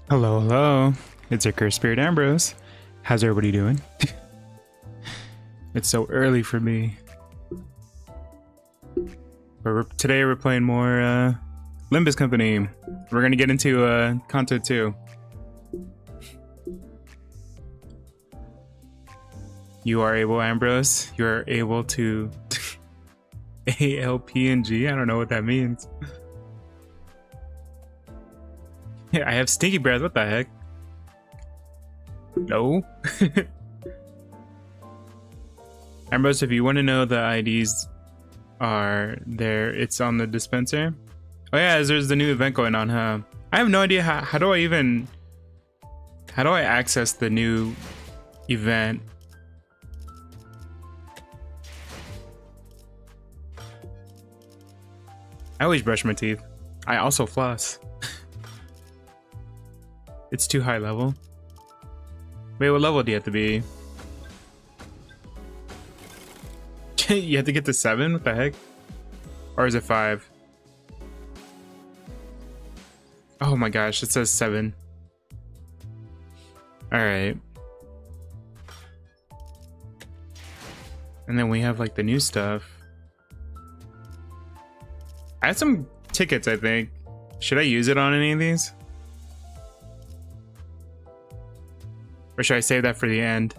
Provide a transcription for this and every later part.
Hello, hello. It's your cursed spirit Ambrose. How's everybody doing? It's so early for me. But today we're playing more Limbus Company. We're gonna get into Canto too. You are able, Ambrose. You are able to ALPNG. I don't know what that means. Yeah, I have stinky breath. What the heck? No. Ambrose, if you want to know the IDs are there, it's on the dispenser. Oh yeah, there's the new event going on, huh? I have no idea how do I access the new event? I always brush my teeth. I also floss. It's too high level. Wait, what level do you have to be? You have to get to 7? What the heck? Or is it 5? Oh my gosh, it says 7. Alright. And then we have like the new stuff. I had some tickets, I think. Should I use it on any of these? Or should I save that for the end?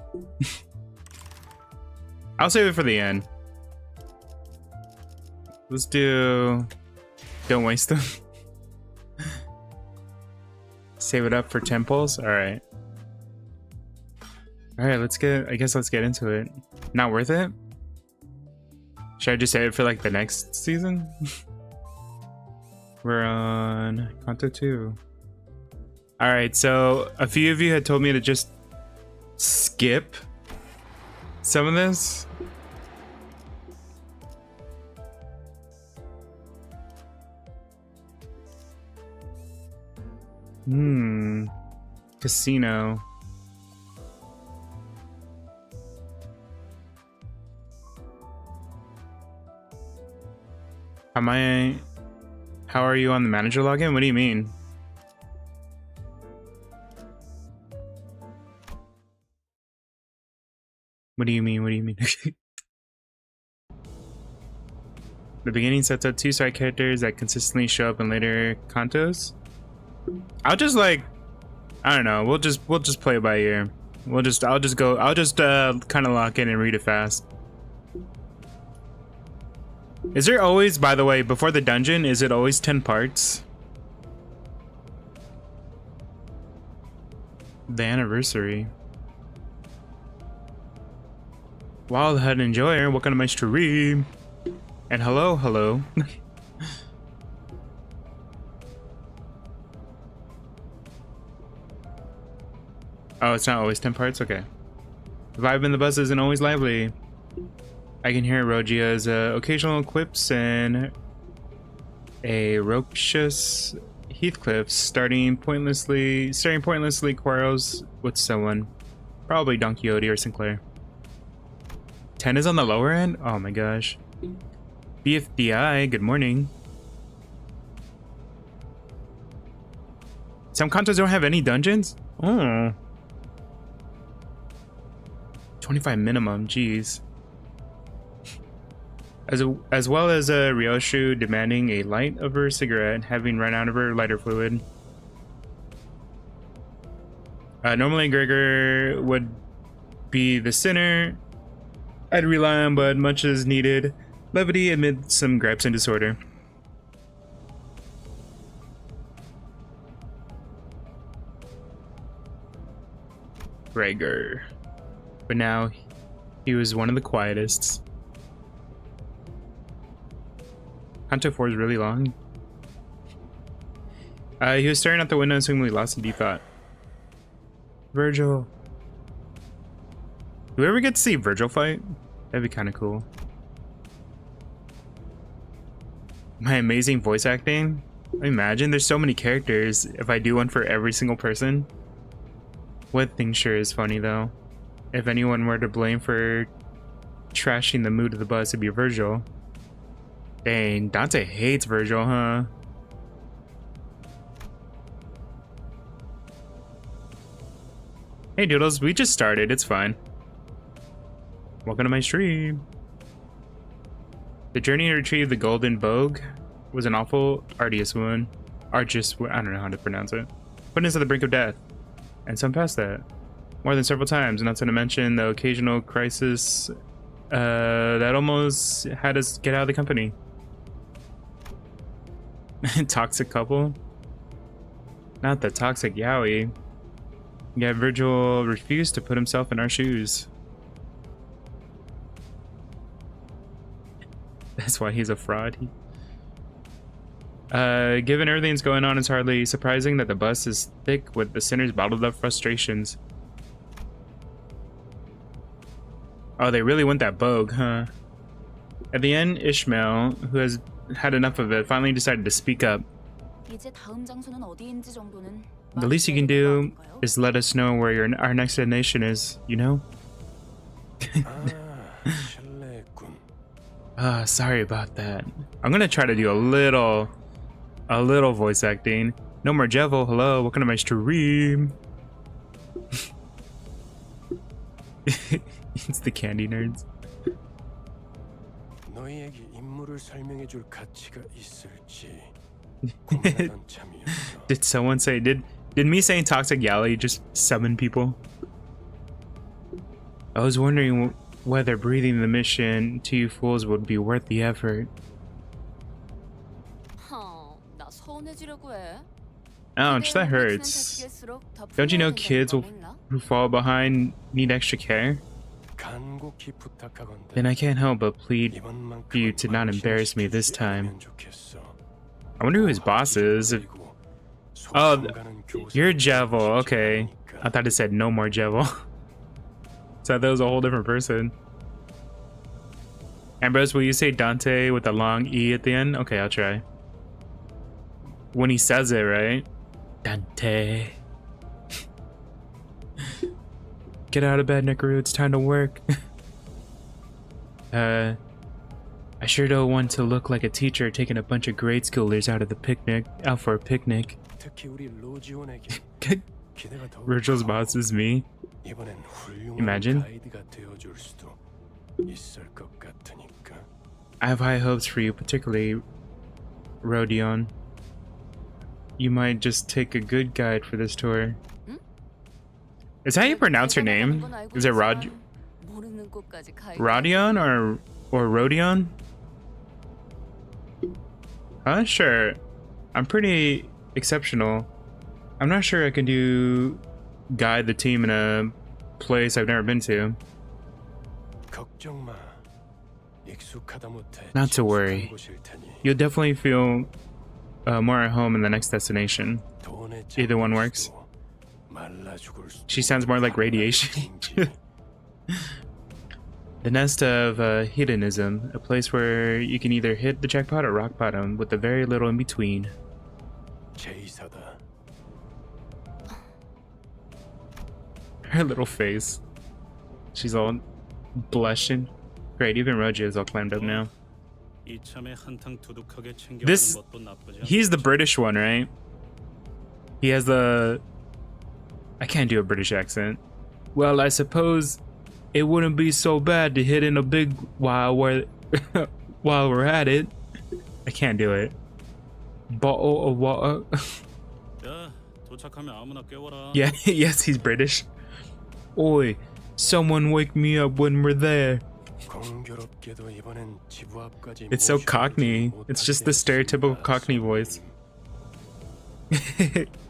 I'll save it for the end. Let's do... Don't waste them. Save it up for temples? Alright. Alright, let's get... I guess let's get into it. Not worth it? Should I just save it for like the next season? We're on Canto 2. Alright, so a few of you had told me to just skip some of this. Casino. How are you on the manager login? What do you mean? What do you mean? What do you mean? The beginning sets up 2 side characters that consistently show up in later cantos. I'll just like, I don't know. We'll just play it by ear. I'll just kind of lock in and read it fast. Is there always, by the way, before the dungeon, is it always 10 parts? The anniversary. Wildhead enjoyer, welcome to my stream. And hello, hello. Oh, it's not always 10 parts? Okay. The vibe in the bus isn't always lively. I can hear Rogia's occasional quips and a raucous Heathcliff staring pointlessly quarrels with someone. Probably Don Quixote or Sinclair. 10 is on the lower end? Oh my gosh. BFDI, good morning. Some cantos don't have any dungeons? Oh. 25 minimum, jeez. As well as Ryoshu demanding a light of her cigarette, having run out of her lighter fluid. Normally Gregor would be the sinner I'd rely on, but much is needed levity amid some gripes and disorder. Gregor. But now he was one of the quietest. Canto 4 is really long. He was staring out the window and suddenly lost in deep thought. Virgil. Do we ever get to see Virgil fight? That'd be kind of cool. My amazing voice acting? Imagine there's so many characters. If I do one for every single person. One thing sure is funny though. If anyone were to blame for trashing the mood of the bus, it'd be Virgil. Dang, Dante hates Virgil, huh? Hey Doodles, we just started. It's fine. Welcome to my stream. The journey to retrieve the golden bogue was an awful, arduous one. I don't know how to pronounce it. Put us at the brink of death. And some past that. More than several times, not to mention the occasional crisis that almost had us get out of the company. Toxic couple? Not the toxic yaoi. Yet Virgil refused to put himself in our shoes. That's why he's a fraud. Given everything's going on, it's hardly surprising that the bus is thick with the sinner's bottled up frustrations. Oh, they really want that bogue, huh? At the end, Ishmael, who has had enough of it, finally decided to speak up. The least you can do is let us know where our next destination is, you know? Sorry about that. I'm gonna try to do a little voice acting. No more Jevo, hello, welcome to my stream. It's the candy nerds. Did someone say, did me saying toxic yali just summon people? I was wondering whether breathing the mission to you fools would be worth the effort. Ouch, that hurts. Don't you know kids who fall behind need extra care? Then I can't help but plead for you to not embarrass me this time. I wonder who his boss is. Oh, you're Jevel, okay. I thought it said no more Jevel. So that was a whole different person. Ambrose, will you say Dante with a long E at the end? Okay, I'll try. When he says it, right? Dante. Get out of bed, Nikaru. It's time to work. I sure don't want to look like a teacher taking a bunch of grade schoolers out for a picnic. Virgil's boss is me. Imagine. I have high hopes for you, particularly Rodion. You might just take a good guide for this tour. Is that how you pronounce her name? Is it Rodion or Rodion? Huh? Sure. I'm pretty exceptional. I'm not sure I can guide the team in a place I've never been to. Not to worry. You'll definitely feel more at home in the next destination. Either one works. She sounds more like radiation. The nest of hedonism, a place where you can either hit the jackpot or rock bottom with a very little in between. Her little face. She's all blushing. Great, even Roji is all climbed up now. He's the British one, right? He has the... I can't do a British accent. Well, I suppose it wouldn't be so bad to hit in a big while we're at it. I can't do it. Bottle of water. Yeah, yes, he's British. Oi, someone wake me up when we're there. It's so Cockney. It's just the stereotypical Cockney voice.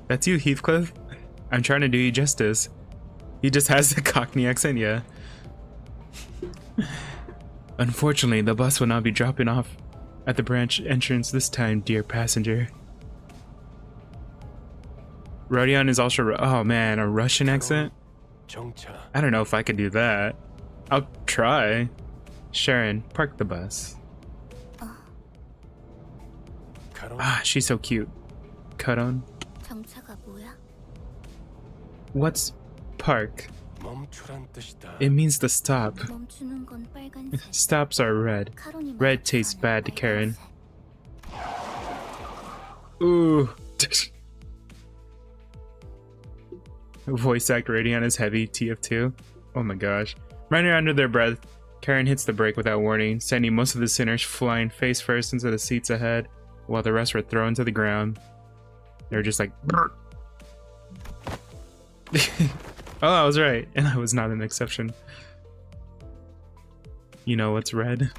That's you, Heathcliff? I'm trying to do you justice. He just has the Cockney accent, yeah. Unfortunately, the bus will not be dropping off at the branch entrance this time, dear passenger. Rodion is also... Oh man, a Russian accent? I don't know if I could do that. I'll try. Sharon, park the bus. Ah, she's so cute. Cut on. What's park? It means to stop. Stops are red. Red tastes bad to Karen. Ooh. Voice act rating on his heavy TF2. Oh my gosh. Running under their breath, Karen hits the brake without warning, sending most of the sinners flying face first into the seats ahead, while the rest were thrown to the ground. They were just like, oh, I was right, and I was not an exception. You know what's red?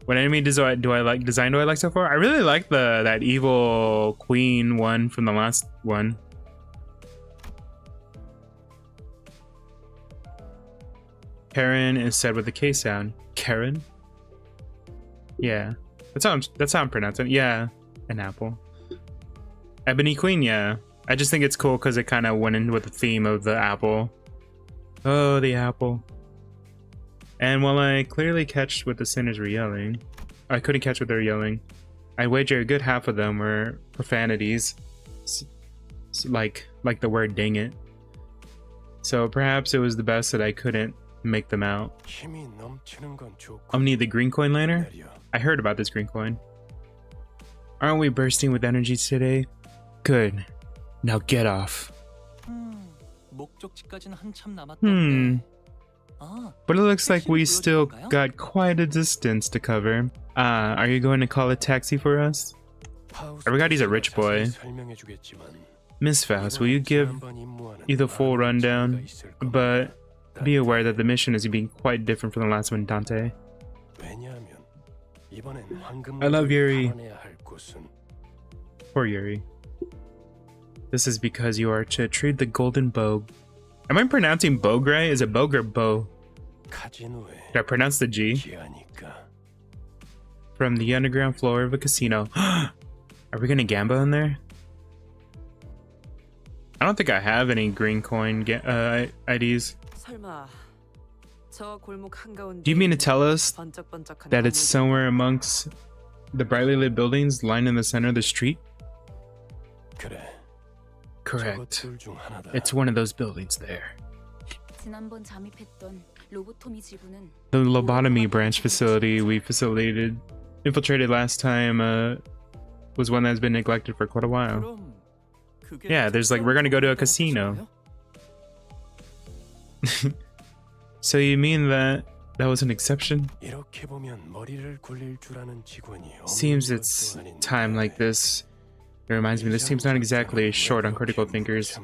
What enemy design do I like so far? I really like that evil queen one from the last one. Karen is said with a K sound. Karen? Yeah. That's how I'm pronouncing it. Yeah. An apple. Ebony Queen, yeah. I just think it's cool because it kind of went in with the theme of the apple. Oh, the apple. And while I clearly catch what the sinners were yelling, I couldn't catch what they were yelling. I wager a good half of them were profanities. Like the word dang it. So perhaps it was the best that I couldn't make them out. Omni the green coin liner? I heard about this green coin. Aren't we bursting with energy today? Good. Now get off. But it looks like we still got quite a distance to cover. Are you going to call a taxi for us? I forgot he's a rich boy. Miss Faust, will you give you the full rundown? But be aware that the mission is being quite different from the last one, Dante. I love Yuri. Poor Yuri. This is because you are to retrieve the golden bow. Am I pronouncing bogue right? Is it bogue or bow? Did I pronounce the G? From the underground floor of a casino. Are we gonna gamble in there? I don't think I have any green coin IDs. Do you mean to tell us that it's somewhere amongst the brightly lit buildings lying in the center of the street? Correct. It's one of those buildings there. The lobotomy branch facility we infiltrated last time was one that's been neglected for quite a while. Yeah, there's like, we're gonna go to a casino. So you mean that was an exception? Seems it's time like this. It reminds me, this team's not exactly short on critical thinkers,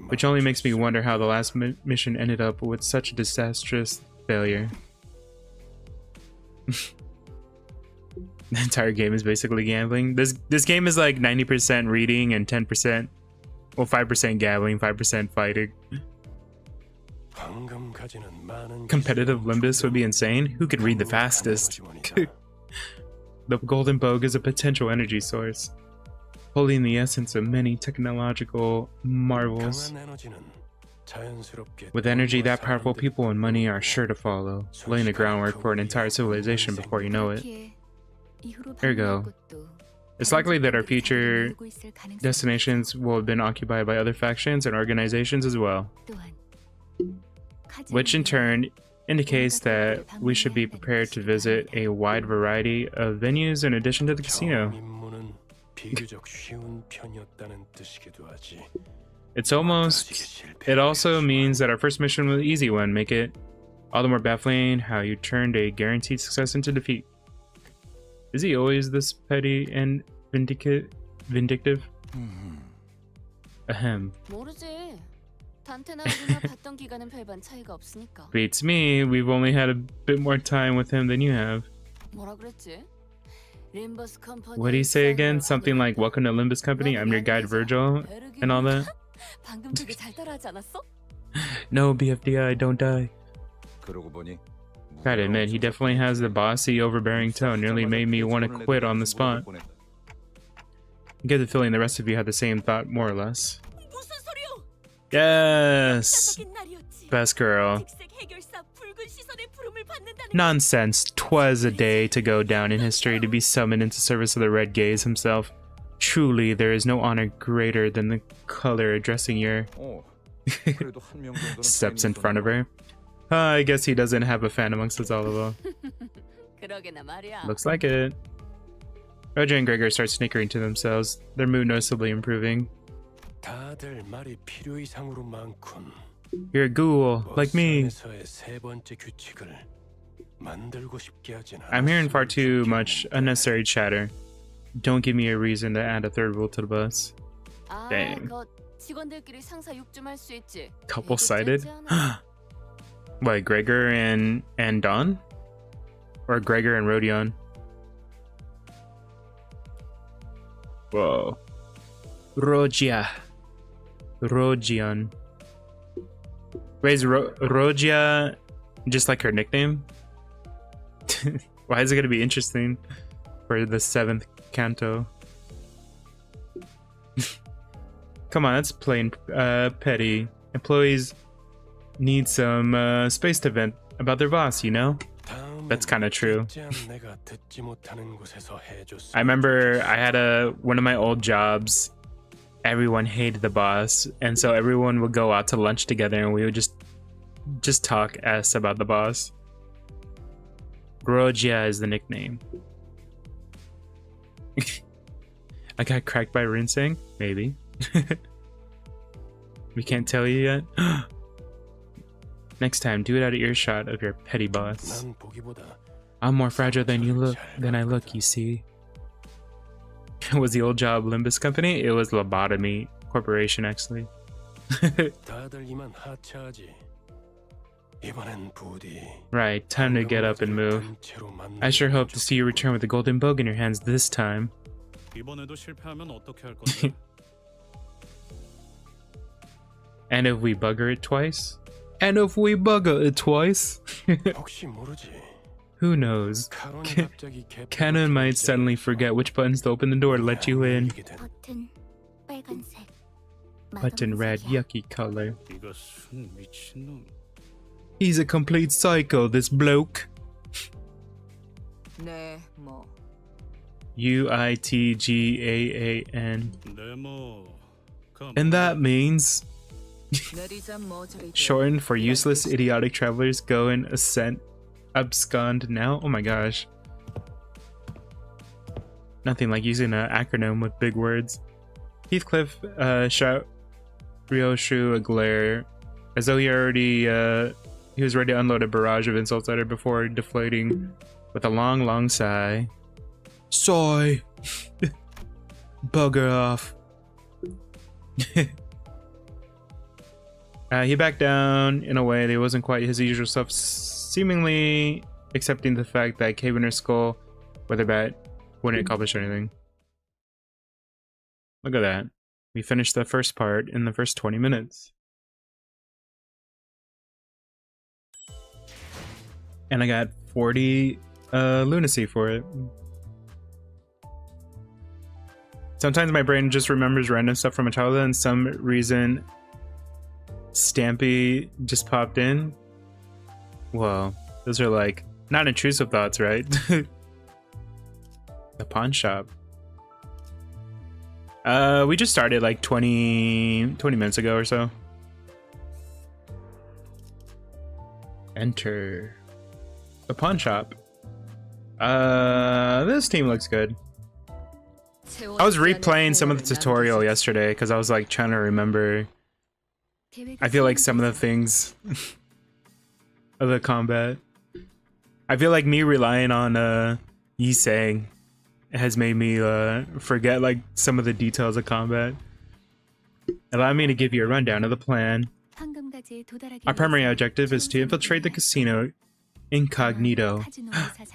which only makes me wonder how the last mission ended up with such a disastrous failure. The entire game is basically gambling. This game is like 90% reading and 10%, well, 5% gambling, 5% fighting. Competitive Limbus would be insane. Who could read the fastest? The golden bogue is a potential energy source, holding the essence of many technological marvels. With energy that powerful, people and money are sure to follow, laying the groundwork for an entire civilization before you know it. Here we go. It's likely that our future destinations will have been occupied by other factions and organizations as well, which in turn indicates that we should be prepared to visit a wide variety of venues in addition to the casino. It also means that our first mission was an easy one, make it all the more baffling how you turned a guaranteed success into defeat. Is he always this petty and vindictive? Ahem. Beats me, we've only had a bit more time with him than you have. What do you say again? Something like, welcome to Limbus Company, I'm your guide Virgil, and all that? No, BFDI, don't die. Gotta admit, he definitely has the bossy, overbearing tone, nearly made me want to quit on the spot. I get the feeling the rest of you had the same thought, more or less. Yes! Best girl. Nonsense. 'Twas a day to go down in history, to be summoned into service of the Red Gaze himself. Truly, there is no honor greater than the color addressing your... Steps in front of her. I guess he doesn't have a fan amongst us all of all. Looks like it. Roger and Gregor start snickering to themselves, their mood noticeably improving. 다들 말이 필요 이상으로 많군. You're a ghoul, like me. 버스안에서의 세 번째 규칙을 만들고 싶게 하진 I'm hearing far too 않았으면 much 좋겠는데. unnecessary chatter. Don't give me a reason to add a third rule to the bus. 아, Dang. 그 직원들끼리 상사 욕 좀 할 수 있지. Couple-sided? 되게 째지 않아? What, Gregor and Don? Or Gregor and Rodion? Whoa. Rogia. Rogion. Wait, is Rogia just like her nickname? Why is it gonna be interesting for the 7th Canto? Come on, that's plain petty. Employees need some space to vent about their boss, you know? That's kind of true. I remember I had one of my old jobs. Everyone hated the boss, and so everyone would go out to lunch together, and we would just talk s about the boss. Rogia is the nickname. I got cracked by rinsing? Maybe. We can't tell you yet. Next time, do it out of earshot of your petty boss. I'm more fragile than I look, you see. Was the old job Limbus Company? It was Lobotomy Corporation, actually. Right, time to get up and move. I sure hope to see you return with the golden bow in your hands this time. And if we bugger it twice? And if we bugger it twice? Who knows? Canon might suddenly forget which buttons to open the door to let you in. 버튼 빨간색. Button red, 마동석이야. yucky color. 이거 순 미친놈. He's a complete psycho, this bloke. 네, 뭐. UITGAAN. 네모. And that means 내리자 뭐 저리. shortened for useless idiotic travelers go and abscond now. Oh my gosh. Nothing like using an acronym with big words. Heathcliff shout Ryoshu a glare as though he was ready to unload a barrage of insults at her before deflating with a long sigh. Sigh. Bugger off. He backed down in a way that wasn't quite his usual self, seemingly accepting the fact that cave in her skull, whether bad, wouldn't accomplish anything. Look at that. We finished the first part in the first 20 minutes. And I got 40 lunacy for it. Sometimes my brain just remembers random stuff from my childhood, and some reason Stampy just popped in. Whoa, those are like not intrusive thoughts, right? The pawn shop. We just started like 20 minutes ago or so. Enter the pawn shop. This team looks good. I was replaying some of the tutorial yesterday because I was like trying to remember. I feel like some of the things of the combat. I feel like me relying on Yi Sang has made me forget like some of the details of combat. Allow me to give you a rundown of the plan. Our primary objective is to infiltrate the casino incognito,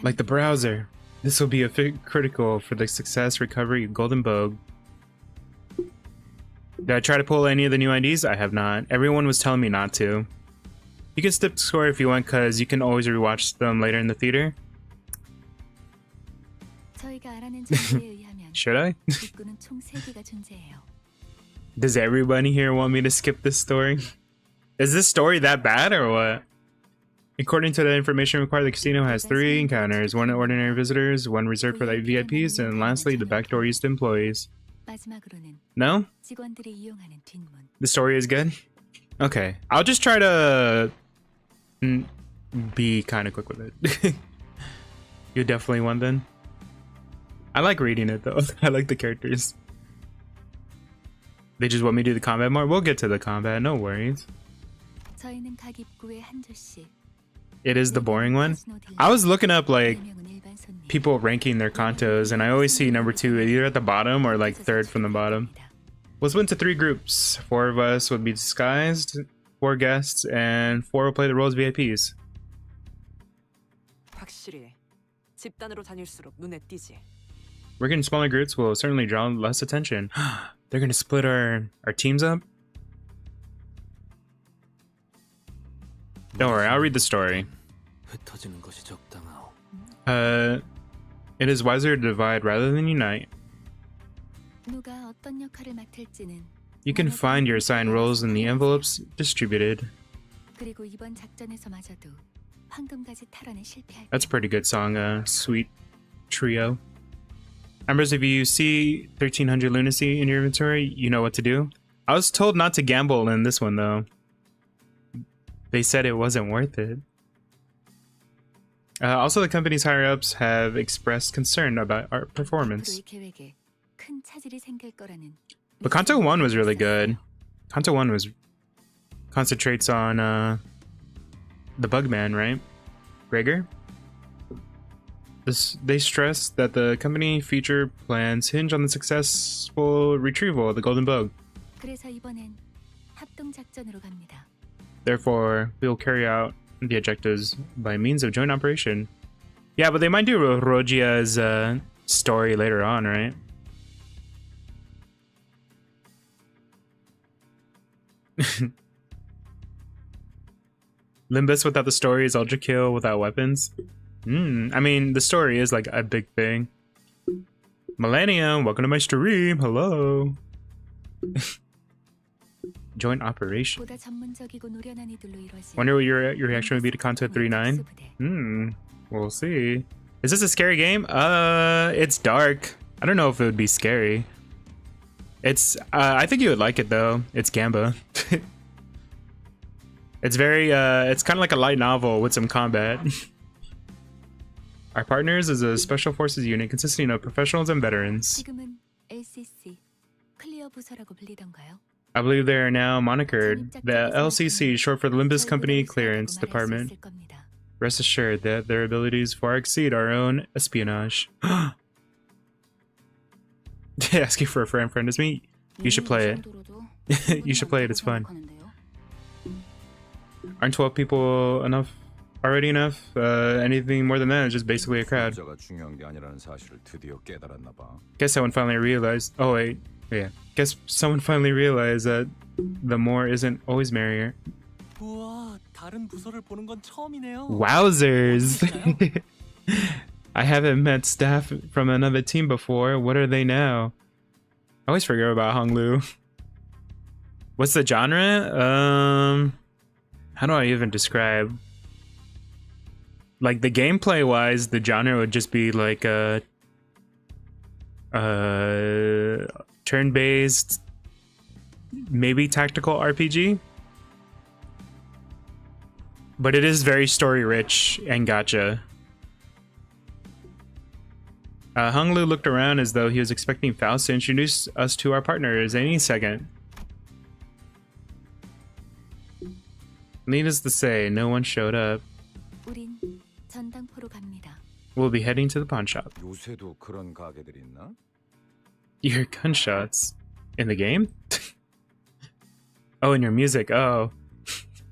like the browser. This will be critical for the success recovery of Golden Bogue. Did I try to pull any of the new IDs? I have not. Everyone was telling me not to. You can skip the score if you want, because you can always rewatch them later in the theater. Should I? Does everybody here want me to skip this story? Is this story that bad or what? According to the information required, the casino has 3 encounters, 1 ordinary visitors, 1 reserved for the VIPs, and lastly, the back door used to employees. No? The story is good? Okay. I'll just try to be kind of quick with it. You definitely won then? I like reading it though. I like the characters. They just want me to do the combat more. We'll get to the combat, no worries. 저희는 각 입구에 한 조씩. It is the boring one. I was looking up like people ranking their Cantos, and I always see number 2 either at the bottom or like 3rd from the bottom. We'll split into 3 groups. 4 of us would be disguised, 4 guests, and 4 will play the role as VIPs. 확실히 집단으로 다닐수록 눈에 띄지. Working in smaller groups will certainly draw less attention. They're gonna split our teams up? Don't worry, I'll read the story. 흩어지는 것이 적당하오. It is wiser to divide rather than unite. 누가 어떤 역할을 맡을지는 You can find your assigned roles in the envelopes distributed. 그리고 이번 작전에서마저도 황금가지 탈환에 실패할 That's a pretty good song, sweet trio. Ambrose, if you see 1300 lunacy in your inventory, you know what to do. I was told not to gamble in this one though. They said it wasn't worth it. Also, the company's higher-ups have expressed concern about our performance. 계획에 큰 차질이 생길 거라는. But Canto 1 was really good. Canto 1 was concentrates on the Bugman, right? Gregor? They stress that the company feature plans hinge on the successful retrieval of the golden bug. 그래서 이번엔 합동 작전으로 갑니다. Therefore, we will carry out the objectives by means of joint operation. Yeah, but they might do Rogia's story later on, right? Limbus without the story is ultra kill without weapons. I mean, the story is like a big thing. Millennium, welcome to my stream. Hello. Joint operation. 보다 전문적이고 노련한 이들로 이루어진. Wonder what your reaction would be to Canto 3.9. We'll see. Is this a scary game? It's dark. I don't know if it would be scary. It's I think you would like it though. It's Gamba. It's very it's kind of like a light novel with some combat. Our partners is a special forces unit consisting of professionals and veterans. 지금은 LCC 클리어 부서라고 불리던가요? I believe they are now monikered the LCC, short for the Limbuscompany Clearance Department. Rest assured that their abilities far exceed our own espionage. Asking for a friend as me. You should play it. You should play it, it's fun. Aren't 12 people enough? Already enough? Anything more than that is just basically a crowd. Guess someone finally realized. Oh wait, yeah. Guess someone finally realized that the more isn't always merrier. 우와, 다른 부서를 보는 건 처음이네요. Wowzers! I haven't met staff from another team before. What are they now? I always forget about Honglu. What's the genre? How do I even describe? Like the gameplay wise, the genre would just be like a turn-based, maybe tactical RPG. But it is very story-rich and gacha. Honglu looked around as though he was expecting Faust to introduce us to our partners any second. Needless to say, no one showed up. 우린 전당포로 갑니다. We'll be heading to the pawn shop. 요새도 그런 가게들이 있나? You hear gunshots in the game? Oh, in your music. Oh.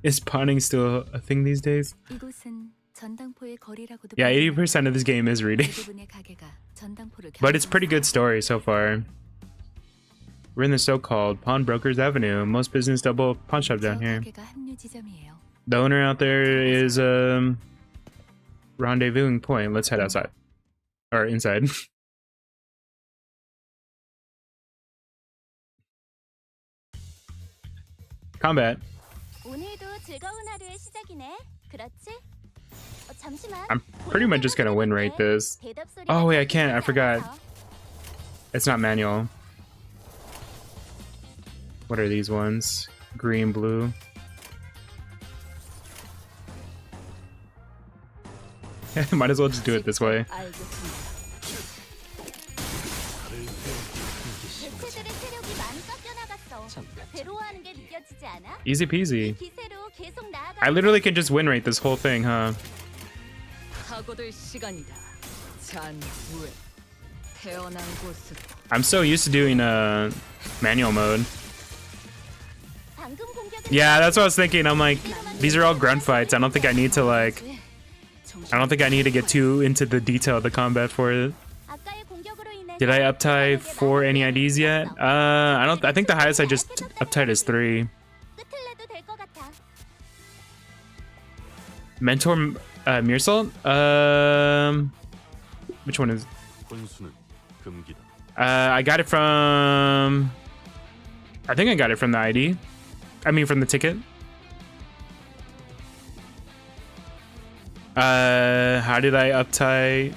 Is pawning still a thing these days? 이곳은 전당포의 거리라고도 Yeah, 80% of this game is reading. 대부분의 가게가 전당포를 But it's pretty good story so far. We're in the so-called Pawnbrokers Avenue. Most business double pawn shop down here. 가게가 합류 지점이에요. The owner out there is rendezvousing point. Let's head outside. Or inside. Combat. 오늘도 즐거운 하루의 시작이네. 그렇지? 잠시만. I'm pretty much just gonna win rate this. Oh wait, I can't. I forgot. It's not manual. What are these ones? Green, blue. Might as well just do it this way. 대체들의 세력이 많이 깎여 나갔어. 괴로워하는 게 느껴지지 않아? Easy peasy. 기세로 계속 나아가. I literally can just win rate this whole thing, huh? 사고될 시간이다. 잔후에 태어난 곳으로. I'm so used to doing manual mode. 방금 공격은 Yeah, that's what I was thinking. I'm like, these are all grunt fights. I don't think I need to like, I don't think I need to get too into the detail of the combat for it. 아까의 공격으로 인해 Did I uptie 4 any IDs yet? I don't. I think the highest I just uptied is 3. 끝을 내도 될 것 같아. Mentor Mearsalt? Which one is? 혼수는 금기다. I got it from. I think I got it from the ID. I mean, from the ticket. How did I uptie?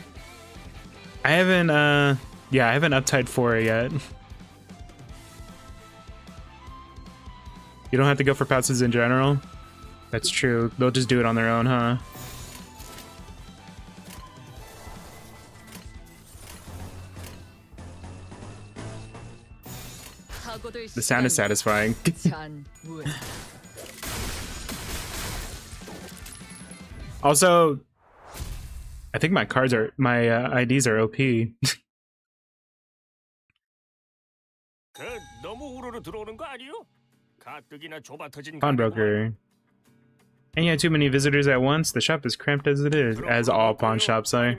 I haven't. Yeah, I haven't uptied 4 yet. You don't have to go for pouches in general. That's true. They'll just do it on their own, huh? The sound is satisfying. 잔후에. Also, I think my cards are my IDs are OP. 너무 우르르 들어오는 거 아니요? 가뜩이나 좁아 터진 Pawnbroker. And you had too many visitors at once. The shop is cramped as it is, as all pawn shops are.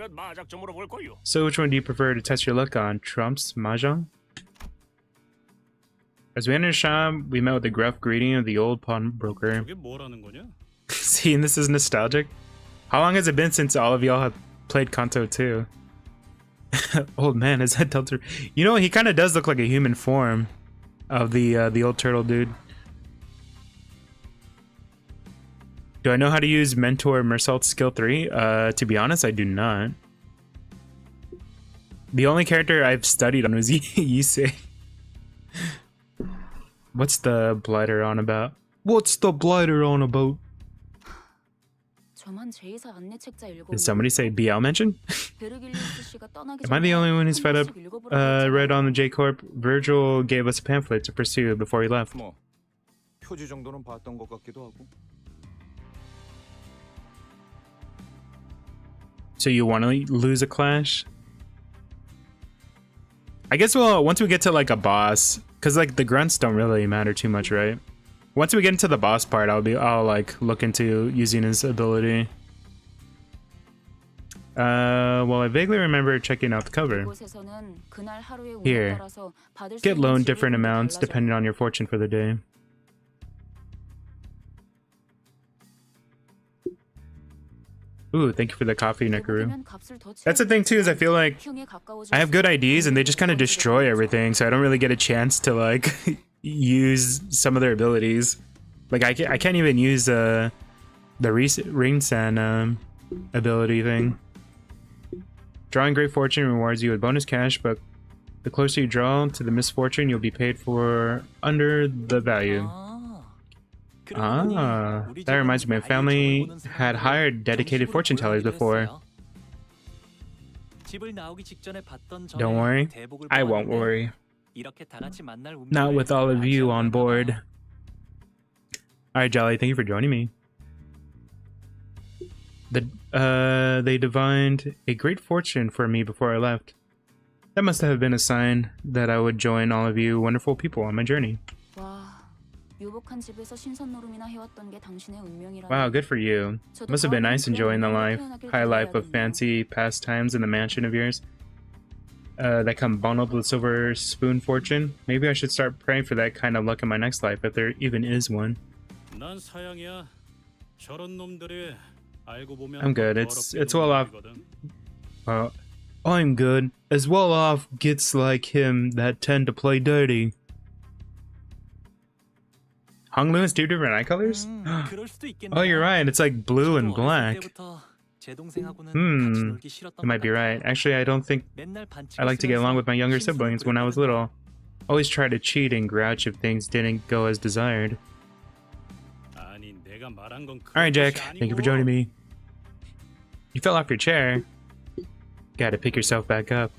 So which one do you prefer to test your luck on? Trumps, Mahjong? As we entered the shop, we met with the gruff greeting of the old pawnbroker. 저게 뭐라는 거냐? Seeing this is nostalgic. How long has it been since all of y'all have played Canto 2? Old man, is that Delta? You know, he kind of does look like a human form of the old turtle dude. Do I know how to use Mentor Mersault skill 3? To be honest, I do not. The only character I've studied on was Yusei. What's the blighter on about? What's the blighter on about? 저만 제이사 안내 책자 읽어. Did somebody say BL mention? 베르길리우스 씨가 떠나기 Am I the only one who's fed up? 읽어보라고 Read on the J Corp. Virgil gave us a pamphlet to pursue before he left. 뭐 표지 정도는 봤던 것 같기도 하고. So you want to lose a clash? I guess well, once we get to like a boss, because like the grunts don't really matter too much, right? Once we get into the boss part, I'll like look into using his ability. Well, I vaguely remember checking out the cover. 이곳에서는 그날 하루의 운에 Here, 따라서 받을 수 get 있는 loaned 지급이 different amounts 달라져. depending on your fortune for the day. Ooh, thank you for the coffee, Nekaru. 배고프면 값을 더 That's the thing too, is I feel like 흉에 가까워질수록 I have good IDs and they just kind of destroy everything, so I don't really get a chance to like use some of their abilities. Like I can't even use the ring sand ability thing. Drawing great fortune rewards you with bonus cash, but the closer you draw to the misfortune, you'll be paid for under the value. Ah, that reminds me, my family had hired dedicated fortune tellers before. Don't worry, I won't worry. Not with all of you on board. Alright, Jolly, thank you for joining me. They divined a great fortune for me before I left. That must have been a sign that I would join all of you wonderful people on my journey. 와, 유복한 집에서 신선 노름이나 해왔던 게 당신의 운명이라니. Wow, good for you. Must have been nice enjoying the high life of fancy pastimes in the mansion of yours. That come bundled with silver spoon fortune. Maybe I should start praying for that kind of luck in my next life, if there even is one. 난 사양이야. 저런 놈들이 알고 보면 I'm good. It's well off. I'm good. As well off gets like him that tend to play dirty. Hung Lewis, two different eye colors? Oh, you're right. It's like blue and black. You might be right. Actually, I don't think I like to get along with my younger siblings when I was little. Always try to cheat and grouch if things didn't go as desired. Alright, Jack. Thank you for joining me. You fell off your chair. Gotta pick yourself back up.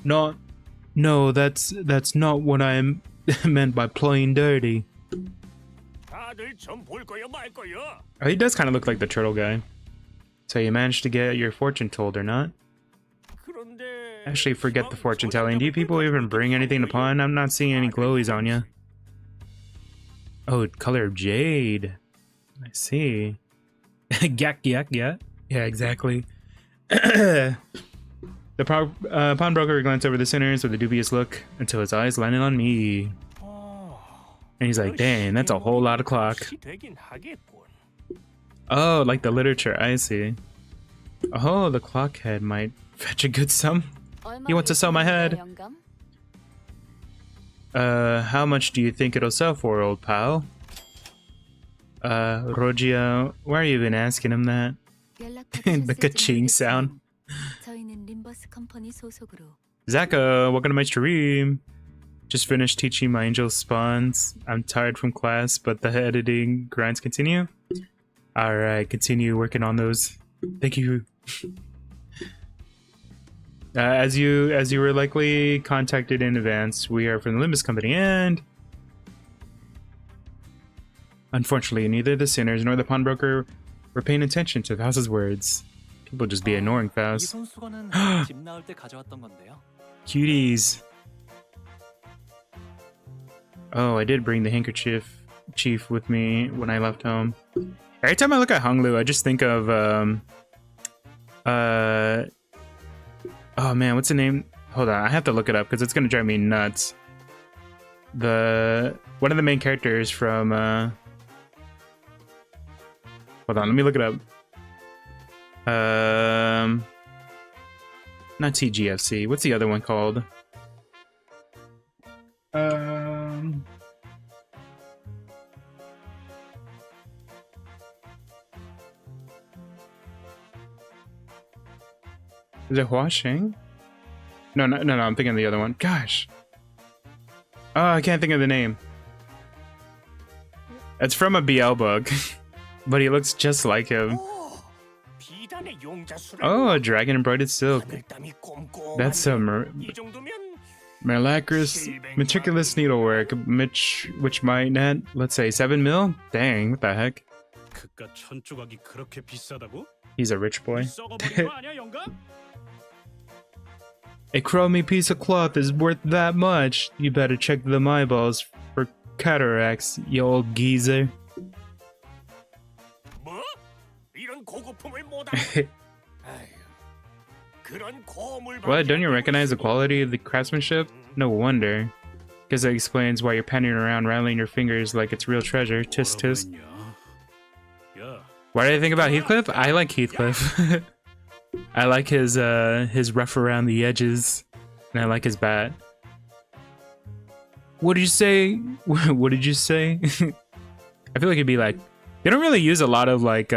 No, No, that's not what I meant by playing dirty. 다들 좀 볼 거야 말 거야. Oh, he does kind of look like the turtle guy. So you managed to get your fortune told or not? 그런데 Actually, forget the fortune telling. Do you people even bring anything to pawn? I'm not seeing any glowies on you. Oh, color of jade. I see. Yak. Yeah, exactly. The pawnbroker glanced over the sinners with a dubious look until his eyes landed on me. And he's like, dang, that's a whole lot of clock. 되긴 하겠군. Oh, like the literature, I see. Oh, the clock head might fetch a good sum. He wants to sell my head. 영감? How much do you think it'll sell for, old pal? Rogia, why are you even asking him that? The ka-ching sound. 저희는 림버스컴퍼니 소속으로. Zaka, welcome to my stream. Just finished teaching my angel spawns. I'm tired from class, but the editing grinds continue. Alright, continue working on those. Thank you. As you were likely contacted in advance, we are from the Limbus company, and unfortunately, neither the sinners nor the pawnbroker were paying attention to Faust's words. People just be ignoring 이 Faust. 손수건은 집 나올 때 가져왔던 건데요. Cuties. Oh, I did bring the handkerchief chief with me when I left home. Every time I look at Honglu, I just think of oh man, what's the name? Hold on, I have to look it up because it's gonna drive me nuts. One of the main characters from hold on, let me look it up. Not TGFC. What's the other one called? Is it Huasheng? No, I'm thinking of the other one. Gosh. Oh, I can't think of the name. It's from a BL book, but he looks just like him. 비단의 용자수라고. Oh, a dragon embroidered silk. 하늘땀이 꼼꼼한 That's a 이 정도면 meticulous needlework, which might net, let's say, 7 mil? Dang, what the heck? 그깟 천조각이 그렇게 비싸다고? He's a rich boy. 썩어버린 거 아니야, 영감? A crummy piece of cloth is worth that much. You better check them eyeballs for cataracts, you old geezer. 뭐? 이런 고급품을 못 알아. 그런 고물. What? Don't you recognize the quality of the craftsmanship? No wonder. Guess that explains why you're panning around rattling your fingers like it's real treasure. Tisk tisk. 뭐라고 했냐? 야, Why did I think about Heathcliff? I like Heathcliff. I like his rough around the edges, and I like his bat. What did you say? What did you say? I feel like it'd be like, they don't really use a lot of like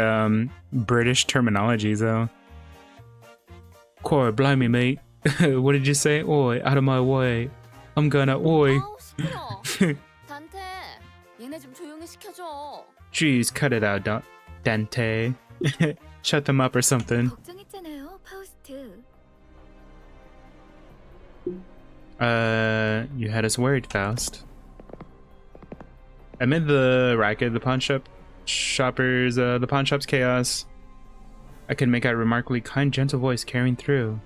British terminology though. Core, blimey, mate. What did you say? Oi, out of my way. I'm gonna oi. 아우 시끄러. 단테, 얘네 좀 조용히 시켜줘. Jeez, cut it out, Dante. Shut them up or something. 걱정했잖아요, 파우스트. You had us worried, Faust. Amid the racket, the pawn shop's chaos, I could make out a remarkably kind, gentle voice carrying through.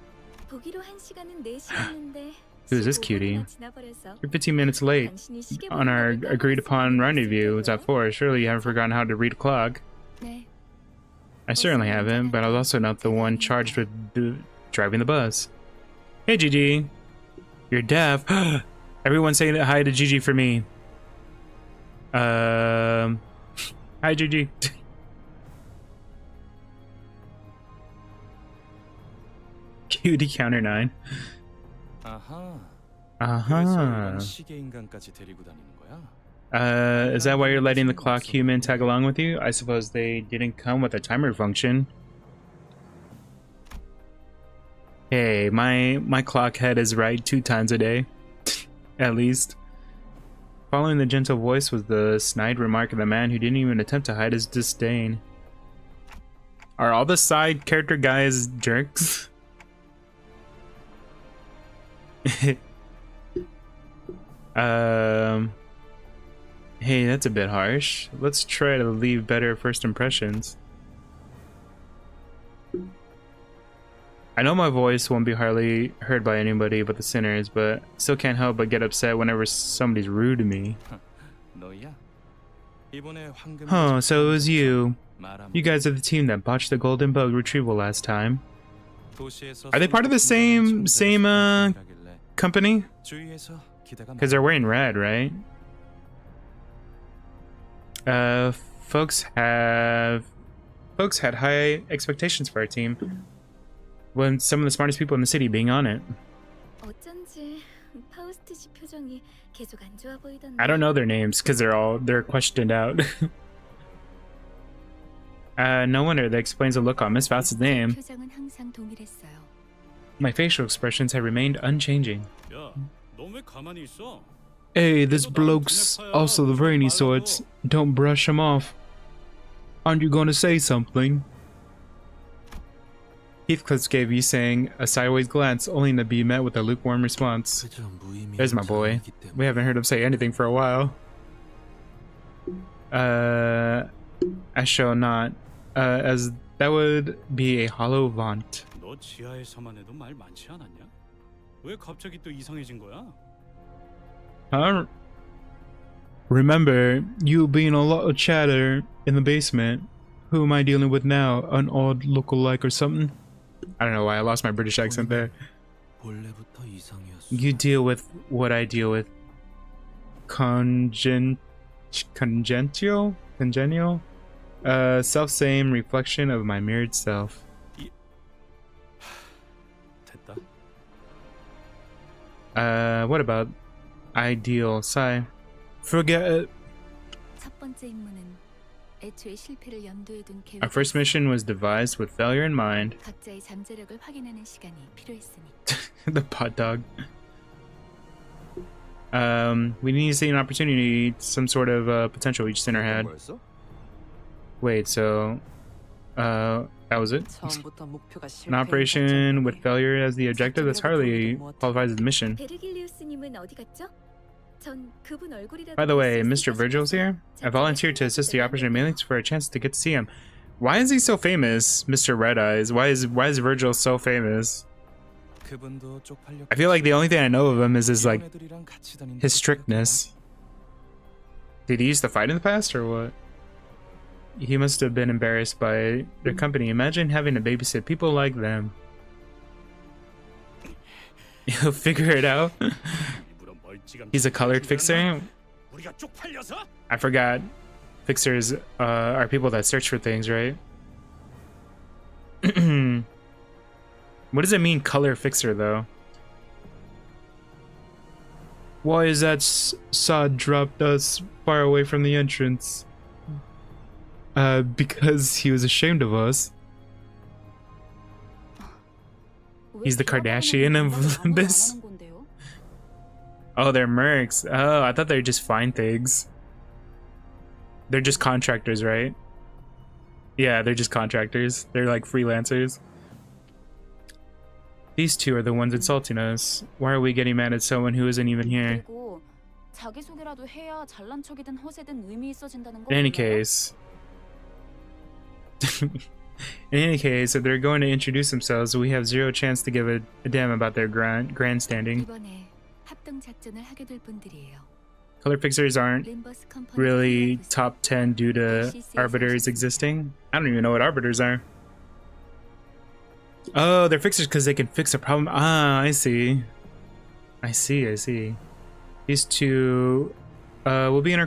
보기로 한 시간은 4시였는데 Who's this cutie? You're 15 minutes late on our agreed-upon rendezvous. It's at 4. Surely you haven't forgotten how to read a clock. 네. I certainly haven't, but I was also not the one charged with driving the bus. Hey, Gigi. You're deaf. Everyone say hi to Gigi for me. Hi, Gigi. Cutie counter 9. 아하. Uh-huh. 그래서 이런 시계 인간까지 데리고 다니는 거야? Is that why you're letting the clock human tag along with you? I suppose they didn't come with a timer function. Hey, my clock head is right 2 times a day. At least. Following the gentle voice was the snide remark of the man who didn't even attempt to hide his disdain. Are all the side character guys jerks? Hey, that's a bit harsh. Let's try to leave better first impressions. I know my voice won't be hardly heard by anybody but the sinners, but still can't help but get upset whenever somebody's rude to me. 너야? 이번에 황금. Huh, so it was you. You guys are the team that botched the golden bug retrieval last time. Are they part of the same company? Because they're wearing red, right? Folks had high expectations for our team. When some of the smartest people in the city being on it. 어쩐지 파우스트 씨 표정이 계속 안 좋아 보이던데. I don't know their names because they're questioned out. No wonder that explains the look on Miss Faust's name. 표정은 항상 동일했어요. My facial expressions have remained unchanging. 야, 넌 왜 가만히 있어? Hey, this bloke's also the brainy sorts. Don't brush him off. Aren't you gonna say something? Heathcliff gave you saying a sideways glance, only to be met with a lukewarm response. There's my boy. We haven't heard him say anything for a while. I shall not. As that would be a hollow vaunt. 너 지하에서만 해도 말 많지 않았냐? 왜 갑자기 또 이상해진 거야? Huh? Remember, you being a lot of chatter in the basement. Who am I dealing with now? An odd lookalike or something? I don't know why I lost my British accent there. You deal with what I deal with. Congenial? Self-same reflection of my mirrored self. 됐다. What about ideal? Sigh. Forget it. 첫 번째 임무는 애초에 실패를 염두에 둔 계획. Our first mission was devised with failure in mind. 각자의 잠재력을 확인하는 시간이 필요했으니. The pot dog. We need to see an opportunity, some sort of potential each center had. 뭐였어? Wait, so that was it? 처음부터 목표가 An operation with failure as the objective? That's hardly qualifies as a mission. 베르길리우스님은 어디 갔죠? 전 그분 얼굴이라도. By the way, Mr. Virgil's here. I volunteered to assist the operation mainly for a chance to get to see him. Why is he so famous, Mr. Red Eyes? Why is Virgil so famous? I feel like the only thing I know of him is his his strictness. Did he used to fight in the past or what? He must have been embarrassed by their company. Imagine having to babysit people like them. You'll figure it out. He's a colored fixer? 우리가 쪽팔려서? I forgot. Fixers are people that search for things, right? What does it mean, color fixer, though? Why is that sod dropped us far away from the entrance? Because he was ashamed of us. He's the Kardashian of Limbus. Oh, they're mercs. Oh, I thought they were just fine things. They're just contractors, right? Yeah, they're just contractors. They're like freelancers. These two are the ones insulting us. Why are we getting mad at someone who isn't even here? 자기소개라도 해야 잘난 척이든 허세든 의미 있어진다는 거. In any case, if they're going to introduce themselves, we have zero chance to give a damn about their grandstanding. 이번에 합동 작전을 하게 될 분들이에요. Color fixers aren't really top 10 due to arbiters existing. I don't even know what arbiters are. Oh, they're fixers because they can fix a problem. Ah, I see. I see. These two will be in our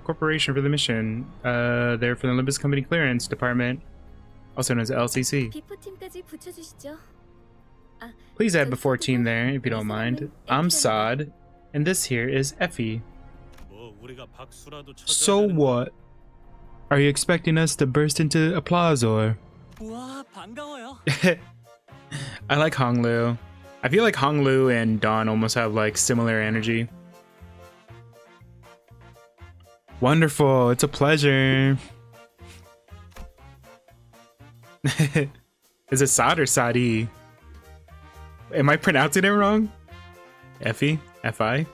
corporation for the mission. They're from the limbuscompany clearance department, also known as LCC. 비포팀까지 붙여주시죠. Please add before team there, if you don't mind. I'm Sod, and this here is Effie. 뭐 우리가 박수라도 쳐줘야 So 되는 거. what? Are you expecting us to burst into applause or? 와, 반가워요. I like Honglu. I feel like Honglu and Dawn almost have like similar energy. Wonderful, it's a pleasure. Is it Sod or Sadi? Am I pronouncing it wrong? Effie? F-I?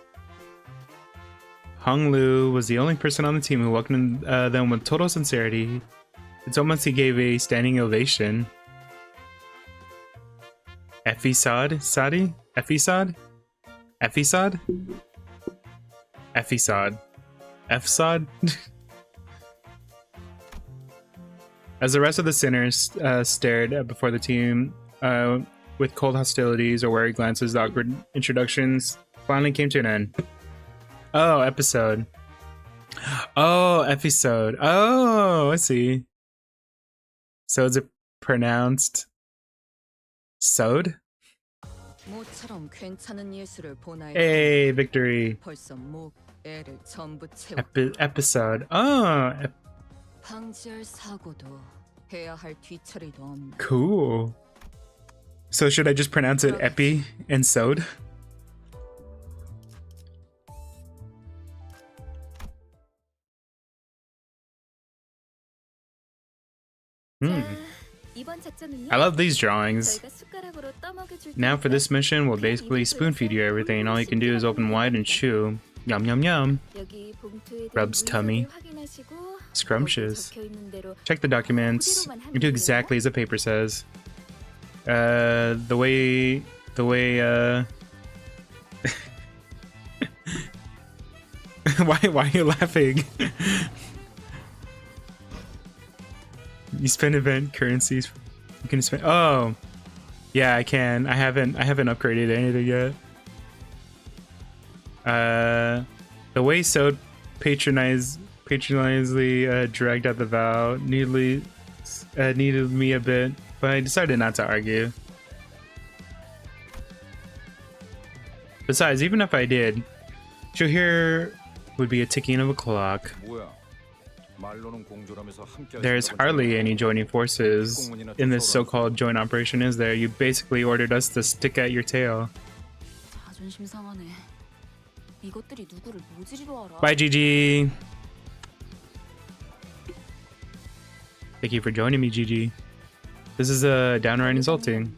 Hong Lu was the only person on the team who welcomed them with total sincerity. It's almost he gave a standing ovation. Effisad? Sadi? Effisad? Effisad? Effisad. Fsad? As the rest of the sinners stared before the team with cold hostilities or wary glances, the awkward introductions finally came to an end. Oh, episode. Oh, episode. Oh, I see. So is it pronounced sewed? 모처럼 괜찮은 예술을 보나요? Hey, victory. 벌써 목 애를 전부 채워 Episode. Oh, 방지할 사고도 해야 할 뒤처리도 없나. cool. So should I just pronounce it epi and sewed? I love these drawings. Now for this mission, we'll basically spoon feed you everything. All you can do is open wide and chew. Yum yum yum. Rubs tummy. Scrumptious. Check the documents. You do exactly as the paper says. The way why are you laughing? You spend event currencies. You can spend. Oh, yeah, I can. I haven't upgraded anything yet. The way so patronizingly dragged out the vow needed me a bit, but I decided not to argue. Besides, even if I did, she'll hear would be a ticking of a clock. There's hardly any joining forces in this so-called joint operation, is there? You basically ordered us to stick at your tail. 자존심 상하네. 이것들이 누구를 모지리로 알아? Bye, Gigi. Thank you for joining me, Gigi. This is downright insulting.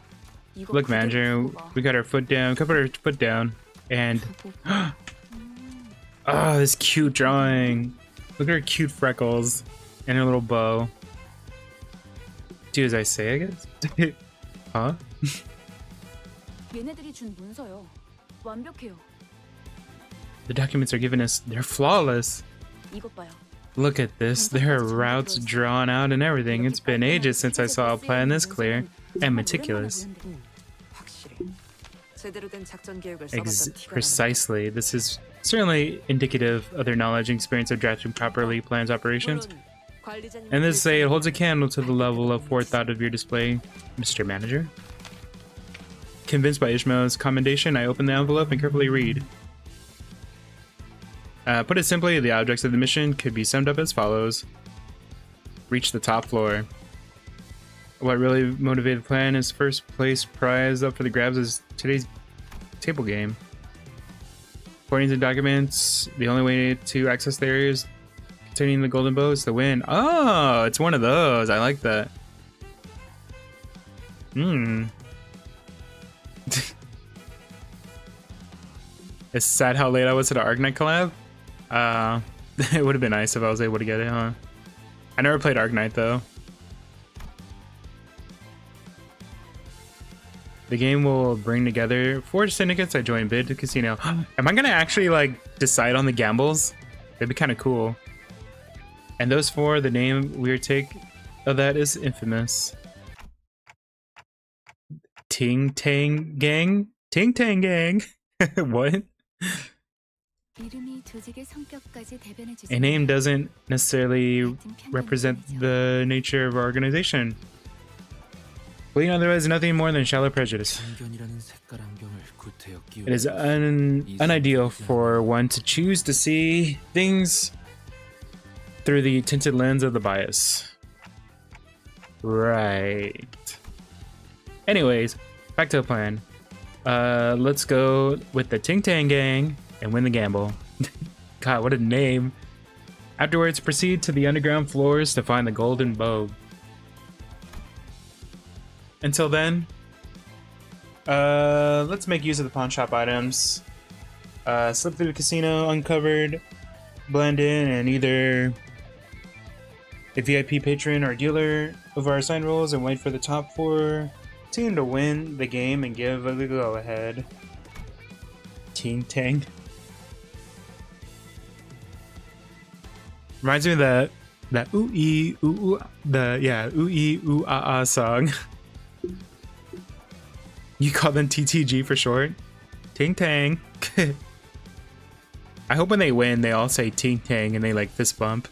Look, manager, we got our foot down. Put our foot down, and oh, this cute drawing. Look at her cute freckles and her little bow. Do as I say, I guess. Huh? 얘네들이 준 문서요. 완벽해요. The documents are giving us. They're flawless. 이것 봐요. Look at this. There are routes drawn out and everything. It's been ages since I saw a plan this clear and meticulous. 확실히 제대로 된 작전 계획을 써봤던 티가 Precisely. This is certainly indicative of their knowledge and experience of drafting properly plans operations. And this say it holds a candle to the level of forethought of your display, Mr. Manager. Convinced by Ishmael's commendation, I open the envelope and carefully read. Put it simply, the objects of the mission could be summed up as follows. Reach the top floor. What really motivated the plan is first place prize up for the grabs is today's table game. According to the documents, the only way to access the areas containing the golden bow is to win. Oh, it's one of those. I like that. It's sad how late I was to the Arknight collab. It would have been nice if I was able to get it, huh? I never played Arknight though. The game will bring together 4 syndicates that join bid to casino. Am I gonna actually like decide on the gambles? That'd be kind of cool. And those 4, the name we take of that is infamous. Ting Tang Gang? Ting Tang Gang? What? A name doesn't necessarily represent the nature of our organization. Well, otherwise nothing more than shallow prejudice. It is unideal for one to choose to see things through the tinted lens of the bias. Right. Anyways, back to the plan. Let's go with the Ting Tang Gang and win the gamble. God, what a name. Afterwards, proceed to the underground floors to find the golden bow. Until then, let's make use of the pawn shop items. Slip through the casino uncovered. blend in and either a VIP patron or dealer of our assigned roles and wait for the top 4 team to win the game and give a go ahead. Ting Tang. Reminds me of that ooh ee ooh ooh ee ooh ah ah song. You call them TTG for short? Ting Tang. I hope when they win they all say Ting Tang and they like fist bump.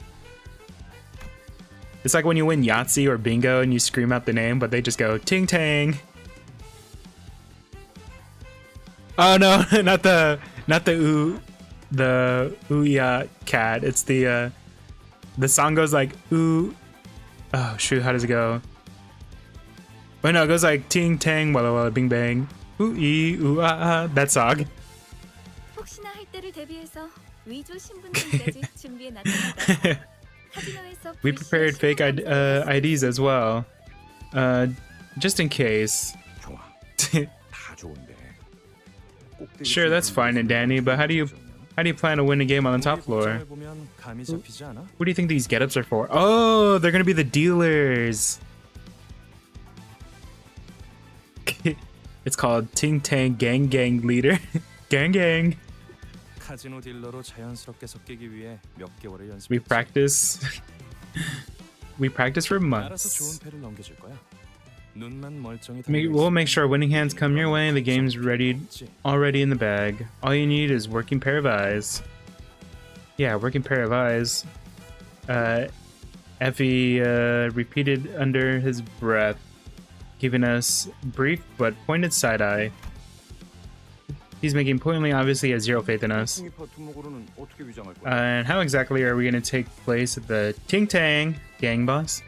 It's like when you win Yahtzee or Bingo and you scream out the name, but they just go Ting Tang. Oh no, not the ooh yeah cat. It's the song goes like ooh. Oh shoot, how does it go? Oh no, it goes like Ting Tang Walla Walla Bing Bang. Ooh ee ooh ah ah. That song. 혹시나 할 때를 대비해서 위조 신분증까지 준비해 놨습니다. We prepared fake IDs as well, just in case. 좋아. 다 좋은데. Sure, that's fine and dandy, but how do you plan to win a game on the top floor? 보면 감이 잡히지 않아? What do you think these getups are for? Oh, they're gonna be the dealers. It's called Ting Tang Gang Gang Leader. Gang Gang. 카지노 딜러로 자연스럽게 섞이기 위해 몇 개월의 연습. We practice. We practice for 알아서 months. 좋은 패를 넘겨줄 거야. 눈만 멀쩡히 We'll make sure winning hands come your way. The game's ready, already in the bag. All you need is working pair of eyes. Yeah, working pair of eyes. Effie repeated under his breath, giving us brief but pointed side eye. He's making pointedly obvious he has zero faith in us. 투모고로는 어떻게 위장할 거야? And how exactly are we going to take place at the Ting Tang gang boss?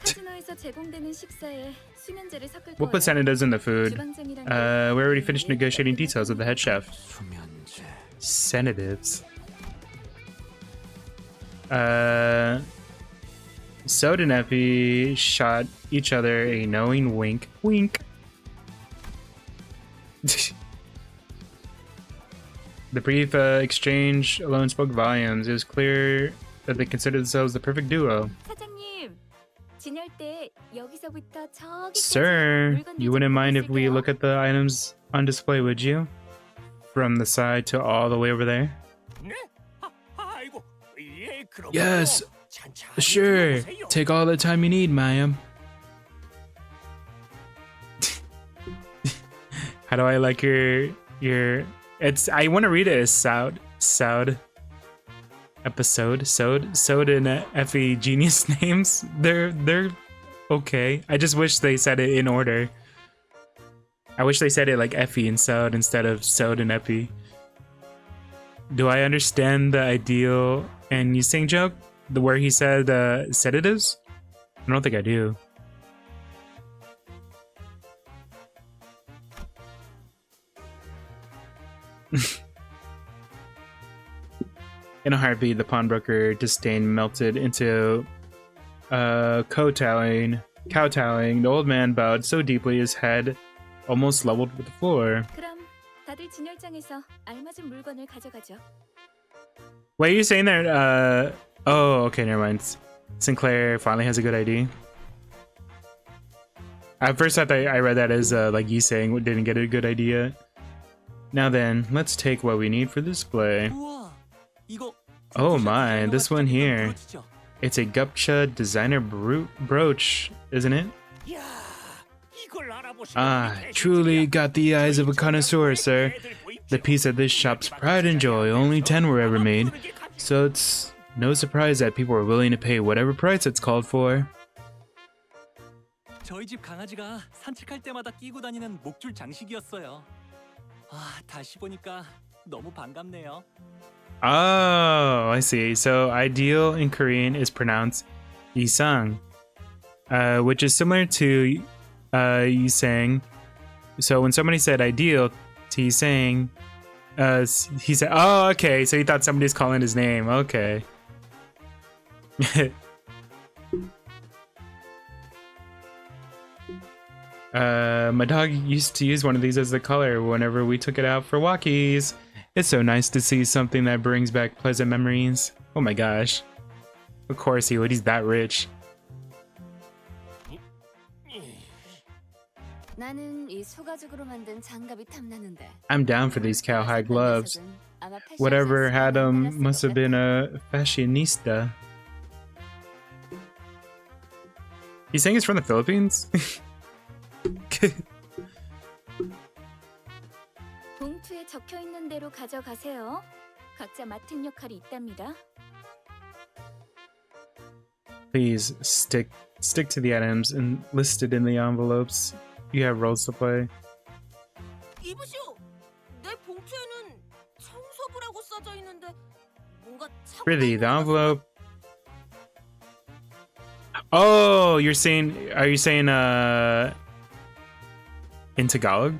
카지노에서 제공되는 식사에 수면제를 섞을 We'll put sedatives in the food. 주방장이랑 We already finished negotiating details with the head chef. 수면제. Sedatives. Soda and Effie shot each other a knowing wink. Wink. The brief exchange alone spoke volumes. It was clear that they considered themselves the perfect duo. 사장님, 지낼 때 여기서부터 저기까지 Sir, 물건들 you wouldn't mind if we 있을게요. look at the items on display, would you? From the side to all the way over there? 네? 아이고. 예, 그럼. Yes, sure. Take all the time you need, ma'am. How do I like your I want to read it as Soud episode. Soud and Effie genius names. They're okay. I just wish they said it in order. I wish they said it like Effie and Soud instead of Soud and Effie. Do I understand the ideal and you sing joke? Where he said sedatives? I don't think I do. In a heartbeat, the pawnbroker disdain melted into kowtowing. The old man bowed so deeply his head almost leveled with the floor. 그럼 다들 진열장에서 알맞은 물건을 가져가죠. Wait, you saying that? Oh, okay, never mind. Sinclair finally has a good ID. At first, I thought I read that as like you saying didn't get a good idea. Now then, let's take what we need for display. Oh my, this one here. It's a Gupcha designer brooch, isn't it? Ah, truly got the eyes of a connoisseur, sir. The piece of this shop's pride and joy, only 10 were ever made. So it's no surprise that people are willing to pay whatever price it's called for. 저희 집 강아지가 산책할 때마다 끼고 다니는 목줄 장식이었어요. 아, 다시 보니까 너무 반갑네요. Oh, I see. So ideal in Korean is pronounced Yisang, which is similar to Yisang. So when somebody said ideal to Yisang, he said, oh, okay. So he thought somebody's calling his name. Okay. My dog used to use one of these as the color whenever we took it out for walkies. It's so nice to see something that brings back pleasant memories. Oh my gosh. Of course he would, he's that rich. 나는 이 소가죽으로 만든 장갑이 탐나는데. I'm down for these cowhide gloves. Whatever had them must have been a fashionista. He's saying it's from the Philippines? 봉투에 적혀 있는 대로 가져가세요. 각자 맡은 역할이 있답니다. Please stick to the items and listed in the envelopes. You have roles to play. 이보시오. 내 봉투에는 청소부라고 써져 있는데 뭔가 Really, the envelope. Oh, are you saying in Tagalog?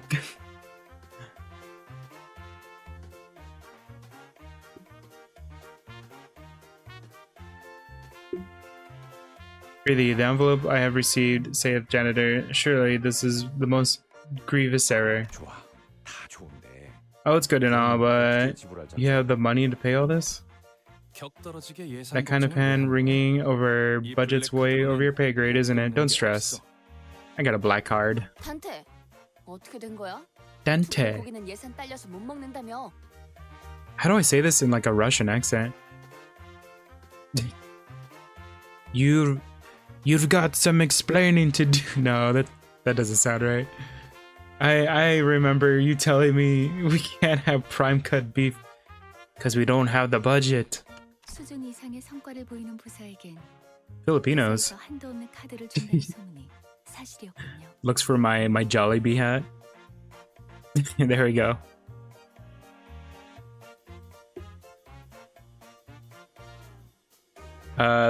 Really, the envelope I have received, saith janitor. Surely this is the most grievous error. 좋아. 다 좋은데. Oh, it's good and all, but you have the money to pay all this? 격떨어지게 예산 That kind of pen ringing over budget's way over your pay grade, isn't it? Don't stress. I got a black card. 단테, 어떻게 된 거야? Dante. 고기는 예산 딸려서 못 먹는다며. How do I say this in like a Russian accent? You've got some explaining to do. No, that doesn't sound right. I remember you telling me we can't have prime cut beef because we don't have the budget. 수준 이상의 성과를 보이는 부사에겐 Filipinos. 한도 없는 카드를 준다는 소문이 사실이었군요. Looks for my Jollibee hat. There we go.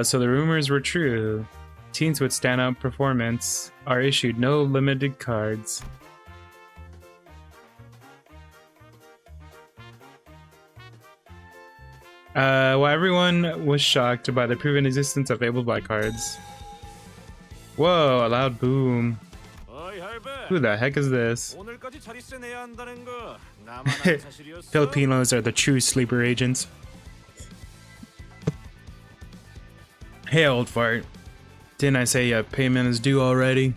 So the rumors were true. Teens with standout performance are issued no limited cards. Well, everyone was shocked by the proven existence of able black cards. Whoa, a loud boom. 어이 할배. Who the heck is this? 오늘까지 자릿세 내야 한다는 거 나만 아는 사실이었어? Filipinos are the true sleeper agents. Hey, old fart. Didn't I say your payment is due already?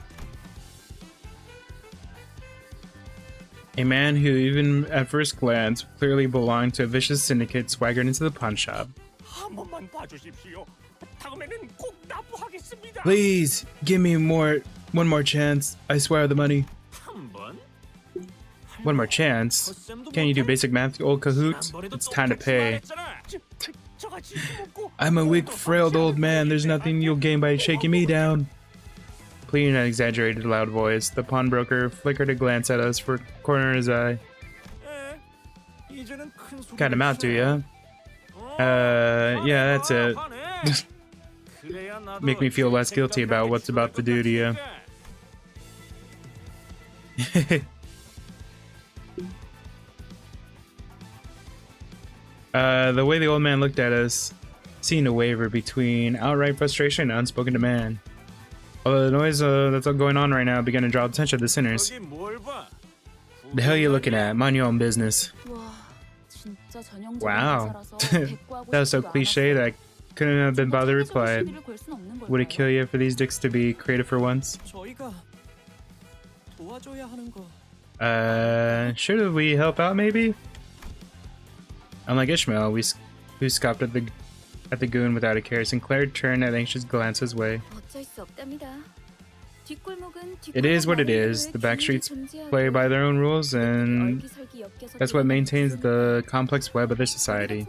A man who, even at first glance, clearly belonged to a vicious syndicate swaggered into the pawn shop. 한 번만 봐주십시오. 다음에는 꼭 납부하겠습니다. Please, give me one more chance. I swear the money. 한 번? One more chance? Can you do basic math, old cahoots? It's time to pay. I'm a weak, frail old man. There's nothing you'll gain by shaking me down. Pleading in an exaggerated loud voice, the pawnbroker flickered a glance at us for a corner of his eye. Got him out, do ya? Yeah, that's it. Make me feel less guilty about what's about to do to you. The way the old man looked at us seemed to waver between outright frustration and unspoken demand. Although the noise that's all going on right now began to draw the attention of the sinners. The hell you looking at? Mind your own business. Wow. That was so cliche that I couldn't have been bothered to reply. Would it kill you for these dicks to be creative for once? 저희가 도와줘야 하는 거. Should we help out maybe? Unlike Ishmael, who scoffed at the goon without a care, Sinclair turned an anxious glance his way. It is what it is. The backstreets play by their own rules, and that's what maintains the complex web of their society.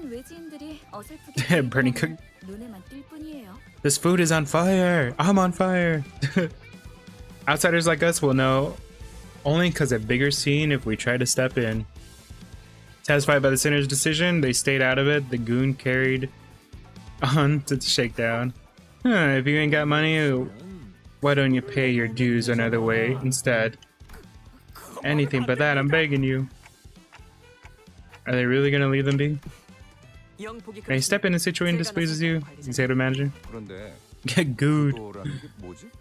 Burning cook. This food is on fire! I'm on fire! Outsiders like us will know only because of bigger scene if we try to step in. Satisfied by the sinner's decision, they stayed out of it. The goon carried on to the shakedown. If you ain't got money, why don't you pay your dues another way instead? Anything but that, I'm begging you. Are they really gonna leave them be? Can you step in a situation displeases you? Executive manager? 그런데 Get gooed. 또라는 게 뭐지?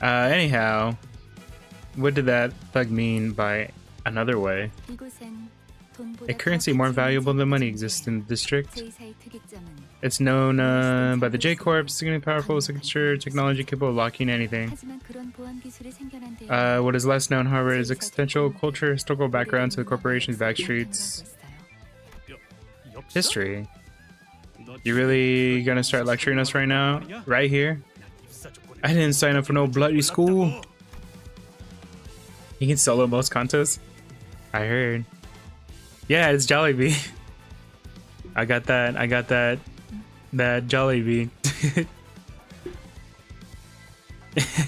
Anyhow, what did that thug mean by another way? 이곳엔 A currency more valuable than money exists in the district. It's known by the J Corp, significantly powerful signature technology capable of locking anything. What is less known, however, is existential culture, historical background to the corporation's backstreets. History. You really gonna start lecturing us right now? Right here? I didn't sign up for no bloody school. You can solo most contests? I heard. Yeah, it's Jollibee. I got that Jollibee.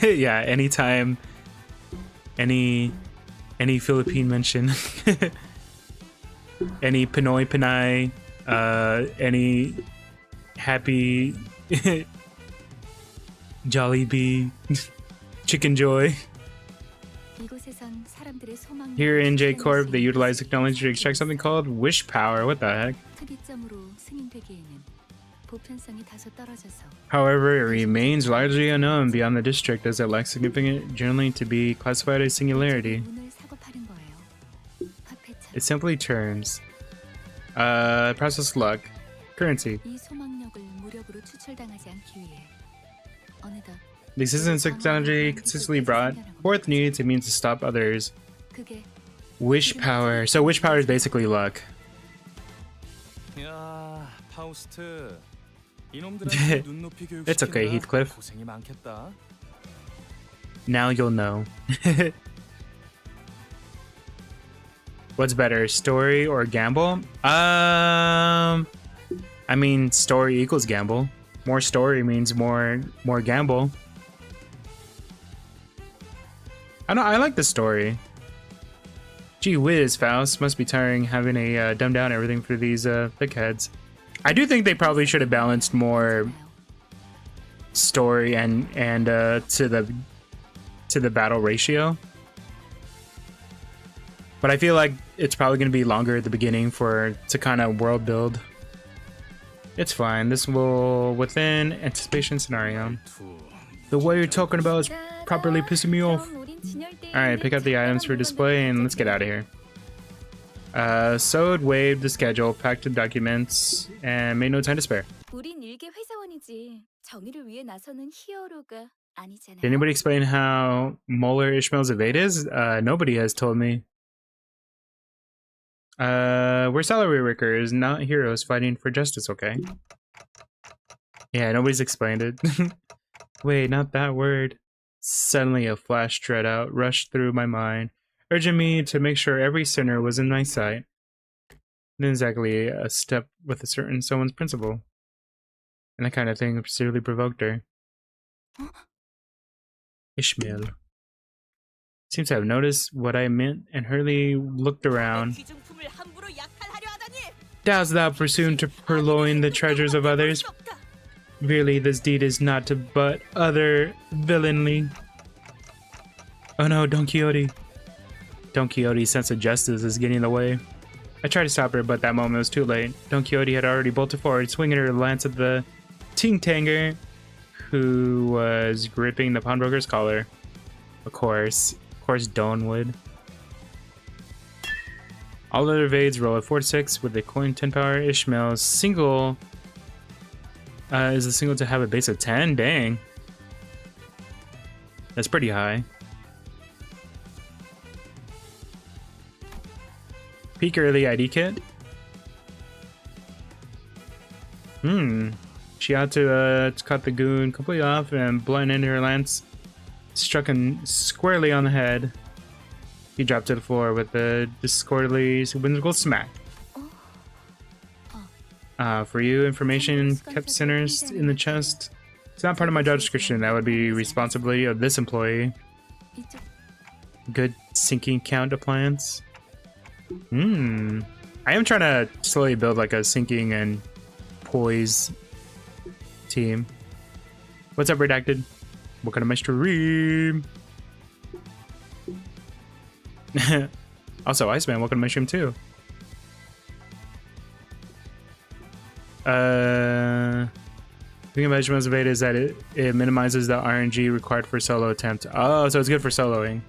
Yeah, anytime any Philippine mention. Any Pinoy Pinay, any happy Jollibee, Chicken Joy. Here in J Corp, they utilize technology to extract something called wish power. What the heck? However, it remains largely unknown beyond the district as it lacks significant generally to be classified as singularity. It simply turns. Process luck. Currency. The existence of technology consistently brought forth needed to mean to stop others. Wish power. So wish power is basically luck. 야, 파우스트. 이놈들한테 눈높이 교육 It's okay, 시키느라 Heathcliff. 고생이 많겠다. Now you'll know. What's better, story or gamble? I mean, story equals gamble. More story means more gamble. I like the story. Gee whiz, Faust. Must be tiring having to dumb down everything for these thickheads. I do think they probably should have balanced more story and to the battle ratio. But I feel like it's probably going to be longer at the beginning to kind of world build. It's fine. This will within anticipation scenario. The way you're talking about is properly pissing me off. Alright, pick up the items for display and let's get out of here. Sewed, waved the schedule, packed the documents, and made no time to spare. Did anybody explain how Molar Ishmael's evade is? Nobody has told me. We're salary workers, not heroes fighting for justice, okay? Yeah, nobody's explained it. Wait, not that word. Suddenly a flash dread-out rushed through my mind, urging me to make sure every sinner was in my sight. Not exactly a step with a certain someone's principle. And that kind of thing absurdly provoked her. Ishmael seems to have noticed what I meant and hurriedly looked around. Dost thou presume to purloin the treasures of others? Really, this deed is not to but other villainy. Oh no, Don Quixote. Don Quixote's sense of justice is getting in the way. I tried to stop her, but that moment was too late. Don Quixote had already bolted forward, swinging her lance at the ting-tanger, who was gripping the pawnbroker's collar. Of course Don would. All other evades roll at 4-6 with the coin 10 power. Ishmael's single is the single to have a base of 10? Dang. That's pretty high. Peak early ID kit? She ought to cut the goon completely off and blunt into her lance. Struck him squarely on the head. He dropped to the floor with a discordantly whimsical smack. For you, information kept sinners in the chest. It's not part of my job description. That would be responsibility of this employee. Good sinking count appliance. I am trying to slowly build like a sinking and poise team. What's up, Redacted? What kind of my stream? Also, Iceman, welcome to my stream too. The thing about Ishmael's evade is that it minimizes the RNG required for solo attempt. Oh, so it's good for soloing.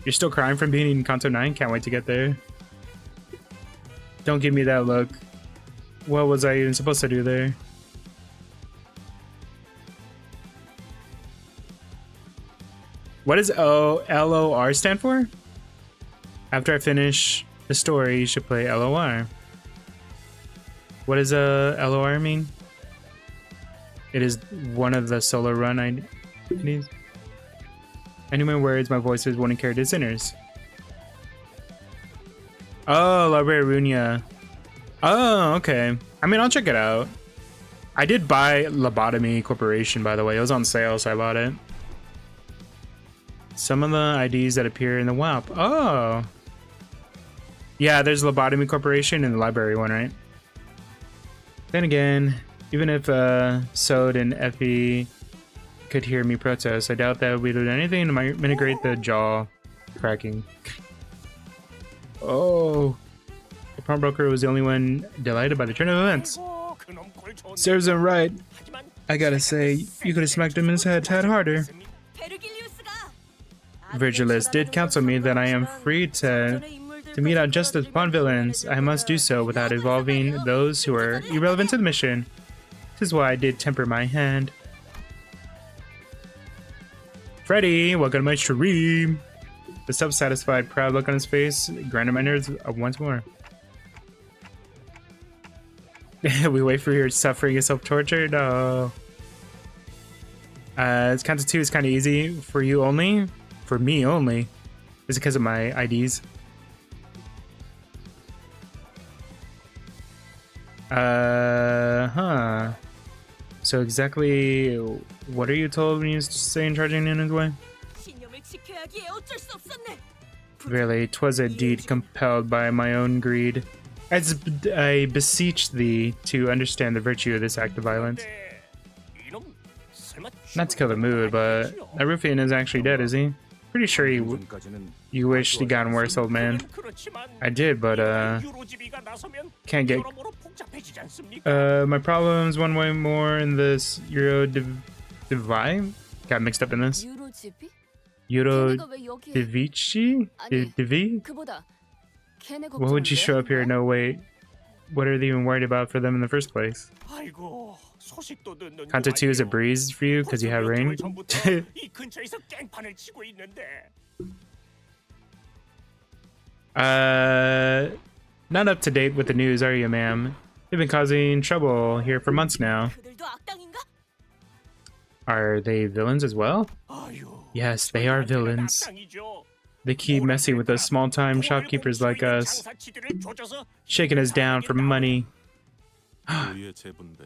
You're still crying from being in Canto 9? Can't wait to get there. Don't give me that look. What was I even supposed to do there? What does LOR stand for? After I finish the story, you should play LOR. What does LOR mean? It is one of the solo run IDs. Any more words, my voices won't carry to sinners. Oh, Librarunia. Oh, okay. I mean, I'll check it out. I did buy Lobotomy Corporation, by the way. It was on sale, so I bought it. Some of the IDs that appear in the WAP. Oh. Yeah, there's Lobotomy Corporation and the library one, right? Then again, even if Sode and Effie could hear me protest, I doubt that we did anything to mitigate the jaw cracking. Oh. The pawnbroker was the only one delighted by the turn of events. Serves him right. I gotta say, you could have smacked him in his head a tad harder. Virgilus did counsel me that I am free to mete out justice upon villains. I must do so without involving those who are irrelevant to the mission. This is why I did temper my hand. Freddy, welcome to my stream. The self-satisfied, proud look on his face granted my nerves once more. We wait for your suffering and self-torture? No. Canto 2 is kind of easy for you only. For me only. Is it because of my IDs? Huh. So exactly what are you told when you say in charging in his way? Really, 'twas a deed compelled by my own greed. I beseech thee to understand the virtue of this act of violence. Not to kill the mood, but that ruffian is actually dead, is he? Pretty sure you wished he'd gotten worse, old man. I did, but can't get my problems one way more in this Euro Divide? Got mixed up in this. Euro Divici? Divi? What would you show up here? No, wait. What are they even worried about for them in the first place? Canto 2 is a breeze for you because you have rain? Not up to date with the news, are you, ma'am? They've been causing trouble here for months now. Are they villains as well? Yes, they are villains. They keep messing with us small-time shopkeepers like us, shaking us down for money.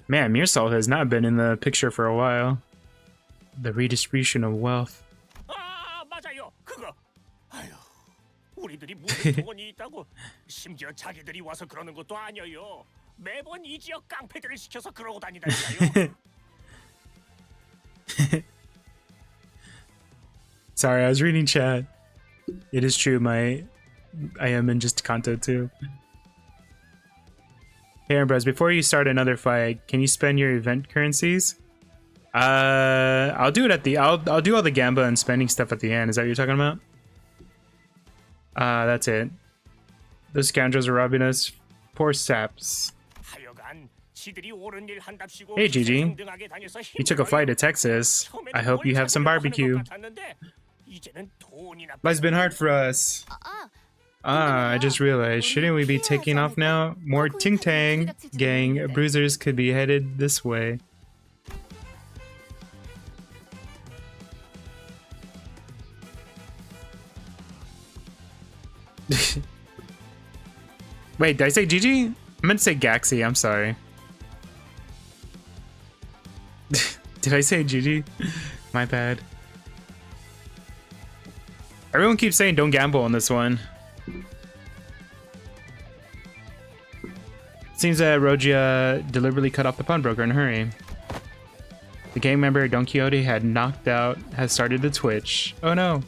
Man, Mearsalt has not been in the picture for a while. The redistribution of wealth. Sorry, I was reading chat. It is true, I am in just Canto 2. Hey Ambrose, before you start another fight, can you spend your event currencies? I'll do it at the I'll do all the gamba and spending stuff at the end. Is that what you're talking about? That's it. Those scoundrels are robbing us. Poor saps. Hey Gigi, you took a flight to Texas. I hope you have some barbecue. Life's been hard for us. I just realized, shouldn't we be taking off now? More ting tang, gang. Bruisers could be headed this way. Wait, did I say Gigi? I meant to say Gaxi, I'm sorry. Did I say Gigi? My bad. Everyone keeps saying don't gamble on this one. Seems that Rogia deliberately cut off the pawnbroker in a hurry. The gang member Don Quixote had knocked out has started to twitch. Oh no.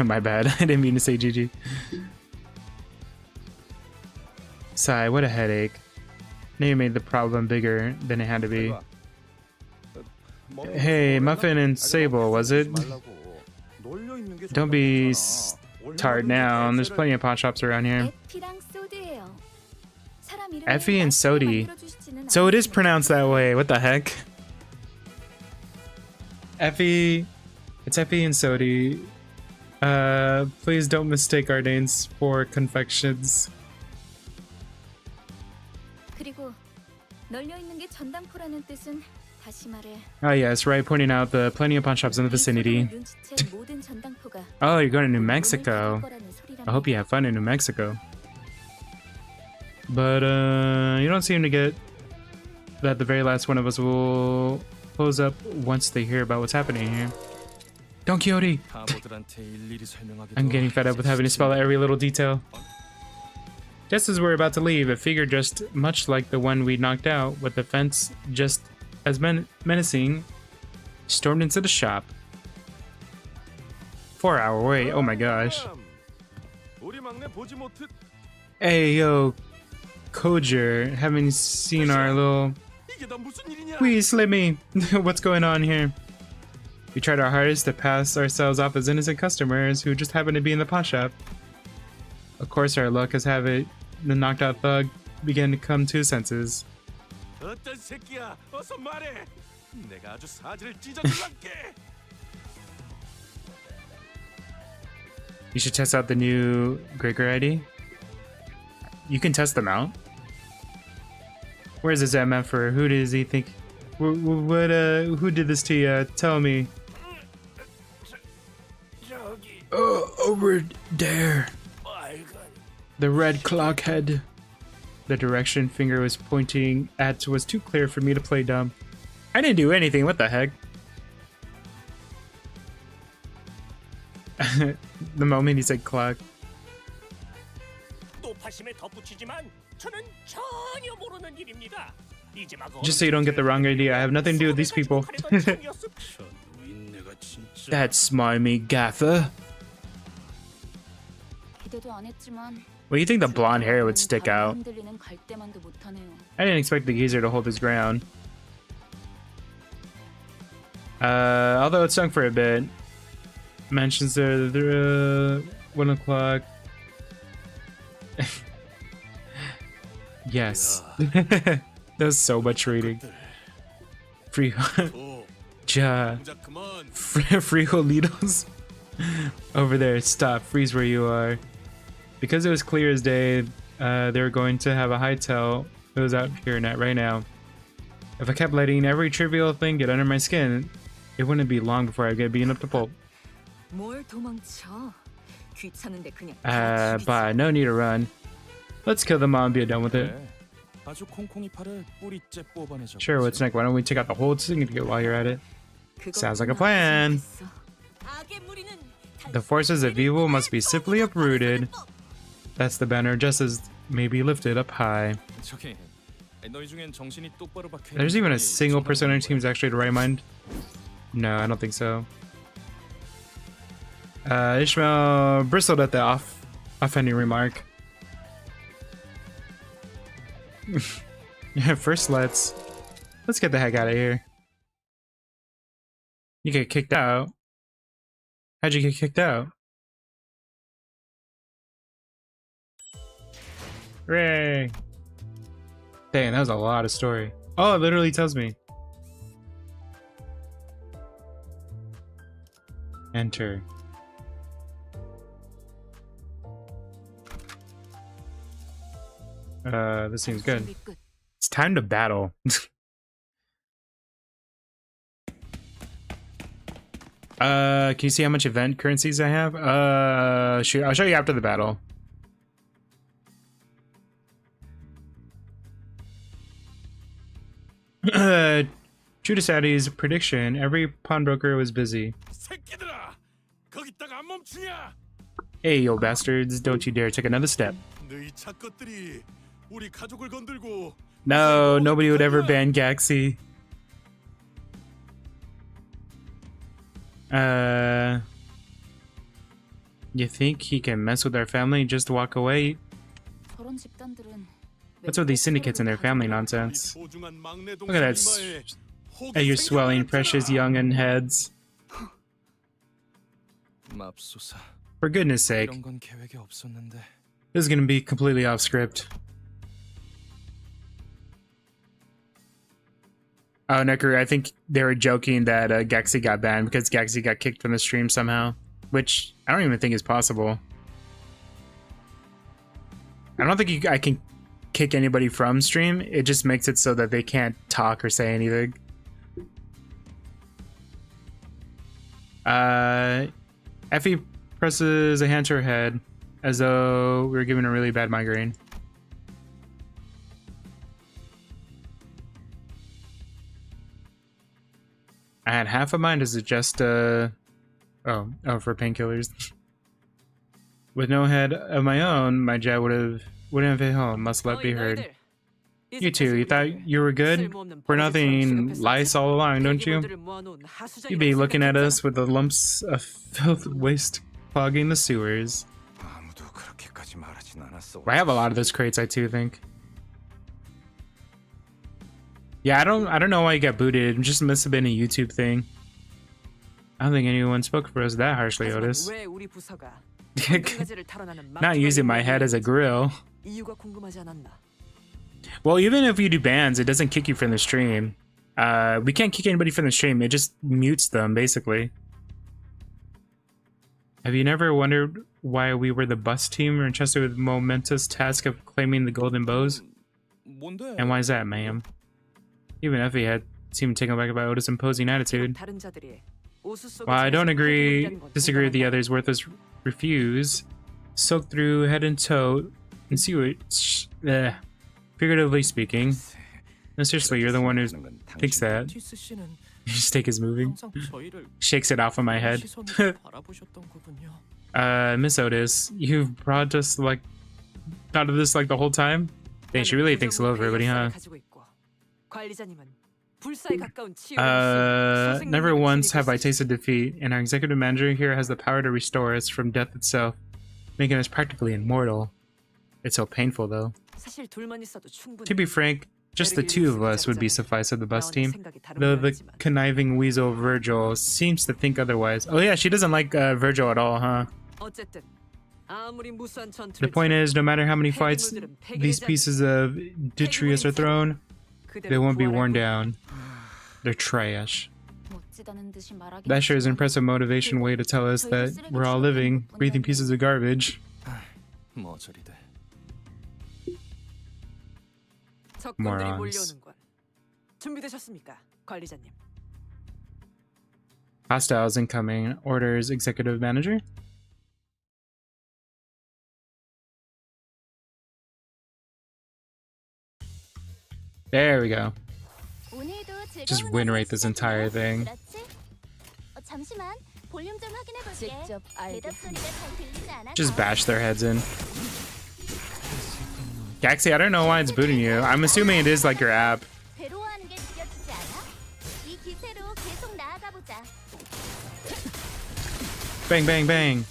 My bad, I didn't mean to say GG. Sigh, what a headache. Now you made the problem bigger than it had to be. Hey, Muffin and Sable, was it? Don't be tired now. There's plenty of pawn shops around here. 에피랑 소드예요. 사람 이름을 Effie and Sodi. 만들어주시지는 So it is 않으시니까. pronounced that way. What the heck? Effie. It's Effie and Sodi. Please don't mistake our names for confections. 그리고 널려 있는 게 전당포라는 뜻은 다시 말해. Oh yes, right, pointing out the plenty of pawn shops in the vicinity. 눈치챈 모든 전당포가 Oh, you're going to New 문을 Mexico. 닫을 거라는 소리랍니다. I hope you have fun in New Mexico. But you don't seem to get that the very last one of us will close up once they hear about what's happening here. Don Quixote! 바보들한테 일일이 설명하기도 I'm getting fed up with having to spell out every little detail. Just as we're about to leave, a figure just much like the one we knocked out, with the fence just as menacing, stormed into the shop. 4-hour wait, oh my gosh. 우리 막내 보지 못했. Hey yo, Kojer, haven't seen our little... 이게 다 무슨 일이냐? Please, Slimmy! What's going on here? We tried our hardest to pass ourselves off as innocent customers who just happened to be in the pawn shop. Of course, our luck has have it, the knocked out thug began to come to his senses. 어떤 새끼야? 어서 말해. 내가 아주 사지를 찢어줄게. You should test out the new Gregor ID. You can test them out. Where's his MF? Who does he think? Who did this to you? Tell me. Oh, over there. The red clock head. The direction finger was pointing at was too clear for me to play dumb. I didn't do anything. What the heck? The moment he said clock. 높아심에 덧붙이지만 저는 전혀 모르는 일입니다. 이제 막 Just so you don't get the wrong idea, I have nothing to do with these people. 저 노인네가 진짜. That smarmy gaffer. 기대도 안 했지만 Well, you think the blonde hair would stick out. 흔들리는 갈대만도 못하네요. I didn't expect the geezer to hold his ground. Although it stunk for a bit. Mentions the 1 o'clock. Yes. That was so much reading. Free Ja. Frijolitos. Over there, stop, freeze where you are. Because it was clear as day, they were going to have a hightail. It was out here right now. If I kept letting every trivial thing get under my skin, it wouldn't be long before I'd get beaten up to pulp. 뭘 도망쳐? 귀찮은데 그냥. But no need to run. Let's kill them all and be done with it. 아주 콩콩이 팔을 뿌리째 뽑아내자. Sure, what's next? Why don't we take out the whole syndicate while you're at it? Sounds like a plan. 악의 무리는 The forces of evil must be simply uprooted. That's the banner, just as may be lifted up high. 저기 너희 중엔 정신이 똑바로 박혀. There's even a single person on your team who's actually the right mind? No, I don't think so. Ishmael bristled at the offending remark. Yeah, first let's get the heck out of here. You get kicked out? How'd you get kicked out? Hooray! Dang, that was a lot of story. Oh, it literally tells me. Enter. This seems good. It's time to battle. Can you see how much event currencies I have? Sure, I'll show you after the battle. True to Sadie's prediction, every pawnbroker was busy. 새끼들아, 거기다가 안 멈추냐? Hey, yo bastards, don't you dare take another step. 너희 착것들이 우리 가족을 건들고. No, nobody would ever ban Gaxi. You think he can mess with our family and just walk away? 저런 집단들은 What's with these syndicates and their family nonsense? 소중한 막내 Look at that 동생 이마에 at your swelling, precious young heads. 맙소사. For goodness sake, 이런 건 계획에 없었는데. this is gonna be completely off script. Oh, Nekuru, I think they were joking that Gaxi got banned because Gaxi got kicked from the stream somehow, which I don't even think is possible. I don't think I can kick anybody from stream. It just makes it so that they can't talk or say anything. Effie presses a hand to her head as though we were given a really bad migraine. I had half a mind to suggest oh, for painkillers. With no head of my own, my jet wouldn't have hit home. Must let be heard. You two, you thought you were good? For nothing lice all along, don't you? You be looking at us with the lumps of filth waste clogging the sewers. I have a lot of those crates, I too think. Yeah, I don't know why you got booted. It just must have been a YouTube thing. I don't think anyone spoke for us that harshly, Otis. Not using my head as a grill. Well, even if you do bans, it doesn't kick you from the stream. We can't kick anybody from the stream. It just mutes them, basically. Have you never wondered why we were the bus team entrusted with the momentous task of claiming the golden bows? 뭔데? And why is that, ma'am? Even Effie had seemed taken aback by Otis' imposing attitude. While I don't disagree with the others' worthless refuse, soak through head and toe and see what, figuratively speaking. No, seriously, you're the one who thinks that. 티스 씨는 You just take his moving. 항상 저희를 Shakes it off of my head. 시선으로 바라보셨던 거군요. Miss Otis, you've brought us like, thought of this like the whole time? Dang, she really thinks low of everybody, huh? Never once have I tasted defeat, and our executive manager here has the power to restore us from death itself, making us practically immortal. It's so painful, though. To be frank, just the two of us would be suffice of the bus team, though the conniving weasel Virgil seems to think otherwise. Oh yeah, she doesn't like Virgil at all, huh? The point is, no matter how many fights these pieces of detritus are thrown, they won't be worn down. They're trash. That sure is an impressive motivation way to tell us that we're all living, breathing pieces of garbage. 뭐 저리 돼. Morons. Hostiles incoming. Orders, executive manager. There we go. Just win rate this entire thing. Just bash their heads in. Gaxi, I don't know why it's booting you. I'm assuming it is like your app. Bang, bang, bang.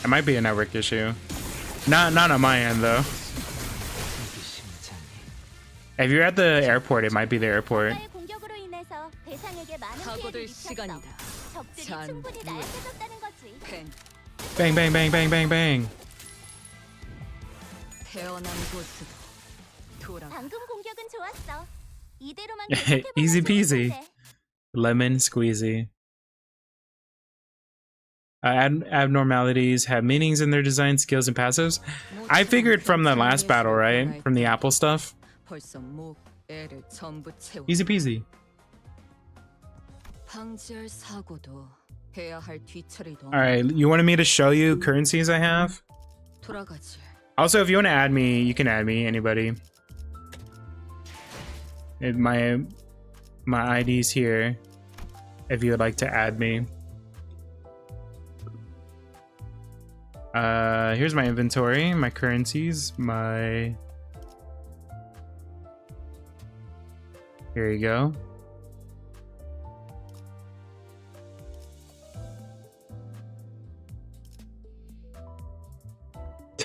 It might be a network issue. Not on my end though. If you're at the airport, it might be the airport. Bang, bang, bang, bang, bang, bang. Easy peasy. Lemon squeezy. Abnormalities have meanings in their design, skills, and passives. I figured from the last battle, right? From the Apple stuff. Easy peasy. Alright, you wanted me to show you currencies I have? Also, if you want to add me, you can add me, anybody. My ID's here, if you would like to add me. Here's my inventory, my currencies, my... Here you go.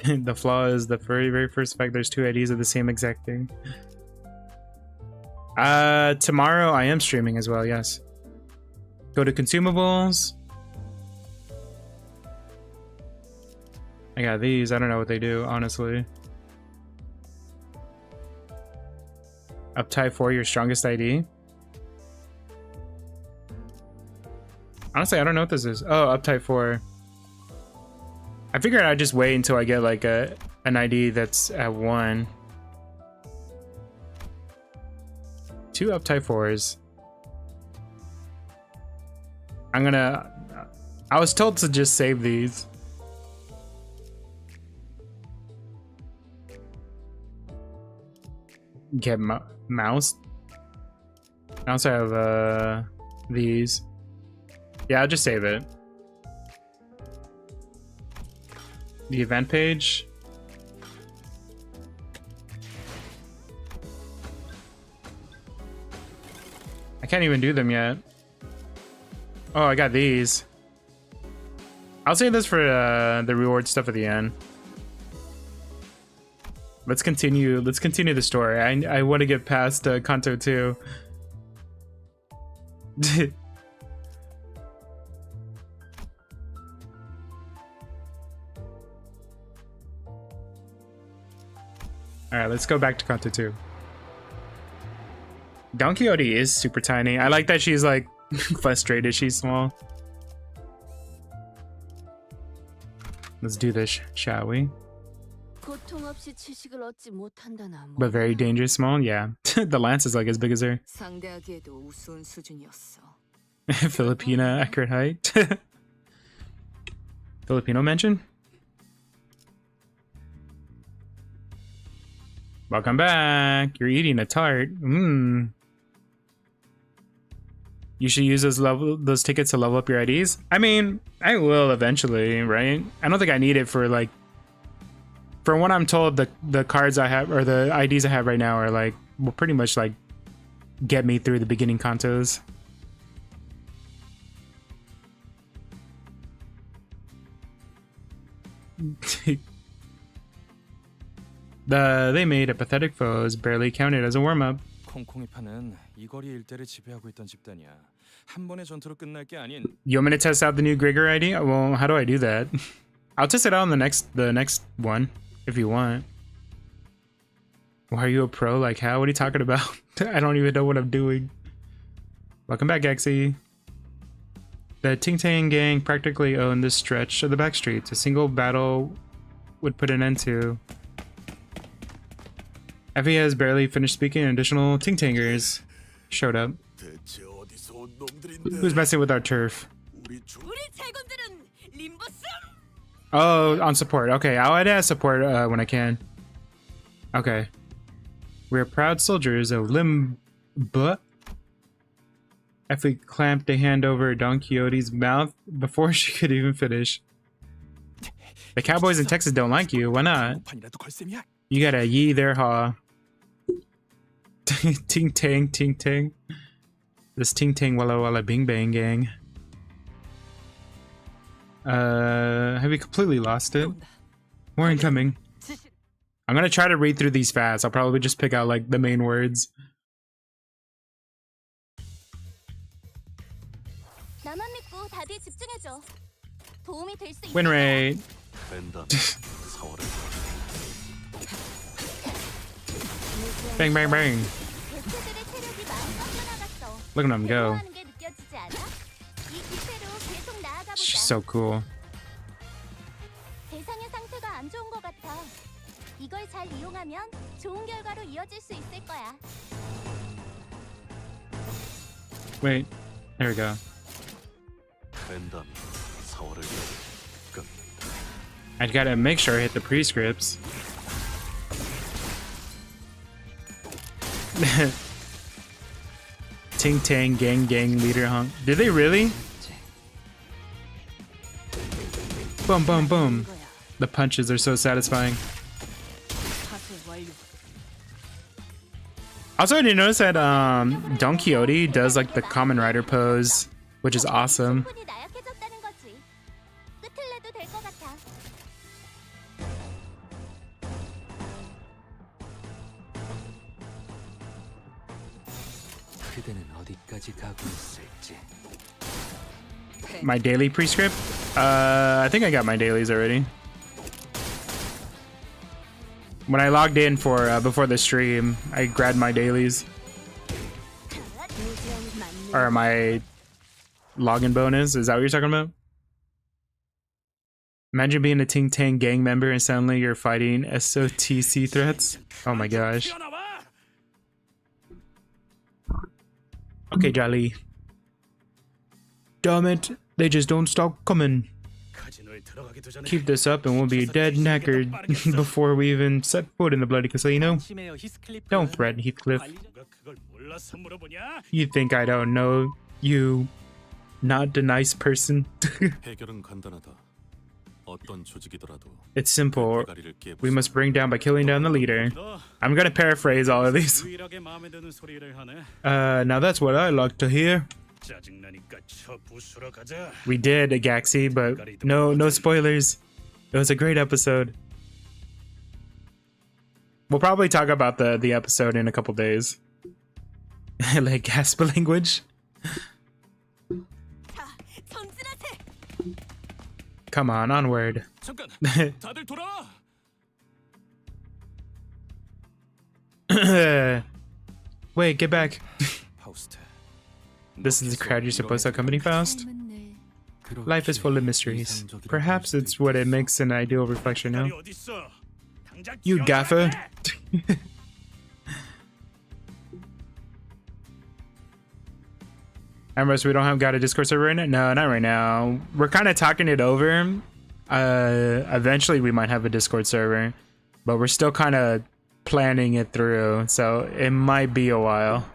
The flaw is the very first fact there's two IDs of the same exact thing. Tomorrow I am streaming as well, yes. Go to consumables. I got these. I don't know what they do, honestly. Uptype 4, your strongest ID. Honestly, I don't know what this is. Oh, Uptype 4. I figured I'd just wait until I get like an ID that's at 1. 2 Uptype 4s. I was told to just save these. Get mouse. I also have these. Yeah, I'll just save it. The event page. I can't even do them yet. Oh, I got these. I'll save this for the reward stuff at the end. Let's continue the story. I want to get past Canto 2. Alright, let's go back to Canto 2. Don Quixote is super tiny. I like that she's like frustrated she's small. Let's do this, shall we? But very dangerous small, yeah. The lance is like as big as her. Filipina accurate height. Filipino mention? Welcome back. You're eating a tart. You should use those tickets to level up your IDs. I mean, I will eventually, right? I don't think I need it for like. For what I'm told, the cards I have or the IDs I have right now are like will pretty much like get me through the beginning Cantos. They made a pathetic foes barely counted as a warm-up. 콩콩이파는 이 거리 일대를 지배하고 있던 집단이야. 한 번의 전투로 끝날 게 아닌. You want me to test out the new Grigor ID? Well, how do I do that? I'll test it out on the next one if you want. Why are you a pro? Like how? What are you talking about? I don't even know what I'm doing. Welcome back, Gexy. The Ting Tang gang practically owned this stretch of the back streets. A single battle would put an end to. Effie has barely finished speaking and additional Ting Tangers showed up. Who's messing with our turf? Oh, on support. Okay, I'll add as support when I can. Okay. We're proud soldiers of Limbus. Effie clamped a hand over Don Quixote's mouth before she could even finish. The cowboys in Texas don't like you. Why not? You got a yee there, ha. Ting Tang, Ting Tang. This Ting Tang Walla Walla Bing Bang gang. Have we completely lost it? More incoming. I'm gonna try to read through these fast. I'll probably just pick out like the main words. Win rate. Bang, bang, bang. Look at them go. She's so cool. Wait, there we go. I gotta make sure I hit the prescripts. Ting Tang gang leader hunk. Did they really? Boom, boom, boom. The punches are so satisfying. Also, did you notice that Don Quixote does like the Common Rider pose, which is awesome. my daily prescript. I think I got my dailies already. When I logged in for before the stream, I grabbed my dailies. Or my login bonus. Is that what you're talking about? Imagine being a Ting Tang gang member and suddenly you're fighting SOTC threats. Oh my gosh. Okay, Jolly. Damn it, they just don't stop coming. Keep this up and we'll be dead knackered before we even set foot in the bloody casino. Don't fret, Heathcliff. You think I don't know you not the nice person? It's simple. We must bring down by killing down the leader. I'm gonna paraphrase all of these. Now that's what I like to hear. We did, Agaxi, but no spoilers. It was a great episode. We'll probably talk about the episode in a couple days. Like gasp language. Come on, onward. Wait, get back. This is the crowd you're supposed to accompany, Faust? Life is full of mysteries. Perhaps it's what it makes an ideal reflection, no? You gaffer! Ambrose, we don't got a Discord server right now? No, not right now. We're kind of talking it over. Eventually we might have a Discord server, but we're still kind of planning it through, so it might be a while.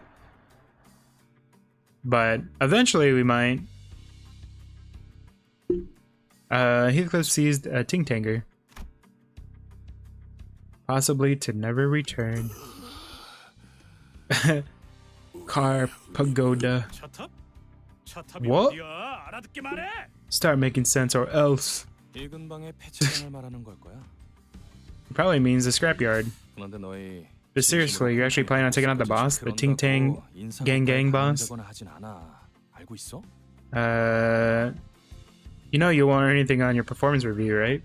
But eventually we might. Heathcliff seized a Ting Tanger. Possibly to never return. Car Pagoda. What? Start making sense or else. It probably means the scrapyard. But seriously, you're actually planning on taking out the boss? The Ting Tang gang boss? You know you won't earn anything on your performance review, right?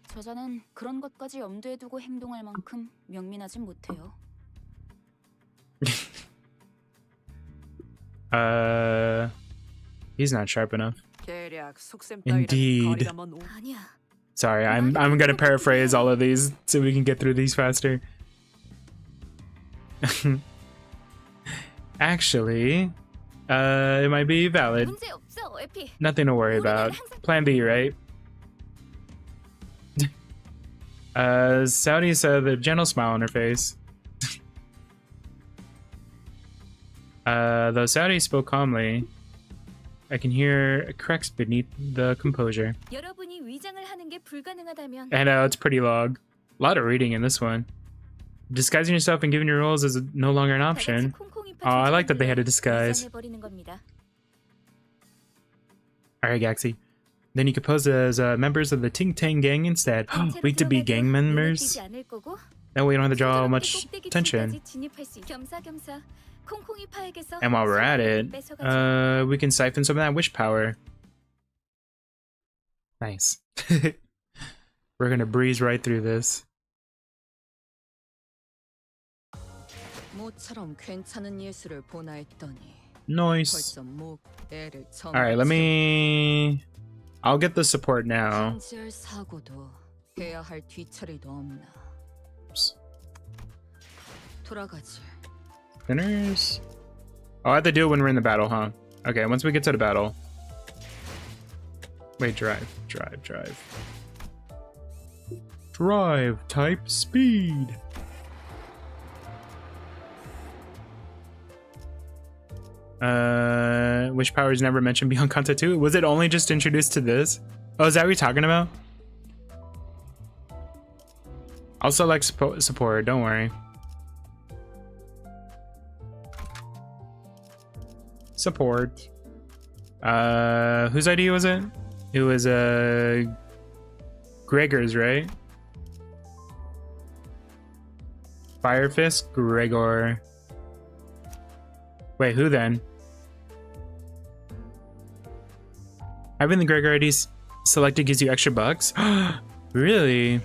저자는 그런 것까지 염두에 두고 행동할 만큼 명민하진 못해요. He's not sharp enough. Indeed. Sorry, I'm gonna paraphrase all of these so we can get through these faster. Actually, it might be valid. Nothing to worry about. Plan B, right? Saudi said the gentle smile on her face. Though Saudi spoke calmly, I can hear cracks beneath the composure. I know, it's pretty long. A lot of reading in this one. Disguising yourself and giving your roles is no longer an option. Oh, I like that they had a disguise. Alright, Gaxi. Then you could pose as members of the Ting Tang gang instead. Weak to be gang members? That way you don't have to draw much attention. And while we're at it, we can siphon some of that wish power. Nice. We're gonna breeze right through this. Nice. Alright, let me... I'll get the support now. Oops. Spinners? Oh, I have to do it when we're in the battle, huh? Okay, once we get to the battle. Wait, drive. Drive, type, speed. Wish power is never mentioned beyond Canto 2? Was it only just introduced to this? Oh, is that what you're talking about? I'll select support, don't worry. Support. Whose idea was it? It was Gregor's, right? Fire Fist, Gregor. Wait, who then? Having the Gregor ID selected gives you extra bucks. Really?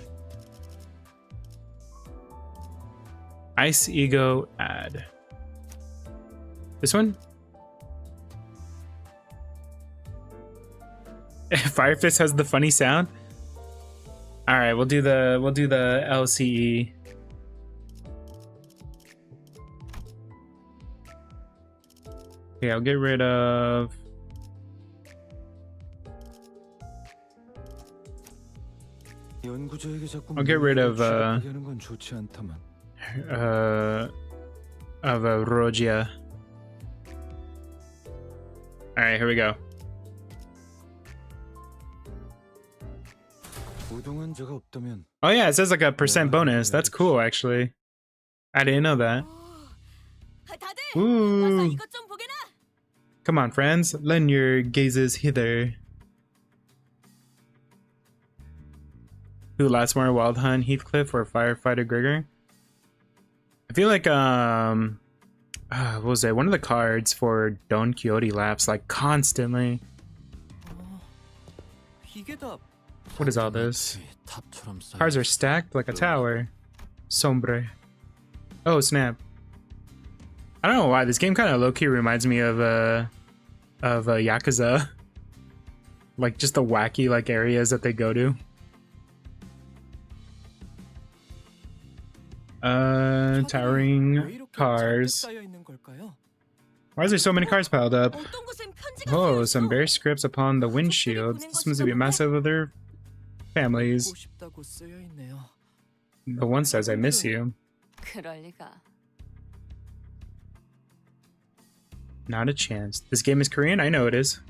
Ice Ego ad. This one? Firefist has the funny sound. All right, we'll do the LCE. Okay, I'll get rid of. I'll get rid of Rogia. All right, here we go. Oh yeah, it says like a % bonus. That's cool, actually. I didn't know that. 다들 Ooh. 와서 이것 좀 보게나. Come on, friends, lend your gazes hither. Who lasts more, Wild Hunt Heathcliff or Firefighter Gregor? I feel like what was it? One of the cards for Don Quixote laps like constantly. 이게 다 What is all this? Cards are stacked like a tower. Sombre. Oh snap! I don't know why this game kind of low-key reminds me of Yakuza. Like just the wacky like areas that they go to. Towering cars. Why is there so many cars piled up? 어떤 곳엔 편지가 Oh, 쓰여 some 있어. bear scripts upon the windshields. This must be massive of their families. 싶다고 쓰여 있네요. The one says, I miss you. 그럴 리가. Not a chance. This game is Korean? I know it is.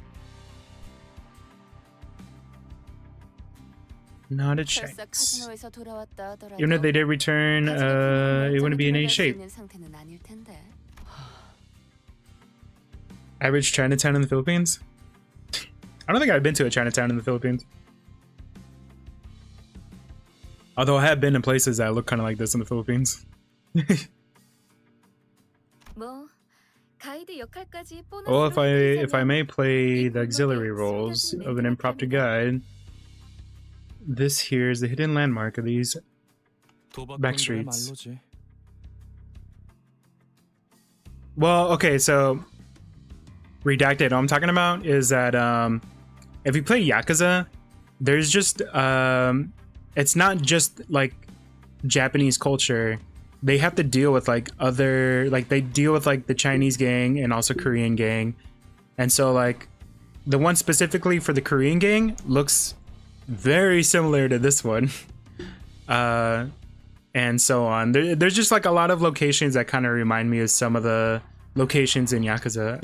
Not a 설사 chance. 카지노에서 돌아왔다 하더라도 Even if they did return, it wouldn't be in any shape. 있는 상태는 아닐 텐데. Average Chinatown in the Philippines? I don't think I've been to a Chinatown in the Philippines. Although I have been in places that look kind of like this in the Philippines. 뭐 가이드 역할까지 Well, 보너스로 if I may play the auxiliary roles of an impromptu guide, this here is the hidden landmark of these back streets. Well, okay, so redacted. What I'm talking about is that if you play Yakuza, there's just it's not just like Japanese culture. They have to deal with like other, like they deal with like the Chinese gang and also Korean gang, and so like the one specifically for the Korean gang looks very similar to this one. And so on. There's just like a lot of locations that kind of remind me of some of the locations in Yakuza.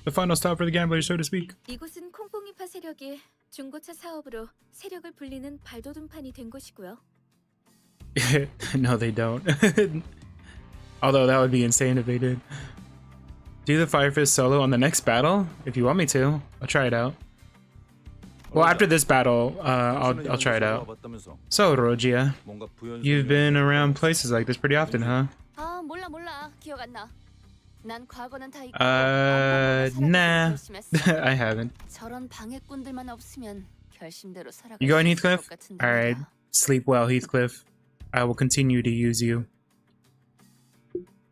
The final stop for the gamblers, so to speak. 이곳은 콩콩이파 세력이 중고차 사업으로 세력을 불리는 발돋움판이 된 곳이고요. No, they don't. Although that would be insane if they did. Do the Fire Fist solo on the next battle? If you want me to, I'll try it out. Well, after this battle, I'll try it out. So, Rogia, you've been around places like this pretty often, huh? 아 몰라 기억 안 나. 난 과거는 다 잊고 Nah, I haven't. 저런 방해꾼들만 없으면 결심대로 살아갈 You going, 수 있을 Heathcliff? 것 같은데 Alright, 말이야. sleep well, Heathcliff. I will continue to use you.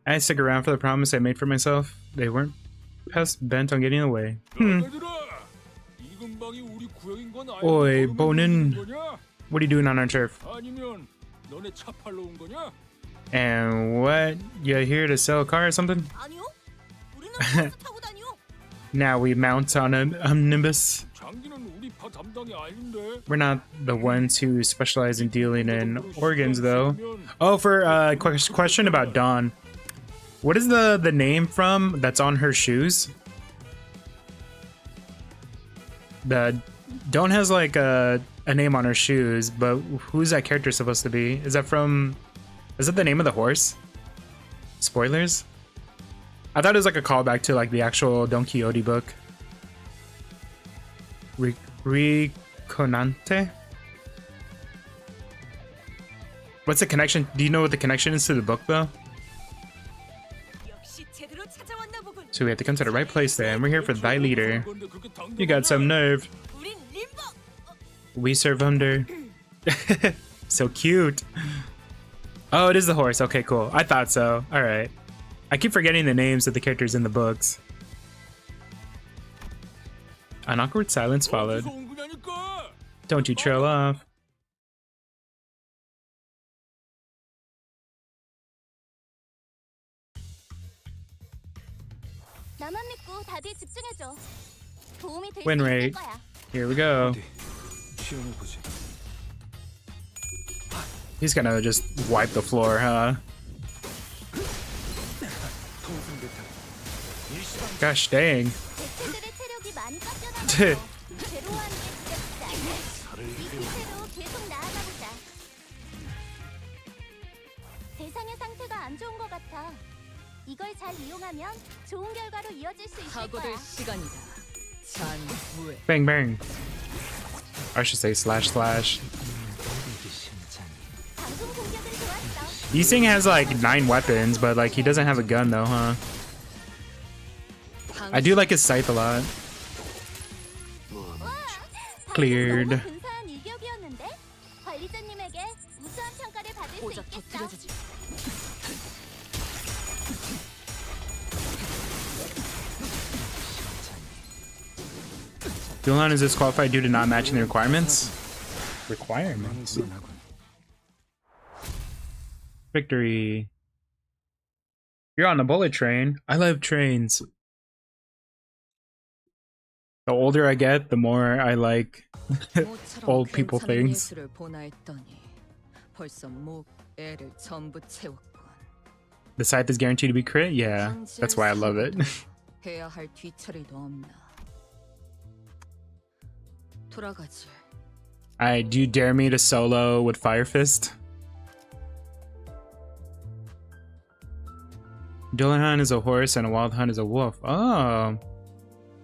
I stick around for the promise I made for myself. They weren't bent on getting away. Oi, Bonin. What are you doing on our turf? 아니면 너네 차 팔러 온 거냐? And what? You here to sell a car or something? 아니요. 우리는 버스 타고 다녀. Now we mount on a Nimbus. 장기는 우리 파 담당이 아닌데. We're not the ones who specialize in dealing in organs, though. Oh, for question about Dawn. What is the name from that's on her shoes? The Dawn has like a name on her shoes, but who's that character supposed to be? Is that the name of the horse? Spoilers? I thought it was like a callback to like the actual Don Quixote book. Reconante? What's the connection? Do you know what the connection is to the book though? 역시 제대로 찾아왔. 만나보군. So we have to come to the right place then. We're here for thy leader. You got some nerve. 우린 림버. We serve under. So cute. Oh, it is the horse. Okay, cool. I thought so. Alright. I keep forgetting the names of the characters in the books. An awkward silence followed. Don't you trail off. 나만 믿고 다들 집중해줘. 도움이 될 Win 수 있을 rate. 거야. Here we go. 시험해보지. He's gonna just wipe the floor, huh? Gosh dang. 개체들의 체력이 많이 깎여나가서 괴로워하는 게 두렵지 않아. 이 기세로 계속 나아가보자. 대상의 상태가 안 좋은 것 같아. 이걸 잘 이용하면 좋은 결과로 이어질 수 있을 거야. 각오될 시간이다. 잔후에. Bang bang. I should say slash slash. 방송 공격은 좋았어. This thing has like 9 weapons, but like he doesn't have a gun though, huh? I do like his scythe a lot. Cleared. 너무 근사한 일격이었는데 관리자님에게 우수한 평가를 받을 수 오자 있겠어. 터뜨려주지. Dulan is disqualified due to not matching the requirements. Requirements. Victory. You're on the bullet train. I love trains. The older I get, the more I like old people things. 예술을 보나했더니 벌써 목 애를 전부 채웠군. The scythe is guaranteed to be crit? Yeah, that's why I love it. 해야 할 뒤처리도 없나. 돌아가지. Do you dare me to solo with Fire Fist? Dullahan is a horse and a wild hunt is a wolf. Oh.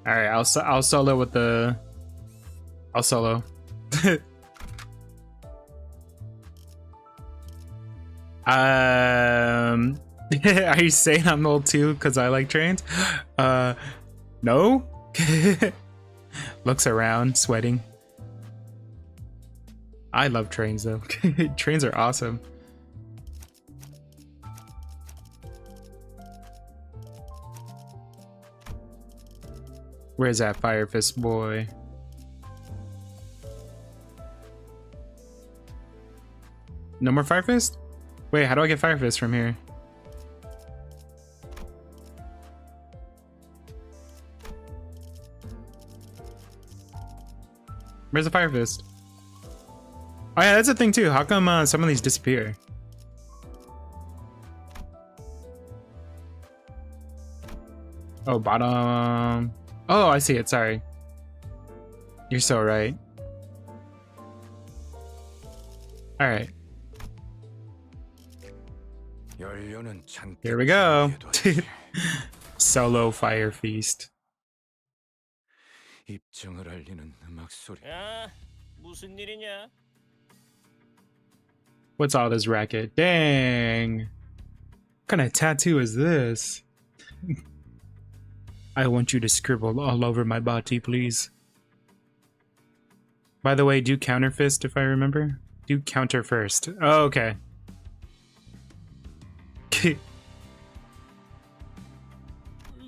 Alright, I'll solo with the... I'll solo. Are you saying I'm old too because I like trains? No? Looks around, sweating. I love trains though. Trains are awesome. Where's that Fire Fist boy? No more Fire Fist? Wait, how do I get Fire Fist from here? Where's the Fire Fist? Oh yeah, that's a thing too. How come some of these disappear? Oh, bottom. Oh, I see it. Sorry. You're so right. All right. Here we go. Solo Fire Feast. 입증을 알리는 음악 소리. 야, 무슨 일이냐? What's all this racket? Dang. What kind of tattoo is this? I want you to scribble all over my body, please. By the way, do counter fist if I remember. Do counter first. Oh, okay.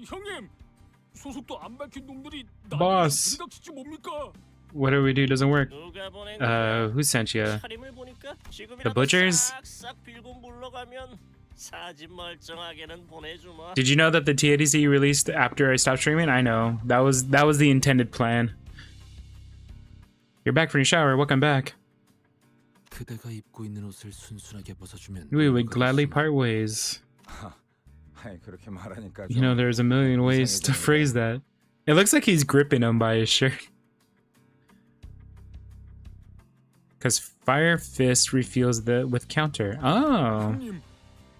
형님, 소속도 안 밝힌 놈들이 Boss. 들이닥치지 뭡니까? Whatever we do doesn't work. 누가 보낸 거야? Who sent you? 차림을 보니까 지금이라도 The butchers? 싹싹 빌고 물러가면 사진 멀쩡하게는 보내주마. Did you know that the TADC released after I stopped streaming? I know. That was the intended plan. You're back from your shower. Welcome back. 그대가 입고 있는 옷을 순순하게 벗어주면 We would gladly part ways. 그렇게 말하니까 You know, there's a million ways to phrase that. It looks like he's gripping him by his shirt. Because Fire Fist refuels the with counter. Oh. 형님,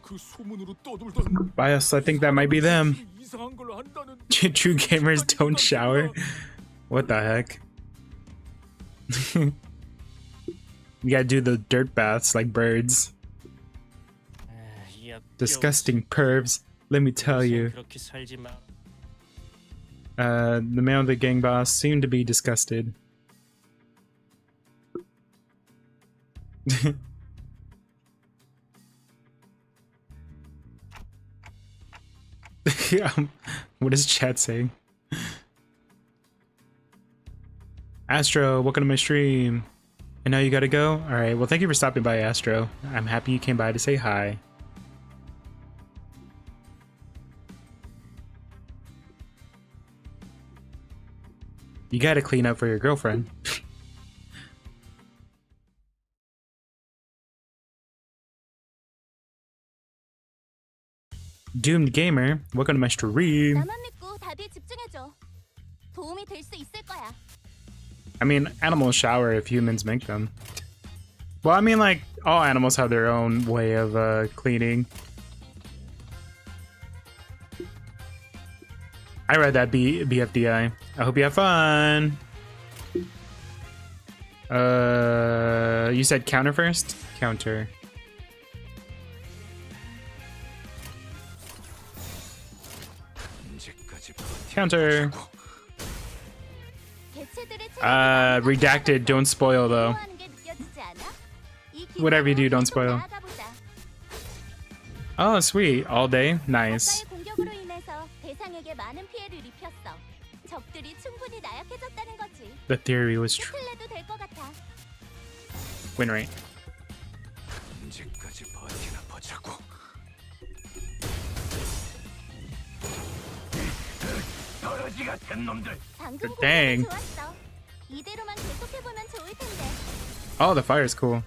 그 소문으로 떠돌던 Bias, I think that might be them. 이상한 걸 한다는 True gamers don't shower. What the heck? You gotta do the dirt baths like birds. Disgusting pervs. Let me tell you. 그렇게 살지 마. The man of the gang boss seemed to be disgusted. What is chat saying? Astro, welcome to my stream. And now you gotta go? Alright, well thank you for stopping by, Astro. I'm happy you came by to say hi. You gotta clean up for your girlfriend. Doomed Gamer, welcome to my stream. 나만 믿고 다들 집중해줘. 도움이 될 수 있을 거야. I mean, animals shower if humans make them. Well, I mean, like, all animals have their own way of cleaning. I read that BFDI. I hope you have fun. You said counter first? Counter. Counter. Redacted, don't spoil though. Whatever you do, don't spoil. Oh, sweet. All day? Nice. 공격으로 인해서 대상에게 많은 피해를 입혔어. 적들이 충분히 나약해졌다는 거지. The theory was true. 끝을내도 될 것 같아. Win rate. 언제까지 버티나 보자고. 떨어지 같은 놈들. 방금 Dang. 공격이 좋았어. 이대로만 계속해보면 좋을 텐데. Oh, the fire is cool.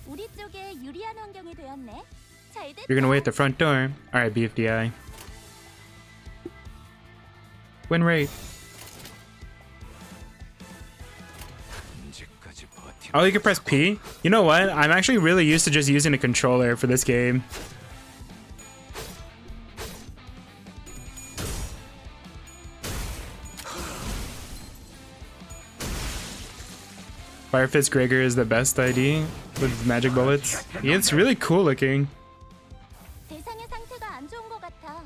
우리 쪽에 유리한 환경이 되었네. 잘 됐다. You're gonna wait at the front door. Alright, BFDI. Win rate. 언제까지 버티나. Oh, you can press P? You know what? I'm actually really used to just using a controller for this game. Firefist Gregor is the best ID with magic bullets. Yeah, it's really cool looking. 대상의 상태가 안 좋은 것 같아.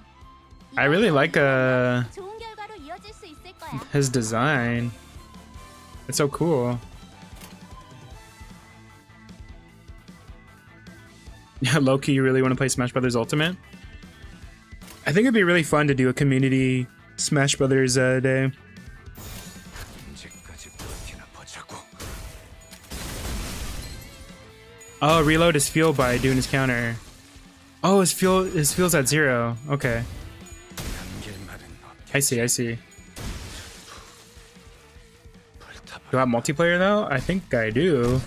I really like 좋은 결과로 이어질 수 있을 거야. his design. It's so cool. Yeah, Loki, you really want to play Smash Brothers Ultimate? I think it'd be really fun to do a community Smash Brothers day. 언제까지 버티나 보자고. Oh, reload his fuel by doing his counter. Oh, his fuel's at 0. Okay. I see. Do I have multiplayer though? I think I do.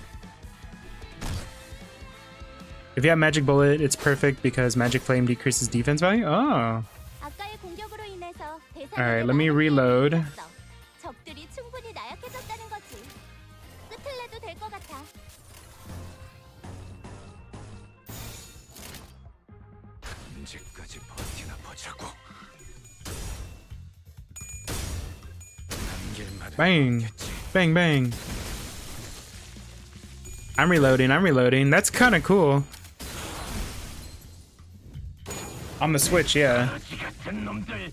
If you have Magic Bullet, it's perfect because Magic Flame decreases defense value. Oh. 아까의 공격으로 인해서 Alright, let me 대상에게 reload. 많은 피해를 입혔어. 적들이 충분히 나약해졌다는 거지. 끝을 내도 될 것 같아. 언제까지 버티나 보자고. Bang. Bang, bang. I'm reloading. That's kind of cool. On the Switch, yeah. 떨어지 같은 놈들.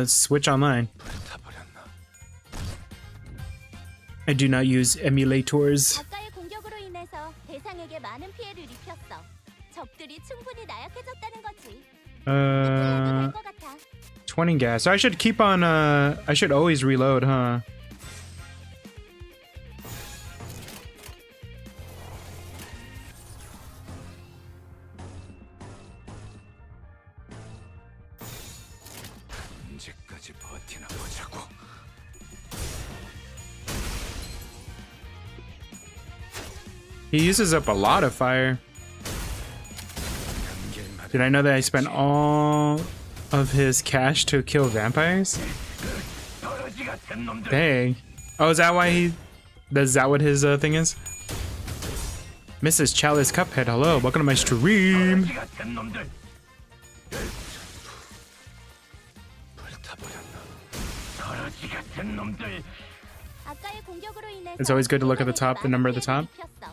Switch Online. 불타버렸나. I do not use emulators. 아까의 공격으로 인해서 대상에게 많은 피해를 입혔어. 적들이 충분히 나약해졌다는 거지. 끝을 내도 될 것 같아. 20 gas. So I should keep on, I should always reload, huh? 언제까지 버티나 보자고. He uses up a lot of fire. Did I know that I spent all of his cash to kill vampires? 떨어지 같은 놈들. Dang. Oh, is that why is that what his thing is? Mrs. Chalice Cuphead, hello. Welcome to my stream. 떨어지 같은 놈들. 아까의 공격으로 인해서 It's always good to look at the top, the number at the top. 입혔어.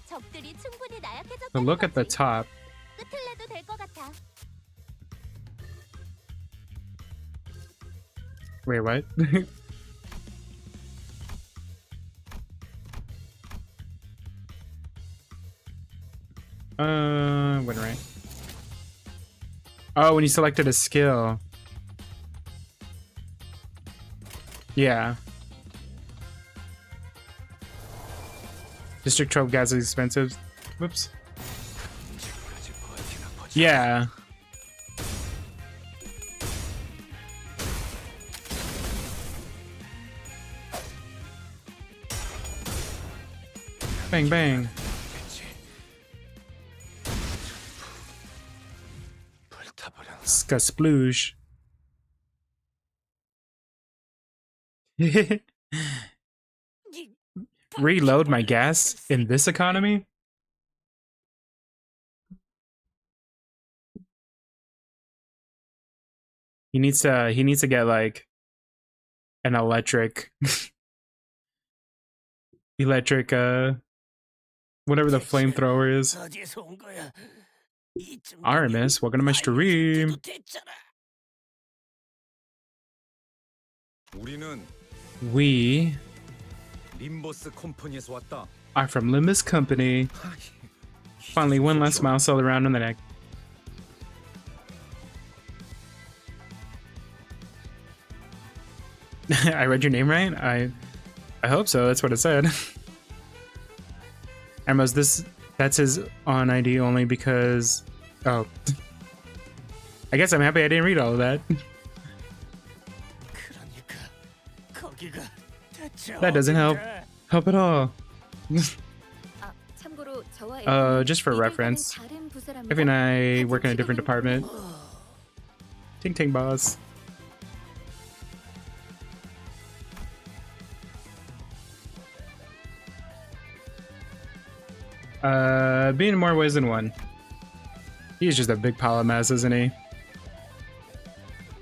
적들이 충분히 But 나약해졌다는 look at the 거지. top. 끝을 내도 될 것 같아. Wait, what? Went right. Oh, when you selected a skill. Yeah. District 12 gas is expensive. Whoops. Yeah. Bang bang. Sploosh. Reload my gas in this economy? He needs to get like an electric whatever the flamethrower is. 어디서 온 거야? 이쯤 Artemis, welcome to my stream. 됐잖아. 우리는 We 림버스 컴퍼니에서 왔다. are from Limbus Company. Finally, one last mouse all around on the neck. I read your name right? I hope so. That's what it said. Ambrose, that's his on ID only because... Oh. I guess I'm happy I didn't read all of that. 그러니까 거기가 대체 That doesn't help. 어딘데? Help at all. 아, 참고로 저와 Just for reference, Effie and I work in a different department. Ting ting boss. Being in more ways than one. He's just a big pile of mess, isn't he?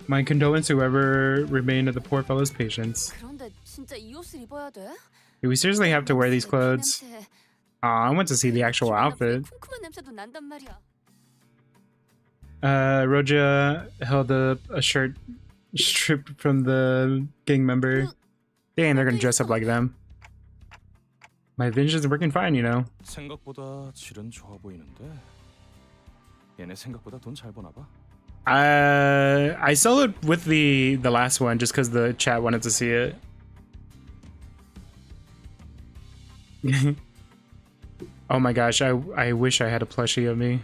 My condolence to whoever remained of the poor fellow's patience. 그런데 진짜 이 옷을 입어야 돼? Do we seriously have to wear these clothes? Aw, I want to see the actual outfit. 쿰쿰한 냄새도 난단 말이야. Roja held up a shirt stripped from the gang member. Dang, they're gonna dress up like them. My vengeance is working fine, you know. 생각보다 질은 좋아 보이는데. 얘네 생각보다 돈 잘 버나 봐. I saw it with the last one just because the chat wanted to see it. Oh my gosh, I wish I had a plushie of me.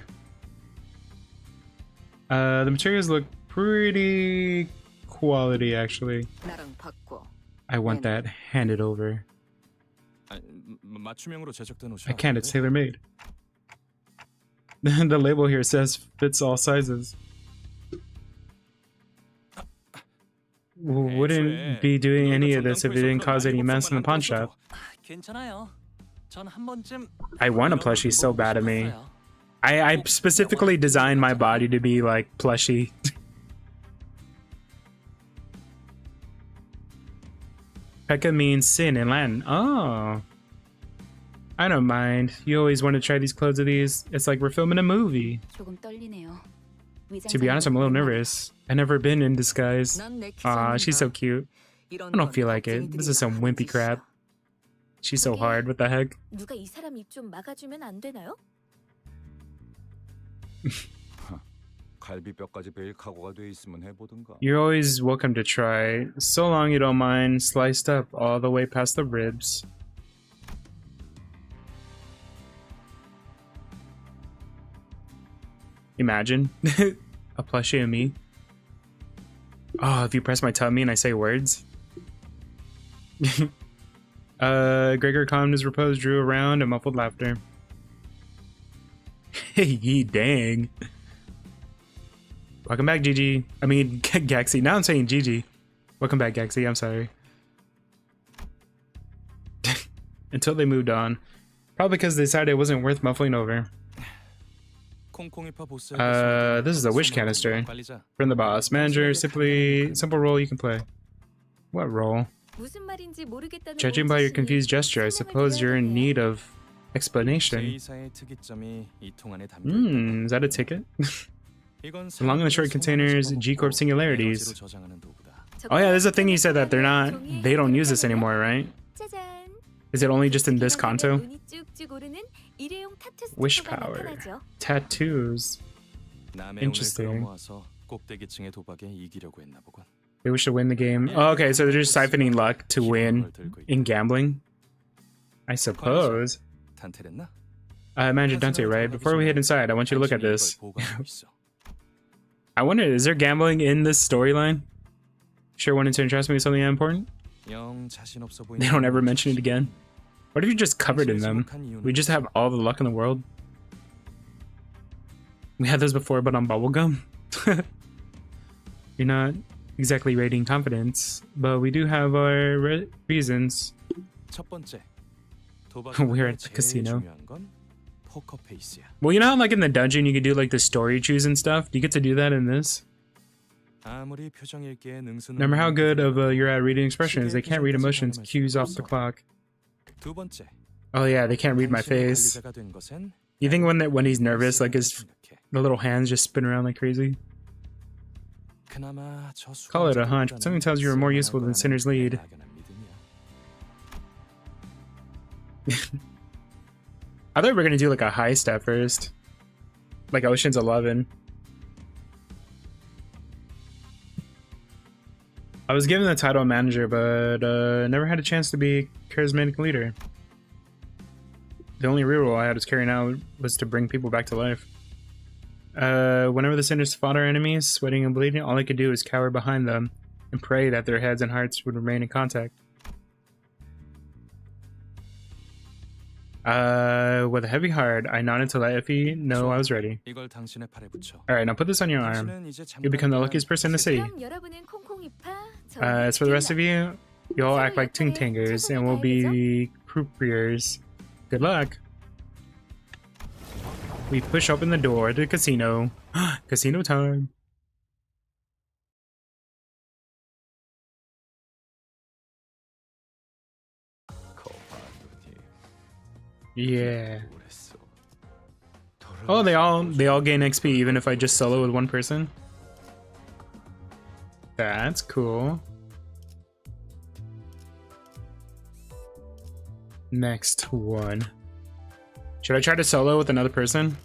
The materials look pretty quality actually. 나랑 바꿔. I want that handed over. 맞춤형으로 제작된 옷이야. I can't, it's tailor made. The label here says fits all sizes. Wouldn't be doing any of this if it didn't cause any mess in the pawn shop. 괜찮아요. 전 한 번쯤 I want a plushie so bad of me. I specifically designed my body to be like plushy. Pekka means sin in Latin. Oh. I don't mind. You always want to try these clothes of these. It's like we're filming a movie. 조금 떨리네요. To be honest, I'm a little nervous. I've never been in disguise. 난내 Aw, she's so cute. 이런 I don't 건 feel like it. This is some wimpy crap. She's so hard. What the heck? 누가 이 사람 입 좀 막아주면 안 되나요? 갈비뼈까지 베일 각오가 돼 있으면 해보든가. You're always welcome to try. So long you don't mind. Sliced up all the way past the ribs. Imagine a plushie of me. Oh, if you press my tummy and I say words. Gregor calmed his repose, drew around, and muffled laughter. Hey, dang. Welcome back, Gigi. I mean, Gaxi. Now I'm saying Gigi. Welcome back, Gaxi. I'm sorry. Until they moved on. Probably because they decided it wasn't worth muffling over. This is a wish canister from the boss. Manager, simple role you can play. What role? 무슨 말인지 모르겠다는 Judging by your confused gesture, I suppose you're in need of explanation. Is that a ticket? The long and the short containers, G-Corp singularities. Oh yeah, there's a thing you said that they don't use this anymore, right? 짜잔. Is it only just in this Canto? 눈이 쭉쭉 오르는 일회용 타투 Wish 스티커가 power. 나타나죠. Tattoos. Interesting. They wish to win the game. Oh, okay, so they're just siphoning luck to win in gambling, I suppose. Manager Dante, right? Before we head inside, I want you to look at this. I wonder, is there gambling in this storyline? Sure wanted to entrust me with something important? They don't ever mention it again. What if you're just covered in them? We just have all the luck in the world. We had those before, but on bubblegum. You're not exactly rating confidence, but we do have our reasons. We're at the casino. Well, you know how like in the dungeon you could do like the story choose and stuff? Do you get to do that in this? Remember how good of you're at reading expressions. They can't read emotions. Cues off the clock. Oh yeah, they can't read my face. You think when he's nervous, like the little hands just spin around like crazy? Call it a hunch, but something tells you you're more useful than Sinner's lead. I thought we were gonna do like a heist at first, like Ocean's 11. I was given the title of manager, but never had a chance to be charismatic leader. The only real role I had was carrying out was to bring people back to life. Whenever the sinners fought our enemies, sweating and bleeding, all I could do was cower behind them and pray that their heads and hearts would remain in contact. With a heavy heart, I nodded to let Effie know I was ready. Alright, now put this on your arm. You'll become the luckiest person in the city. 그럼 여러분은 콩콩이파, As for the rest of you, you all act like Pngtubers and we'll be croupiers. Good luck. We push open the door to the casino. Casino time. Yeah. Oh, they all gain XP even if I just solo with one person. That's cool. Next one. Should I try to solo with another person?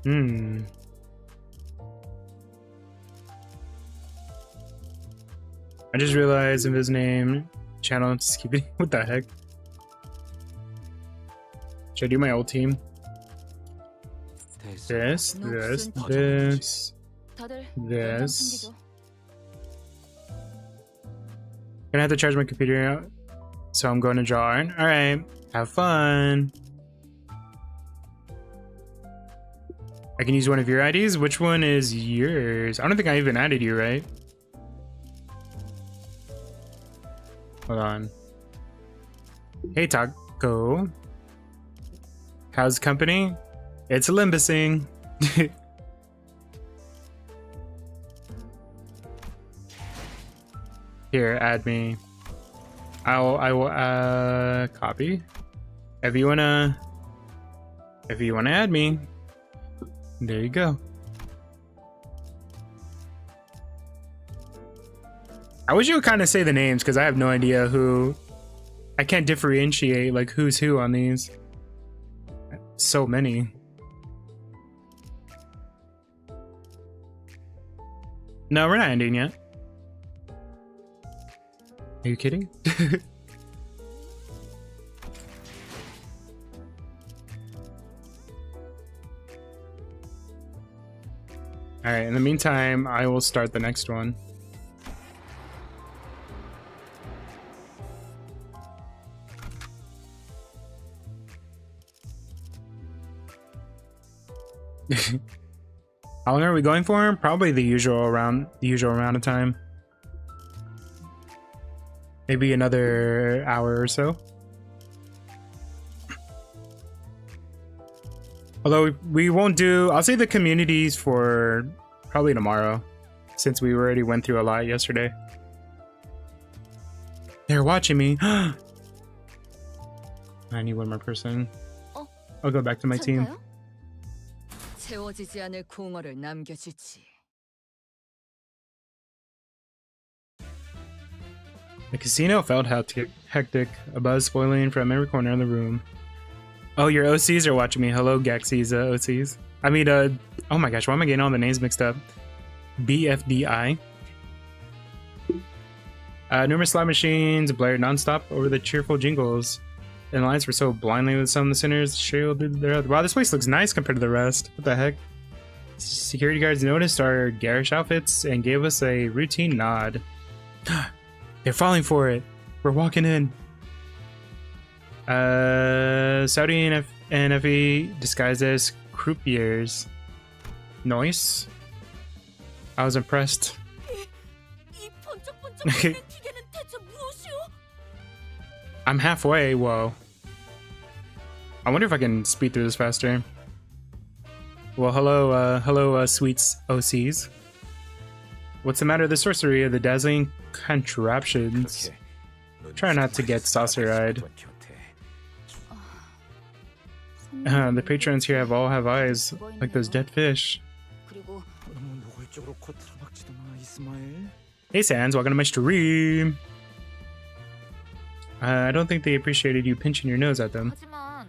I just realized in his name, channel skipping. What the heck? Should I do my old team? This. 다들 This. Gonna have to charge my computer out, so I'm going to draw art. Alright, have fun. I can use one of your IDs. Which one is yours? I don't think I even added you, right? Hold on. Hey, Taco. How's company? It's limbusing. Here, add me. I will copy. If you wanna add me, there you go. I wish you would kind of say the names because I have no idea who. I can't differentiate like who's who on these. So many. No, we're not ending yet. Are you kidding? Alright, in the meantime, I will start the next one. How long are we going for? Probably the usual amount of time. Maybe another hour or so. Although we won't do, I'll say the communities for probably tomorrow, since we already went through a lot yesterday. They're watching me. I need one more person. I'll go back to my team. 저인가요? 채워지지 않을 공허를 남겨주지. The casino felt hectic, a buzz spoiling from every corner of the room. Oh, your OCs are watching me. Hello, Gaxy's OCs. I mean, oh my gosh, why am I getting all the names mixed up? BFDI. Numerous slot machines blared nonstop over the cheerful jingles, and the lights were so blindly with some of the sinners shielded their other. Wow, this place looks nice compared to the rest. What the heck? Security guards noticed our garish outfits and gave us a routine nod. They're falling for it. We're walking in. Saudi and FE disguised as croupiers. Nice. I was impressed. 이 번쩍번쩍거리는 기계는 대체 무엇이오? I'm halfway. Whoa. I wonder if I can speed through this faster. Well, hello, sweets OCs. What's the matter with the sorcery of the dazzling contraptions? Try not to get saucer-eyed. The patrons here all have eyes, like those dead fish. 그리고 Hey Sans, welcome to my stream! I don't think they appreciated you pinching your nose at them. 하지만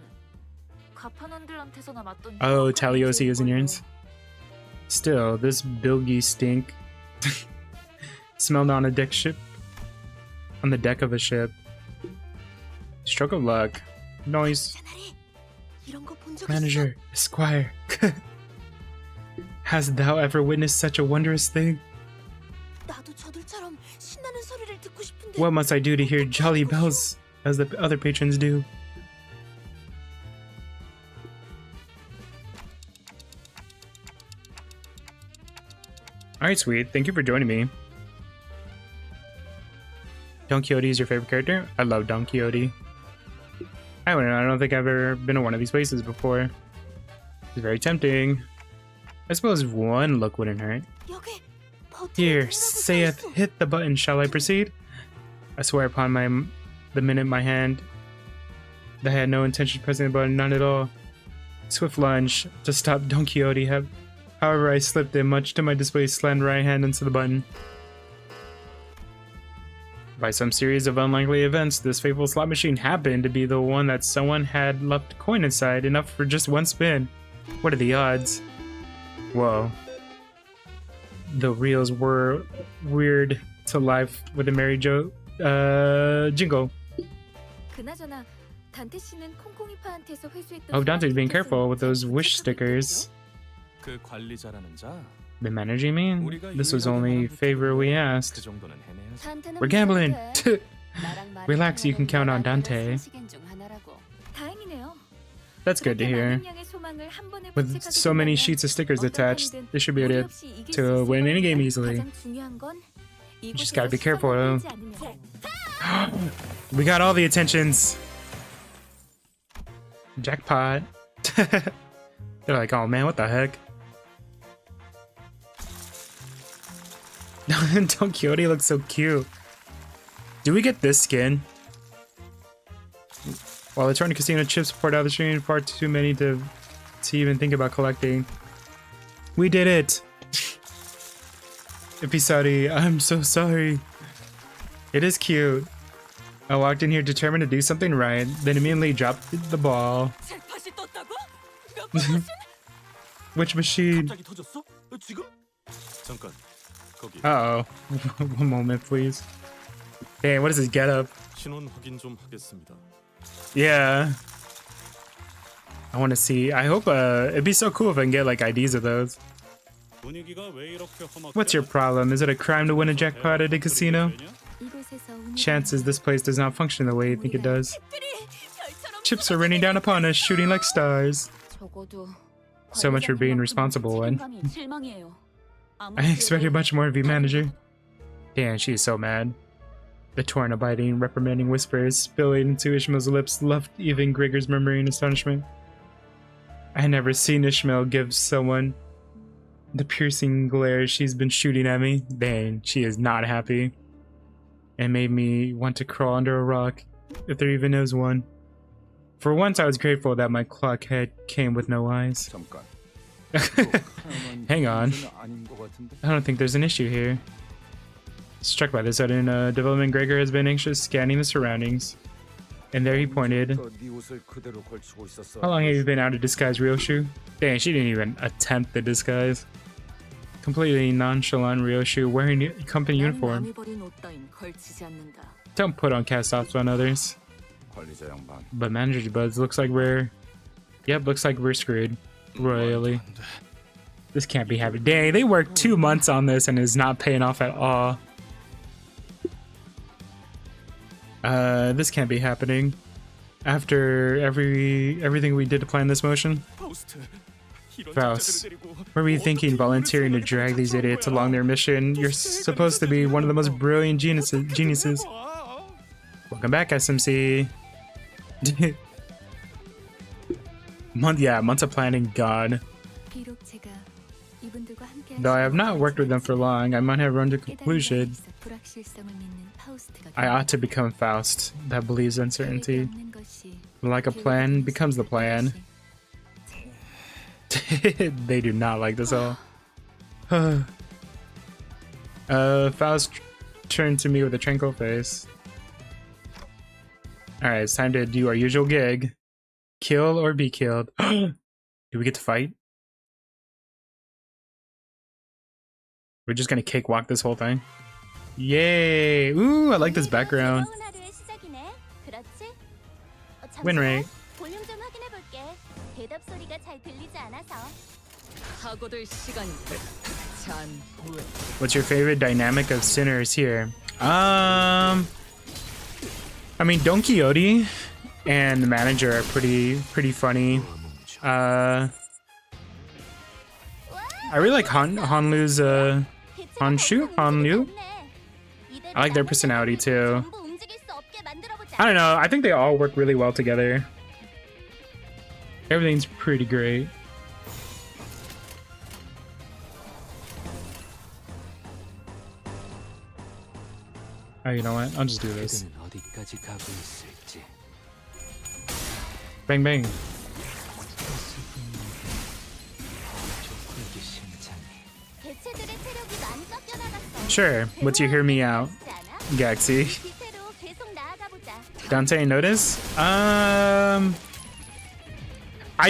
가판원들한테서나 맞던 Oh, Taliosi is in yours. Still, this bilgy stink smelled on a deck ship. On the deck of a ship. Stroke of luck. Noise. 이런 거 본 적 있어? Manager, Esquire. Hast thou ever witnessed such a wondrous thing? 나도 저들처럼 신나는 소리를 듣고 싶은데. What must I do to hear jolly bells as the other patrons do? Alright, sweet. Thank you for joining me. Don Quixote is your favorite character? I love Don Quixote. I don't think I've ever been to one of these places before. It's very tempting. I suppose one look wouldn't hurt. 여기 버튼을 Here, 누르라고 saith, 써있어. hit the button. Shall I proceed? I swear upon the minute my hand that I had no intention of pressing the button, none at all. Swift lunge to stop Don Quixote. However, I slipped and much to my dismay slammed right hand into the button. By some series of unlikely events, this fateful slot machine happened to be the one that someone had left a coin inside, enough for just one spin. What are the odds? Whoa. The reels were weird to life with a merry jingle. 그나저나 단테 씨는 콩콩이파한테서 회수했던 Oh, Dante's being 소원을 careful with those 좀 wish 부탁하고 stickers. 그 관리자라는 자. Been managing me? 우리가 This was 유일하게 only 하는 favor we 그 asked. 정도는 해내야지. 단테는 We're gambling. 무서운데 나랑 말을 Relax, you can count on 통하는 Dante. 사시겐 중 하나라고. 다행이네요. That's good to 그렇게 hear. 많은 양의 소망을 한 번에 With 부착하게 so many 된다면 sheets of stickers 어떤 attached, 판이든 they should be 무리 able 없이 이길 수 to 있을 win any game 거니까 easily. 가장 중요한 건 just 이곳에서 gotta be careful, 시선을 though. 끌지 않으면 We got all the attentions. Jackpot. They're like, oh man, what the heck? Don Quixote looks so cute. Do we get this skin? While the Torrent Casino chips poured out the stream, far too many to even think about collecting. We did it! Episodi, I'm so sorry. It is cute. I walked in here determined to do something right, then immediately dropped the ball. 잭팟이 떴다고? 몇 번? Which machine? 갑자기 터졌어? 지금? 잠깐. 거기. Uh oh. One moment, please. Damn, what is his getup? 신원 확인 좀 하겠습니다. Yeah. I want to see. I hope it'd be so cool if I can get like IDs of those. 분위기가 왜 이렇게 험악해? What's your problem? Is it a crime to win a jackpot at a casino? 이곳에서 운영하는 Chances this place does not function the way you think it does. 칩들이 별처럼 Chips are raining down upon us, shooting like stars. 적어도 So much for being responsible, and 책임감이 실망이에요. I expected much more of you, manager. Damn, she is so mad. The torn, abiding, reprimanding whispers spilling into Ishmael's lips left even Gregor's murmuring astonishment. I never seen Ishmael give someone the piercing glare she's been shooting at me. Dang, she is not happy. And made me want to crawl under a rock, if there even is one. For once, I was grateful that my clock head came with no eyes. Hang on. I don't think there's an issue here. Struck by the sudden development, Gregor has been anxious, scanning the surroundings. And there he pointed. How long have you been out of disguise, Ryoshu? Dang, she didn't even attempt the disguise. Completely nonchalant Ryoshu, wearing a company uniform. Don't put on cast-offs on others. But Manager Buds, looks like we're... Yep, looks like we're screwed. Royally. This can't be happening. Dang, they worked 2 months on this and it's not paying off at all. This can't be happening. After everything we did to plan this motion. Faust, what were you thinking volunteering to drag these idiots along their mission? You're supposed to be one of the most brilliant geniuses. Welcome back, SMC. Months of planning, God. Though I have not worked with them for long, I might have run to conclusion I ought to become Faust, that believes uncertainty. Like a plan becomes the plan. They do not like this at all. Faust turned to me with a tranquil face. Alright, it's time to do our usual gig. Kill or be killed. Do we get to fight? We're just gonna cakewalk this whole thing. Yay! Ooh, I like this background. Win rate. What's your favorite dynamic of sinners here? I mean, Don Quixote and the manager are pretty funny. I really like Hanlu's Hanlu. I like their personality too. I don't know, I think they all work really well together. Everything's pretty great. Oh, you know what? I'll just do this. Bang bang. Sure, what's you hear me out, Gaxi? Dante, notice? I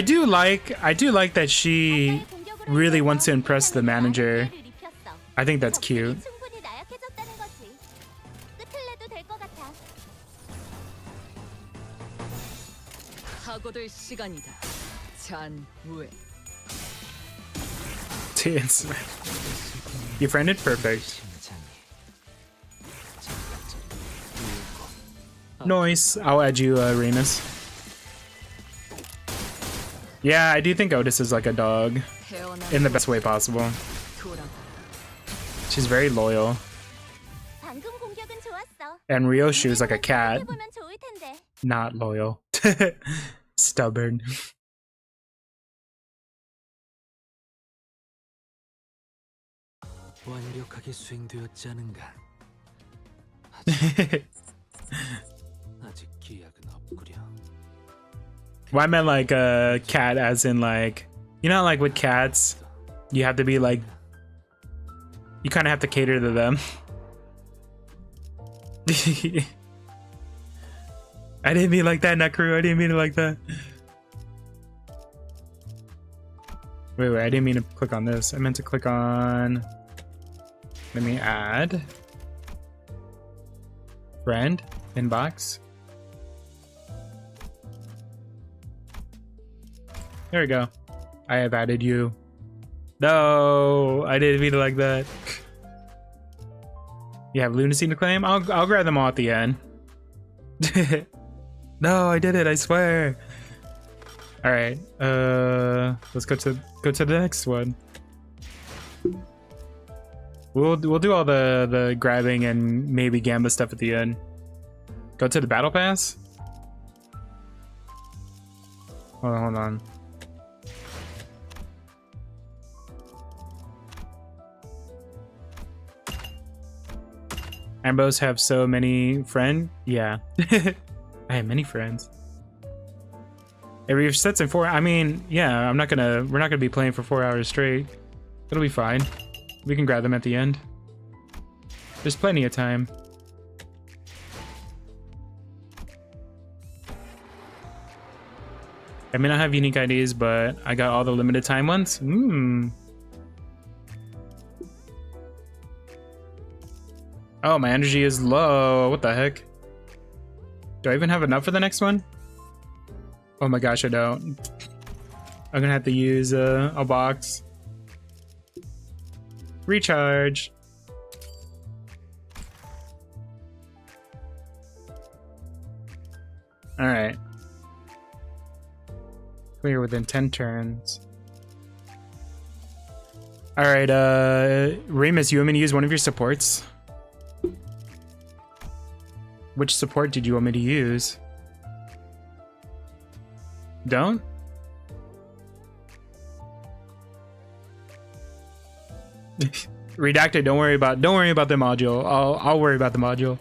do like that she really wants to impress the manager. I think that's cute. You friended? Perfect. Nice. I'll add you, Raelis. Yeah, I do think Otis is like a dog. In the best way possible. She's very loyal. And Ryoshu is like a cat. Not loyal. Stubborn. Well, I meant like a cat as in like, you know, like with cats, you have to be like, you kind of have to cater to them. I didn't mean like that, Nakuru. I didn't mean it like that. Wait, I didn't mean to click on this. I meant to click on... Let me add. Friend. Inbox. There we go. I have added you. No, I didn't mean it like that. You have lunacy to claim? I'll grab them all at the end. No, I did it, I swear. Alright, let's go to the next one. We'll do all the grabbing and maybe Gamba stuff at the end. Go to the battle pass? Hold on. Ambrose have so many friends. Yeah. I have many friends. It resets in 4. I mean, yeah, we're not gonna be playing for 4 hours straight. It'll be fine. We can grab them at the end. There's plenty of time. I may not have unique IDs, but I got all the limited time ones. Oh, my energy is low. What the heck? Do I even have enough for the next one? Oh my gosh, I don't. I'm gonna have to use a box. Recharge. All right. Clear within 10 turns. All right, Remus, you want me to use one of your supports? Which support did you want me to use? Don't? Redacted, don't worry about the module. I'll worry about the module.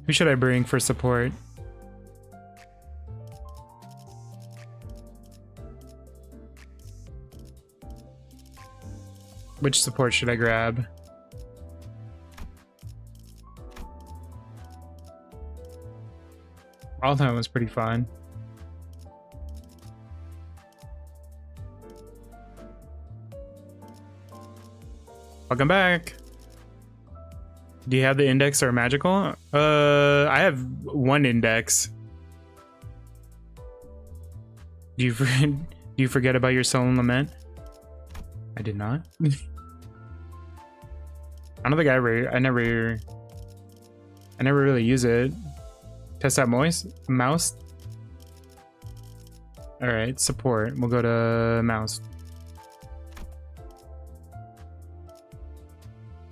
Who should I bring for support? Which support should I grab? All time was pretty fun. Welcome back. Do you have the index or magical? I have one index. Do you forget about your sullen lament? I did not. I don't think I never really use it. Test out mouse. All right, support. We'll go to mouse.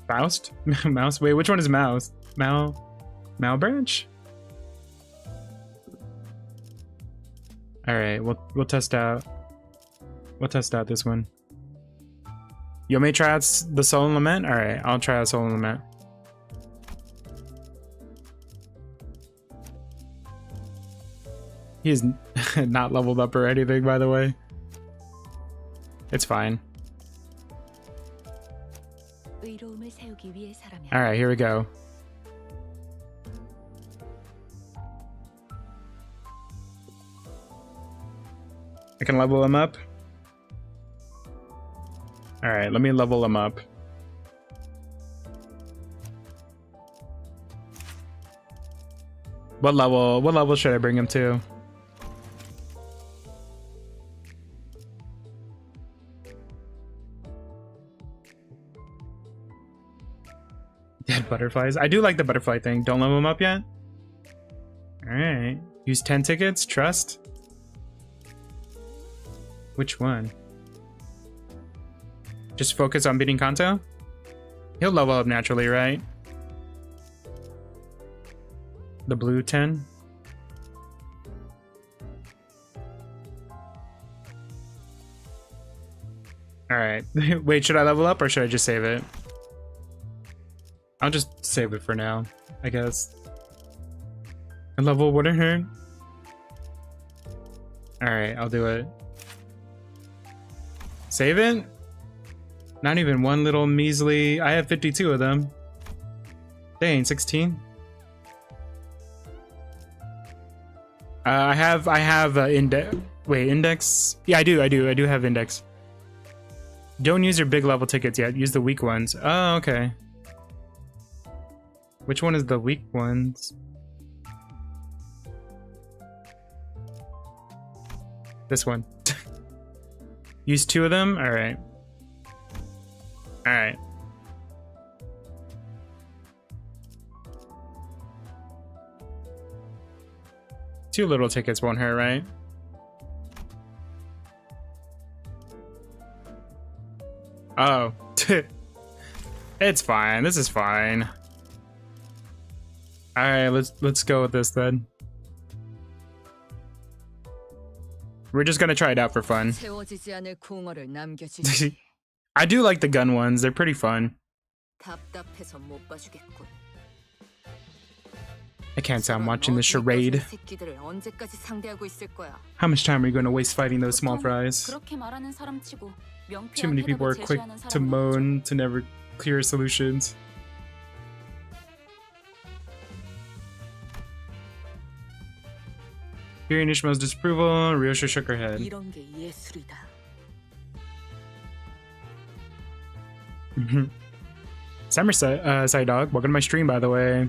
Mouse? Mouse? Wait, which one is mouse? Malbranch? All right, we'll test out. We'll test out this one. You want me to try out the Sullen Lament? All right, I'll try out Sullen Lament. He is not leveled up or anything, by the way. It's fine. All right, here we go. I can level him up. All right, let me level him up. What level should I bring him to? Dead butterflies. I do like the butterfly thing. Don't level him up yet? Alright. Use 10 tickets. Trust. Which one? Just focus on beating Canto? He'll level up naturally, right? The blue 10. Alright. Wait, should I level up or should I just save it? I'll just save it for now, I guess. And level wouldn't hurt. Alright, I'll do it. Save it? Not even one little measly... I have 52 of them. Dang, 16? I have index. Wait, index? Yeah, I do have index. Don't use your big level tickets yet. Use the weak ones. Oh, okay. Which one is the weak ones? This one. Use 2 of them? Alright. Alright. Two little tickets won't hurt, right? Oh. It's fine. This is fine. Alright, let's go with this then. We're just gonna try it out for fun. I do like the gun ones, they're pretty fun. 답답해서 못 봐주겠군. I can't say I'm watching the charade. 새끼들을 언제까지 상대하고 있을 거야? How much time are you going to waste fighting those small fries? 그렇게 말하는 사람치고 Too many people are quick to moan to never clear solutions. Hearing Ishmael's disapproval, Ryosha shook her head. 이런 게 예술이다. Summer side dog, welcome to my stream, by the way.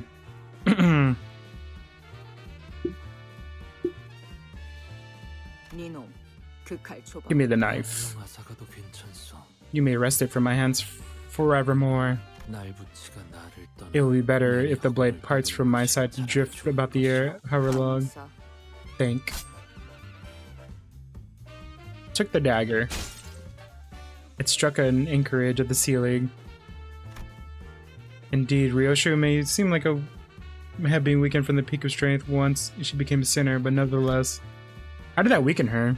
니놈, 그 칼 줘봐. Give me the knife. 아사가도 괜찮소. You may wrest it from my hands forevermore. 날부치가 나를 떠나. It will be better if the blade parts from my side to drift about the air, however long. Think. Took the dagger. It struck an anchorage at the ceiling. Indeed, Ryosha may seem like a had been weakened from the peak of strength once she became a sinner, but nevertheless, how did that weaken her?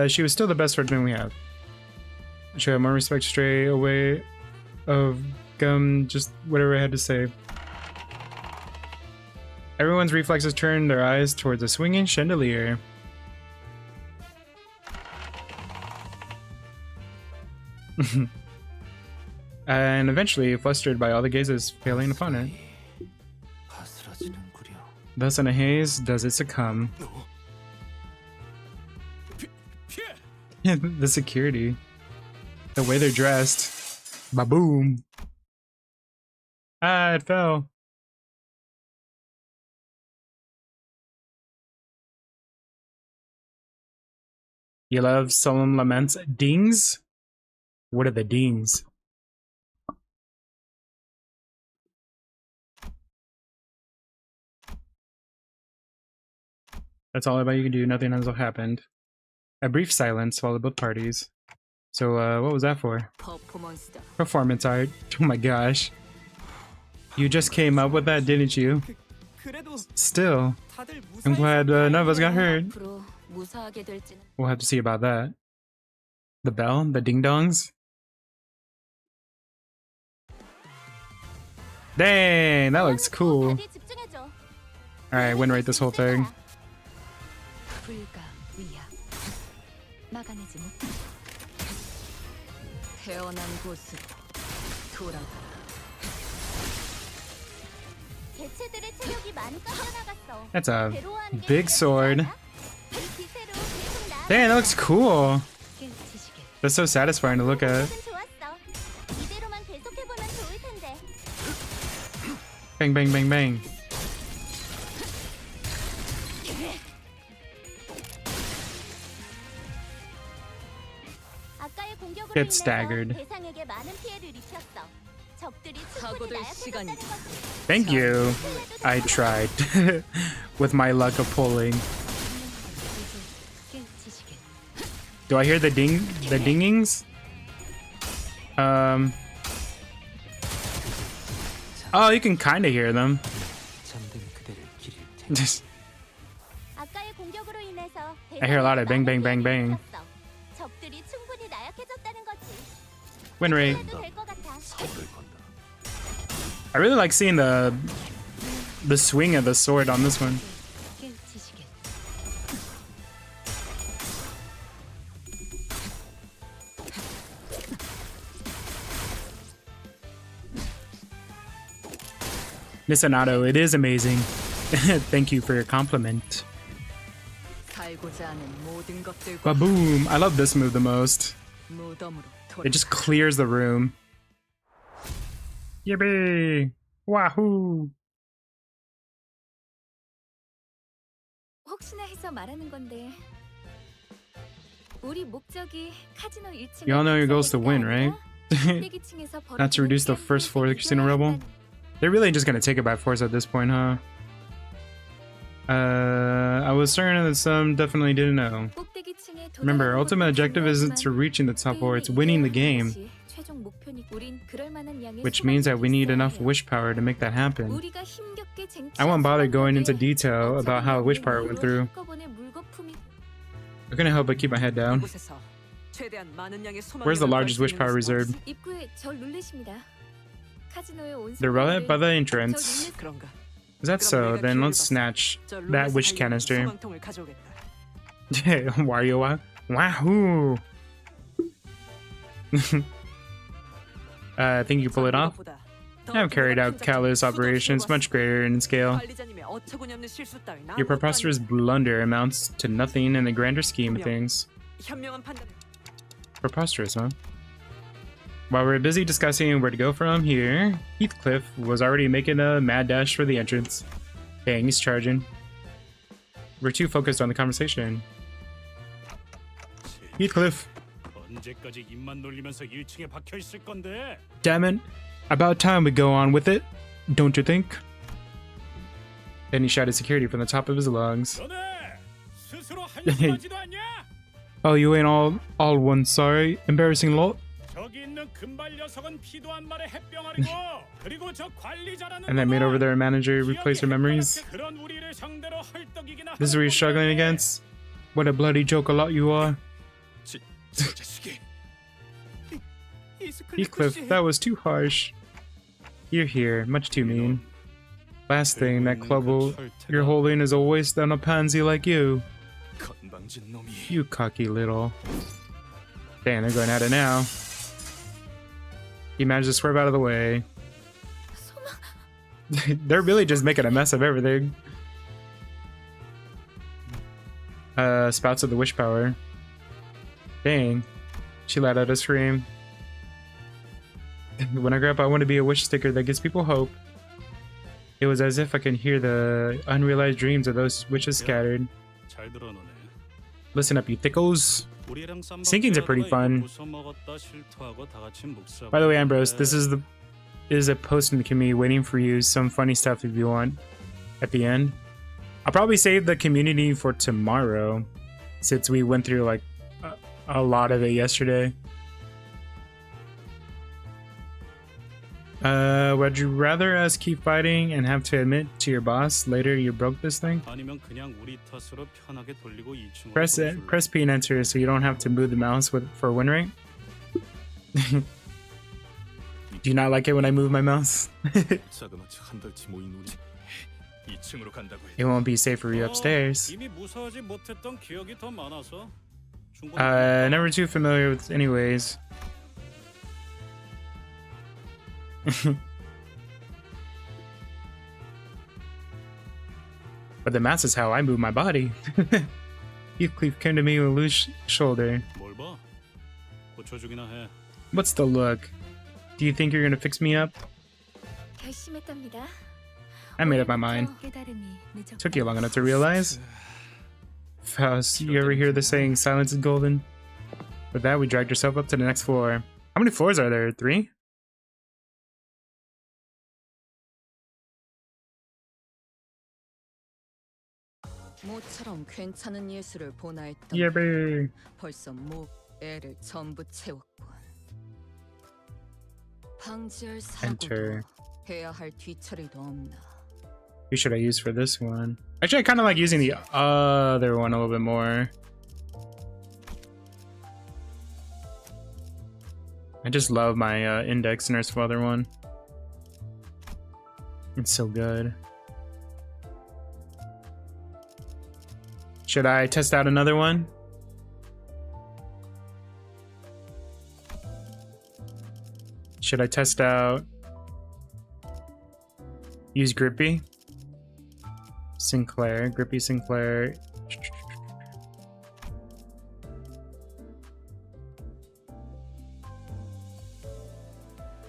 She was still the best swordsman we have. Should have more respect straight away of gum, just whatever I had to say. Everyone's reflexes turned their eyes towards a swinging chandelier. And eventually, flustered by all the gazes failing upon it. Thus in a haze does it succumb. The security. The way they're dressed. Ba-boom. Ah, it fell. You love solemn laments. Dings? What are the dings? That's all about you can do. Nothing else happened. A brief silence followed both parties. So, what was that for? Performance art. Oh my gosh. You just came up with that, didn't you? Still, I'm glad none of us got hurt. We'll have to see about that. The bell? The ding-dongs? Dang, that looks cool. Alright, win rate this whole thing. That's a big sword. Dang, that looks cool. That's so satisfying to look at. Bang, bang, bang, bang. Get staggered. Thank you. I tried with my luck of pulling. Do I hear the dingings? Oh, you can kind of hear them. I hear a lot of bang, bang, bang, bang. Win rate. I really like seeing the swing of the sword on this one. Miss Anato, it is amazing. Thank you for your compliment. Ba-boom! I love this move the most. It just clears the room. Yippee! Wahoo! 혹시나 해서 말하는 건데 우리 목적이 카지노 1층. You all know your goal is to win, right? Not to reduce the first floor of the casino rubble. They're really just gonna take it by force at this point, huh? I was certain that some definitely didn't know. Remember, our ultimate objective isn't to reaching the top floor, it's winning the game. Which means that we need enough wish power to make that happen. I won't bother going into detail about how wish power went through. I couldn't help but keep my head down. 이곳에서 최대한 많은 양의 Where's the 소망을 largest wish power reserved? 입구에 절 누르십니다. 카지노에 온 They're right by the 손님들은 entrance. 절 그런가? Is that so? Then let's snatch 저 that 룰렛에 wish 달려있는 canister. 소망통을 가져오겠다. Wario, wahoo! I think you pull it off. 그것보다 I have carried out countless operations much greater in scale. 관리자님의 어처구니없는 실수 따윈 Your 아무것도 preposterous 아니야. blunder amounts to nothing in the grander scheme of things. 현명한 판단. Preposterous, huh? While we're busy discussing where to go from here, Heathcliff was already making a mad dash for the entrance. Dang, he's charging. We're too focused on the conversation. Heathcliff, 언제까지 입만 놀리면서 1층에 박혀 있을 건데? damn it. About time we go on with it, don't you think? Then he shouted security from the top of his lungs. 너네 스스로 한심하지도 않냐? Oh, you ain't all one sorry, embarrassing lot? 저기 있는 금발 녀석은 피도 안 말에 햇병아리고 그리고 저 관리자라는 And that made over there manager replace her memories. 그런 우리를 상대로 헐떡이기나 This is what you're struggling against? What a bloody joke a lot you are. Heathcliff, that was too harsh. You're here, much too mean. Last thing that club you're holding is a waist on a pansy like you. You cocky little. Damn, they're going at it now. He managed to swerve out of the way. They're really just making a mess of everything. Spouts of the wish power. Dang. She let out a scream. When I grow up, I want to be a wish sticker that gives people hope. It was as if I could hear the unrealized dreams of those wishes scattered. 잘 들어놓네. Listen up, you thickos. Sinkings are pretty fun. By the way, Ambrose, this is a post in the community waiting for you. Some funny stuff if you want at the end. I'll probably save the community for tomorrow, since we went through like a lot of it yesterday. Would you rather us keep fighting and have to admit to your boss later you broke this thing? Press P and enter so you don't have to move the mouse for win rate. Do you not like it when I move my mouse? It won't be safe for you upstairs. Never too familiar with anyways. But the mass is how I move my body. Heathcliff came to me with a loose shoulder. What's the look? Do you think you're gonna fix me up? 결심했답니다. I made up my mind. 깨달음이 Took you long enough to realize? Faust, you ever hear the saying, silence is golden? With that, we dragged yourself up to the next floor. How many floors are there? 3? 모처럼 괜찮은 예술을 보나 했던 Yeah, baby. 벌써 목, 애를 전부 채웠군. 방지할 사고도 Enter. 해야 할 뒤처리도 없나. Who should I use for this one? Actually, I kind of like using the other one a little bit more. I just love my index nurse father one. It's so good. Should I test out another one? Should I test out... Use Grippy? Sinclair, Grippy Sinclair.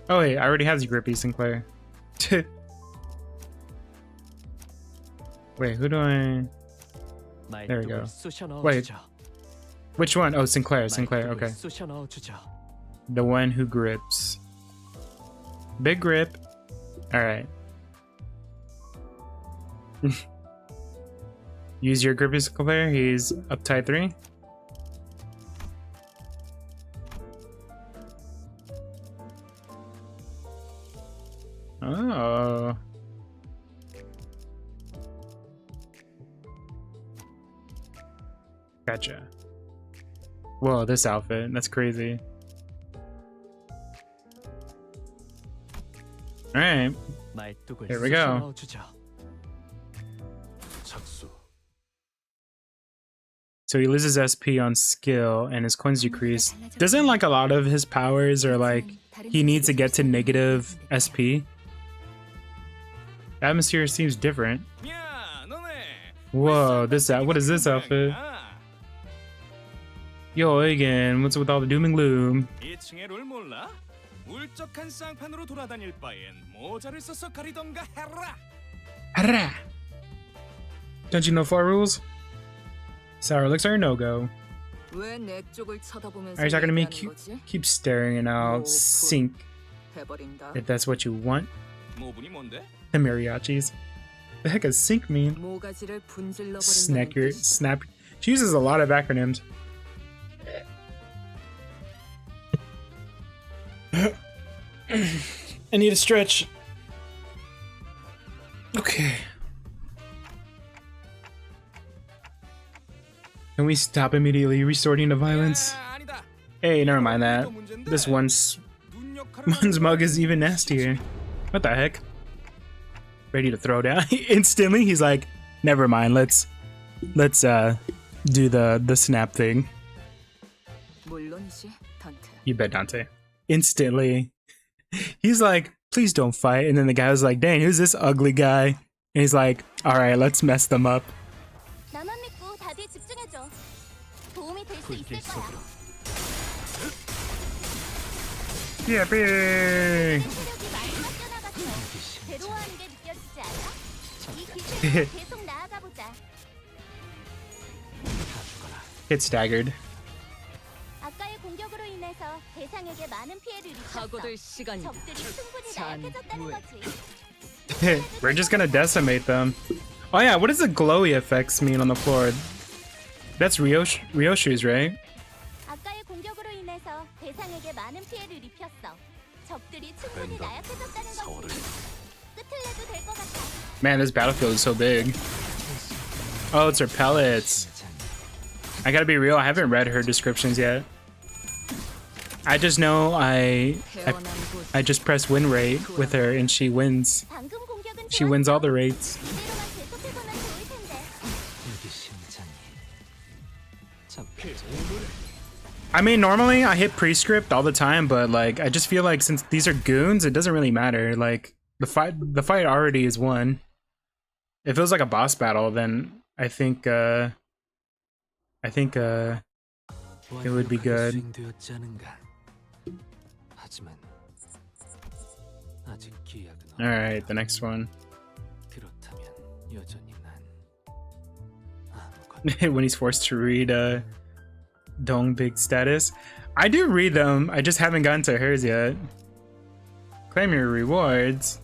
Oh wait, I already have the Grippy Sinclair. Wait, who do I... There we go. Wait. Which one? Oh, Sinclair, okay. The one who grips. Big grip. Alright. Use your Grippy Sinclair, he's uptight 3. Oh. Gotcha. Whoa, this outfit. That's crazy. Alright. Here we go. 착수. So he loses SP on skill and his coins decrease. Doesn't like a lot of his powers or like he needs to get to negative SP? Atmosphere seems different. 야, 너네. Whoa, what is this outfit? Yo, again, what's with all the doom and gloom? 2층의 룰 몰라? 울적한 쌍판으로 돌아다닐 바엔 모자를 써서 가리던가 해라. Arrah! Don't you know 4 rules? Sour looks are a no-go. 왜 내 쪽을 쳐다보면서 Are you talking to me? 얘기하는 거지? Keep staring and I'll sink 해버린다. if that's what you want. 모분이 뭔데? The mariachis. The heck does sink mean? 모가지를 분질러 Snack your 버린다는 뜻이다. snap. She uses a lot of acronyms. I need a stretch. Okay. Can we stop immediately resorting to violence? 야, 아니다. Hey, never mind that. This one's mug is even nastier. What the heck? Ready to throw down instantly. He's like, never mind. Let's do the snap thing. 물론이지, 단테. You bet, Dante. Instantly. He's like, please don't fight. And then the guy was like, dang, who's this ugly guy? And he's like, all right, let's mess them up. 나만 믿고 다들 집중해줘. 도움이 될 수 있을 거야. Yeah, 체력이 많이 깎여나갔어. 괴로워하는 게 느껴지지 않아? 이 기세로 계속 나아가 보자. Get staggered. 아까의 공격으로 인해서 대상에게 많은 피해를 입혔어. 각오될 시간이다. 적들이 충분히 나약해졌다는 거지. We're just gonna decimate them. Oh yeah, what does the glowy effects mean on the floor? That's Ryoshu's, right? 아까의 공격으로 인해서 대상에게 많은 피해를 입혔어. 적들이 충분히 나약해졌다는 거지. 끝을 내도 될 것 같아. Man, this battlefield is so big. Oh, it's her pellets. I gotta be real, I haven't read her descriptions yet. I just know I just press win rate with her and she wins. 방금 공격은 She wins all the rates. 이대로만 계속해보면 좋을 텐데. I mean, normally I hit prescript all the time, but like I just feel like since these are goons, it doesn't really matter. Like the fight already is won. If it was like a boss battle, then I think it would be good. All right, the next one. When he's forced to read Dong Big status. I do read them, I just haven't gotten to hers yet. Claim your rewards.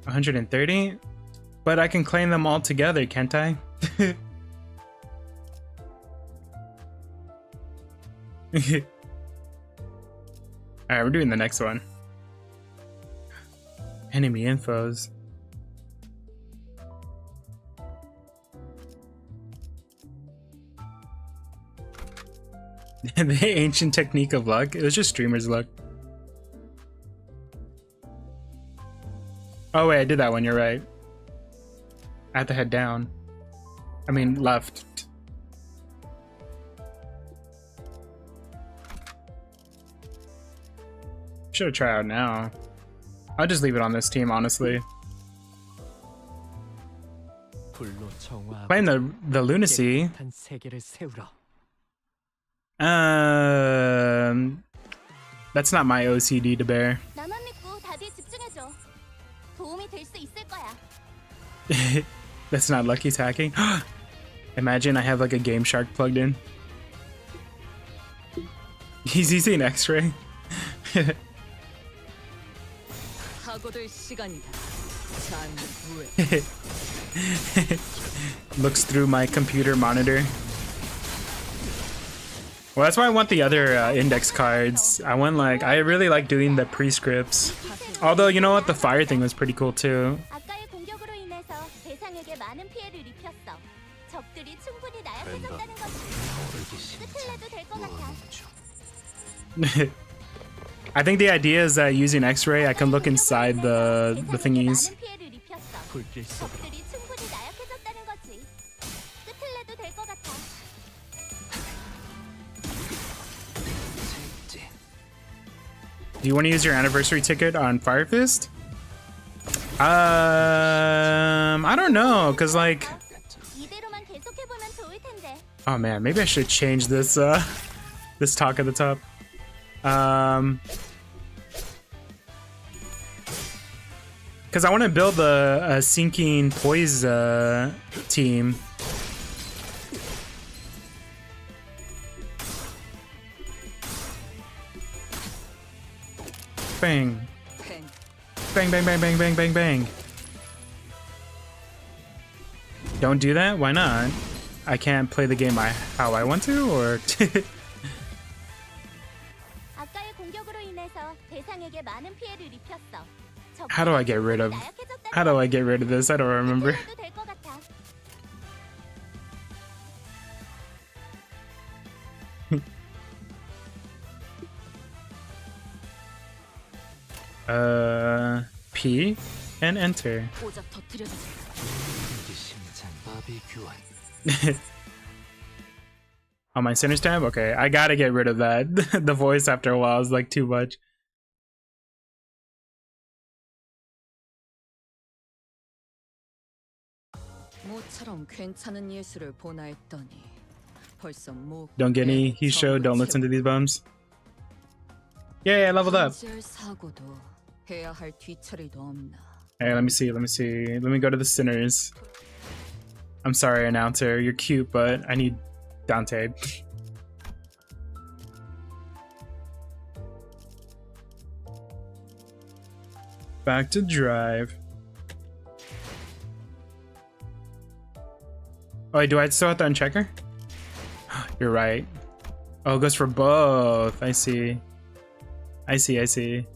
130? But I can claim them all together, can't I? Alright, we're doing the next one. Enemy infos. The ancient technique of luck. It was just streamer's luck. Oh wait, I did that one, you're right. I have to head down. I mean left. Should have tried out now. I'll just leave it on this team, honestly. Playing the lunacy. That's not my OCD to bear. 나만 믿고 다들 집중해줘. 도움이 될 수 있을 거야. That's not Lucky's hacking. Imagine I have like a Game Shark plugged in. He's using X-ray. 각오될 시간이다. 장부에. Looks through my computer monitor. Well, that's why I want the other index cards. I really like doing the prescripts. Although, you know what? The fire thing was pretty cool too. 아까의 공격으로 인해서 대상에게 많은 피해를 입혔어. 적들이 충분히 나약해졌다는 거지. 끝을 끝을내도 될 것 같아. I think the idea is that using X-ray, I can look inside the thingies. 많은 피해를 입혔어. 적들이 충분히 나약해졌다는 거지. 끝을 내도 될 것 같아. Do you want to use your anniversary ticket on Fire Fist? I don't know, cause like, 이대로만 계속해보면 좋을 텐데. oh man, maybe I should change this this talk at the top. Cause I want to build a sinking poise team. Bang. 팽. Bang, bang, bang, bang, bang, bang, bang. Don't do that? Why not? I can't play the game how I want to, or? 아까의 공격으로 인해서 대상에게 많은 피해를 입혔어. How do I get rid of? How do I get rid of this? I don't remember. 끝을내도 될 것 같아. P and enter. 오작 터뜨려주지. On my centers tab? Okay, I gotta get rid of that. The voice after a while is like too much. 모처럼 괜찮은 예술을 보나 했더니 벌써 목. Don't get any he showed, don't listen to these bums. Yeah, I leveled up. 현재의 사고도 해야 할 뒤처리도 없나. Hey, let me see. Let me go to the sinners. I'm sorry, announcer. You're cute, but I need Dante. Back to drive. Oh, wait, do I still have to uncheck her? You're right. Oh, it goes for both. I see. I see.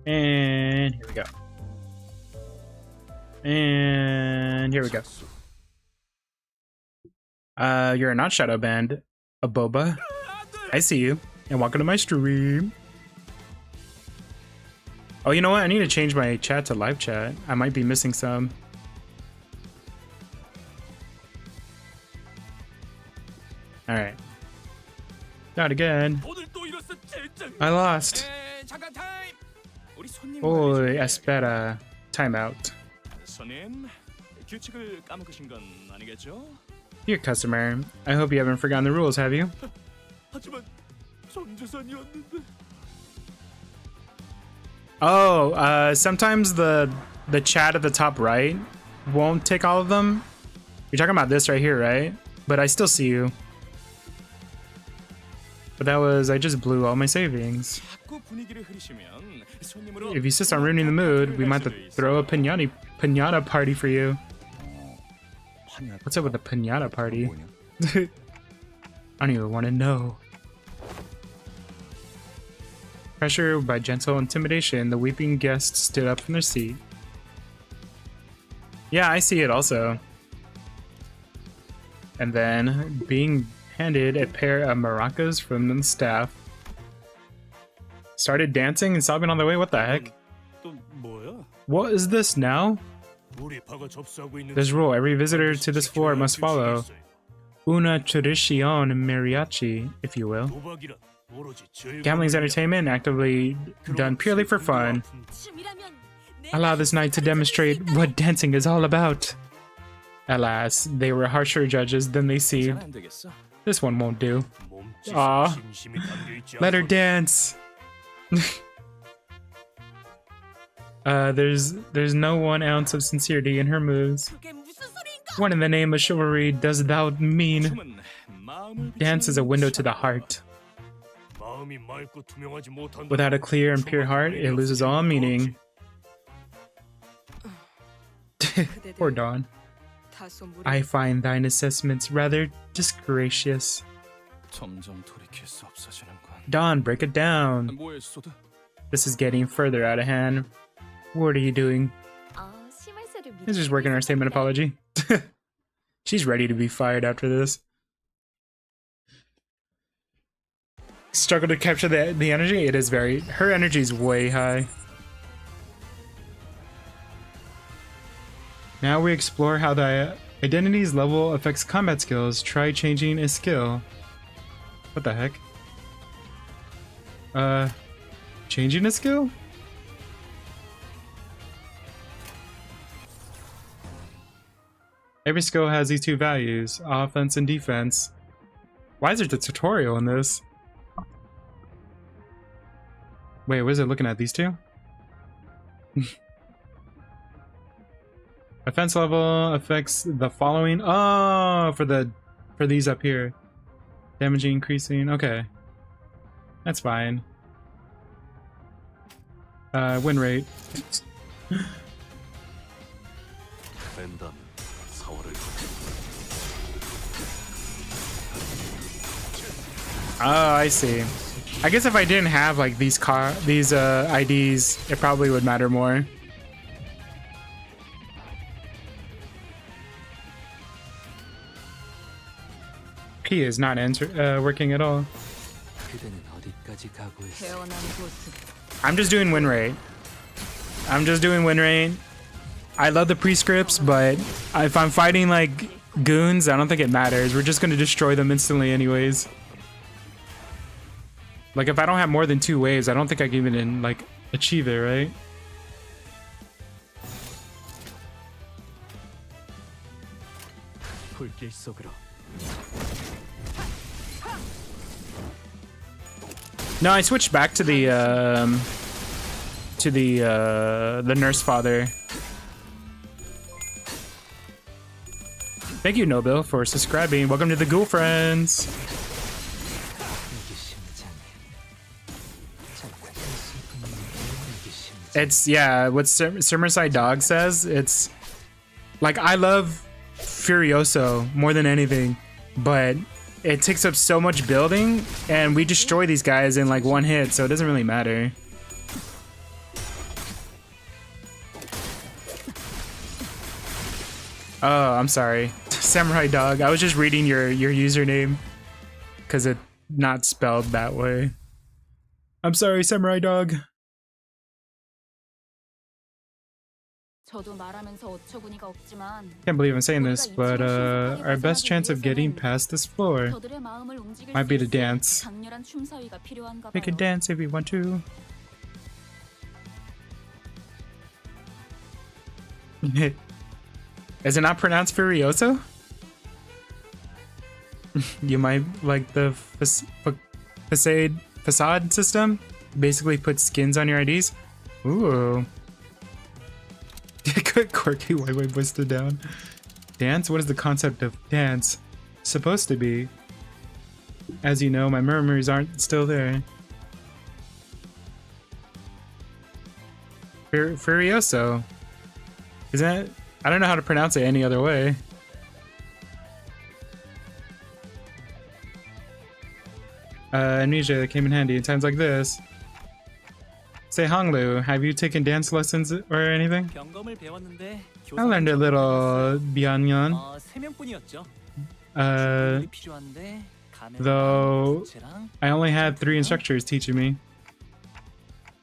And here we go. And here we go. You're not shadow banned, a boba. I see you. And welcome to my stream. Oh, you know what? I need to change my chat to live chat. I might be missing some. All right. Not again. I lost. 잠깐 타임. 우리 손님. Oy, espera. Timeout. 손님, 규칙을 까먹으신 건 아니겠죠? Dear customer, I hope you haven't forgotten the rules, have you? 하지만 전재산이었는데. Oh, sometimes the chat at the top right won't take all of them. You're talking about this right here, right? But I still see you. But that was, I just blew all my savings. 자꾸 분위기를 흐리시면 손님으로. If you insist on ruining the mood, we might have to throw a pinata party for you. What's up with the pinata party? I don't even want to know. Pressure by gentle intimidation, the weeping guest stood up from their seat. Yeah, I see it also. And then being handed a pair of maracas from the staff. Started dancing and sobbing on the way. What the heck? 또 뭐야? What is this now? There's a rule. Every visitor to this floor must follow. Una tradición mariachi, if you will. Gambling's entertainment, actively done purely for fun. Allow this night to demonstrate what dancing is all about. Alas, they were harsher judges than they seemed. 안 되겠어. This one won't do. Aw. Let her dance. There's no 1 ounce of sincerity in her moves. What in the name of chivalry does thou mean? 춤은 마음을 Dance is a window to the heart. Without a clear and pure heart, it loses all meaning. Poor Dawn. 다소 무리. I find thine assessments rather disgracious. 점점 돌이킬 수 없어지는군. Dawn, break it down. 뭐해, 소드? This is getting further out of hand. What are you doing? 심할서를 This is working our statement apology. She's ready to be fired after this. Struggle to capture the energy? It is very... Her energy is way high. Now we explore how the identity's level affects combat skills. Try changing a skill. What the heck? Changing a skill? Every skill has these two values, offense and defense. Why is there a tutorial in this? Wait, what is it looking at? These two? Offense level affects the following. Oh, for these up here. Damage increasing. Okay. That's fine. Win rate. Oh, I see. I guess if I didn't have like these IDs, it probably would matter more. P is not working at all. I'm just doing win rate. I love the prescripts, but if I'm fighting like goons, I don't think it matters. We're just gonna destroy them instantly anyways. Like if I don't have more than 2 waves, I don't think I can even like achieve it, right? No, I switched back to the nurse father. Thank you, Nobil, for subscribing. Welcome to the Ghoul Friends. It's, yeah, what Summerside Dog says, it's like, I love Furioso more than anything, but it takes up so much building and we destroy these guys in like 1 hit, so it doesn't really matter. Oh, I'm sorry. Samurai Dog, I was just reading your username because it's not spelled that way. I'm sorry, Samurai Dog. Can't believe I'm saying this, but our best chance of getting past this floor might be to dance. We can dance if we want to. Is it not pronounced Furioso? You might like the facade system? Basically put skins on your IDs? Ooh. Quirky white way twisted down. Dance? What is the concept of dance supposed to be? As you know, my memories aren't still there. Furioso. Isn't it? I don't know how to pronounce it any other way. Amnesia that came in handy in times like this. Say, Honglu, have you taken dance lessons or anything? I learned a little Bianyan. Though I only had 3 instructors teaching me.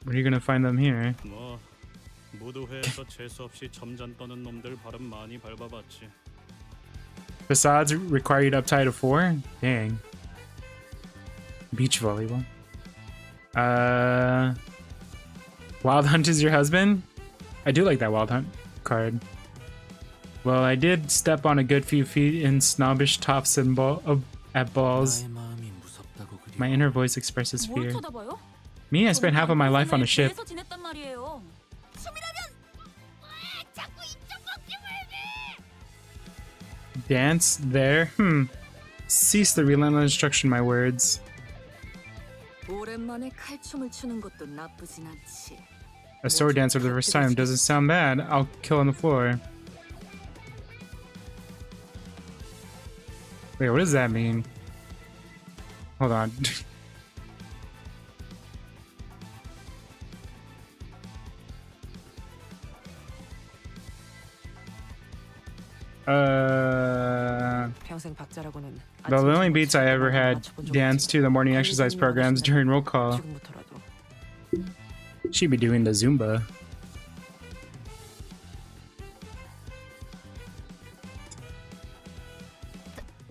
Where are you gonna find them here? Facades require you to uptie to 4? Dang. Beach volleyball. Wild Hunt is your husband? I do like that Wild Hunt card. Well, I did step on a good few feet in snobbish tops and at balls. My inner voice expresses fear. Me, I spent half of my life on a ship. Dance there? Cease the relentless instruction, my words. A sword dance for the first time doesn't sound bad. I'll kill on the floor. Wait, what does that mean? Hold on. The only beats I ever had danced to the morning exercise programs during roll call. She'd be doing the Zumba.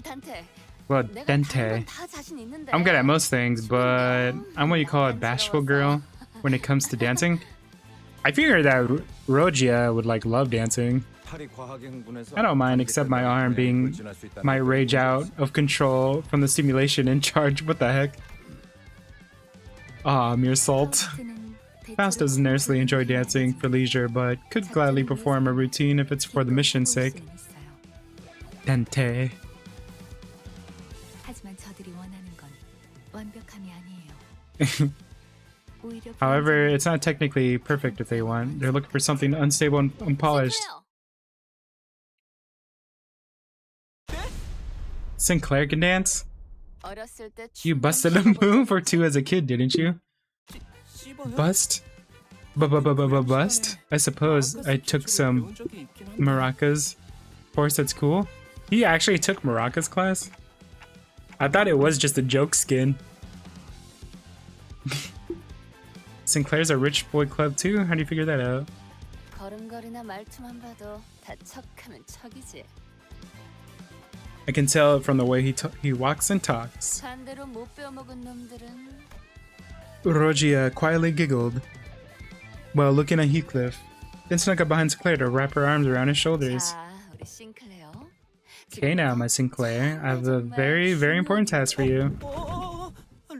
단테, Well, 내가 다른 Dente. 건다 자신 있는데. I'm good at most things, but I'm what you call a bashful girl when it comes to dancing. I figured that Rogia would like love dancing. I don't mind, except my arm being my rage out of control from the stimulation in charge. What the heck? Ah, mere salt. Faust doesn't necessarily enjoy dancing for leisure, but could gladly perform a routine if it's for the mission's sake. Dente. 하지만 저들이 원하는 건 완벽함이 아니에요. 오히려 However, it's not technically perfect if they want. They're looking for something unstable and unpolished. Sinclair can dance? 어렸을 때 You busted a move or two as a kid, didn't you? Bust? Bust? I suppose I took some maracas course at school. He actually took maracas class? I thought it was just a joke skin. Sinclair's a rich boy club too? How do you figure that out? 걸음걸이나 말투만 봐도 다 척하면 척이지. I can tell it from the way he walks and talks. 반대로 못 배워먹은 놈들은 Rogia quietly giggled while looking at Heathcliff, then snuck up behind Sinclair to wrap her arms around his shoulders. 자, 우리 싱클레어. Okay now, my Sinclair, I have a very, very important task for you.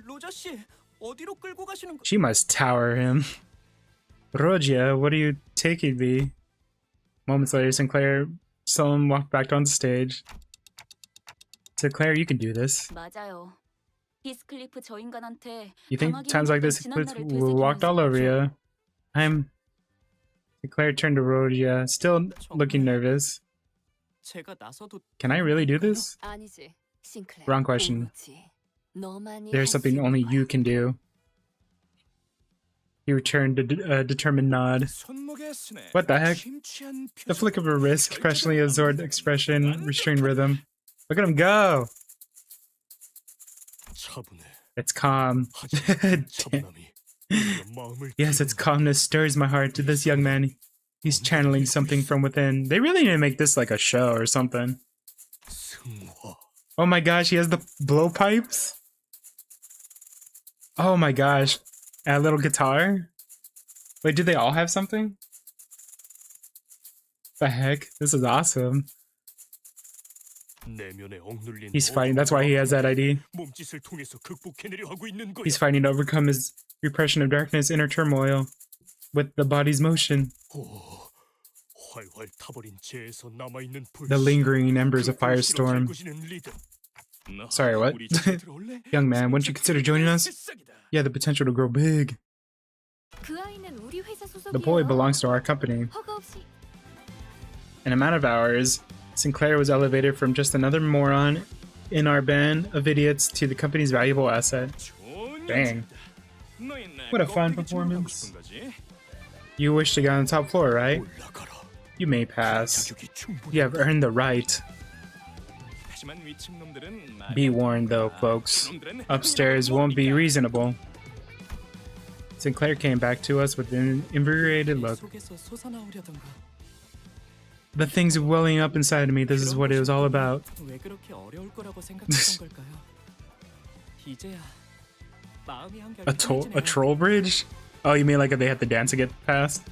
로자 씨, 어디로 끌고 가시는 거? She must tower him. Rogia, what are you taking me? Moments later, Sinclair saw him walk back on stage. Sinclair, you can do this. 맞아요. 히스클리프 저 인간한테 You think 당하기 times like this 힘든 Heathcliff 지난날을 will walk all over 되새기면서 you? Sinclair turned to Rogia, still looking nervous. 제가 나서도 Can I really do this? 아니지, 싱클레어. Wrong question. 오로지 너만이 There's 할 something 수 only 있는 you 거야. can do. He returned a determined nod. What the heck? The flick of a wrist, professionally absorbed expression, restrained rhythm. Look at him go! It's calm. Yes, its calmness stirs my heart to this young man. He's channeling something from within. They really need to make this like a show or something. Oh my gosh, he has the blowpipes? Oh my gosh. And a little guitar? Wait, do they all have something? The heck? This is awesome. He's fighting, that's why he has that ID. He's fighting to overcome his repression of darkness, inner turmoil, with the body's motion. The lingering embers of firestorm. Sorry, what? Young man, wouldn't you consider joining us? Yeah, the potential to grow big. 그 아이는 우리 회사 The boy 소속이에요. belongs to our company. 허가 없이 In a matter of hours, Sinclair was elevated from just another moron in our band of idiots to the company's valuable asset. Dang. What a fun performance. You wish to get on the top floor, right? You may pass. You have earned the right. Be warned though, folks. Upstairs won't be reasonable. Sinclair came back to us with an invigorated look. 속에서 솟아나오려던가. The things welling up inside of me, this is what it was all about. 왜 그렇게 어려울 거라고 생각했던 걸까요? 이제야 마음이 한결 A troll bridge? Oh, you mean like if they had to dance to get past?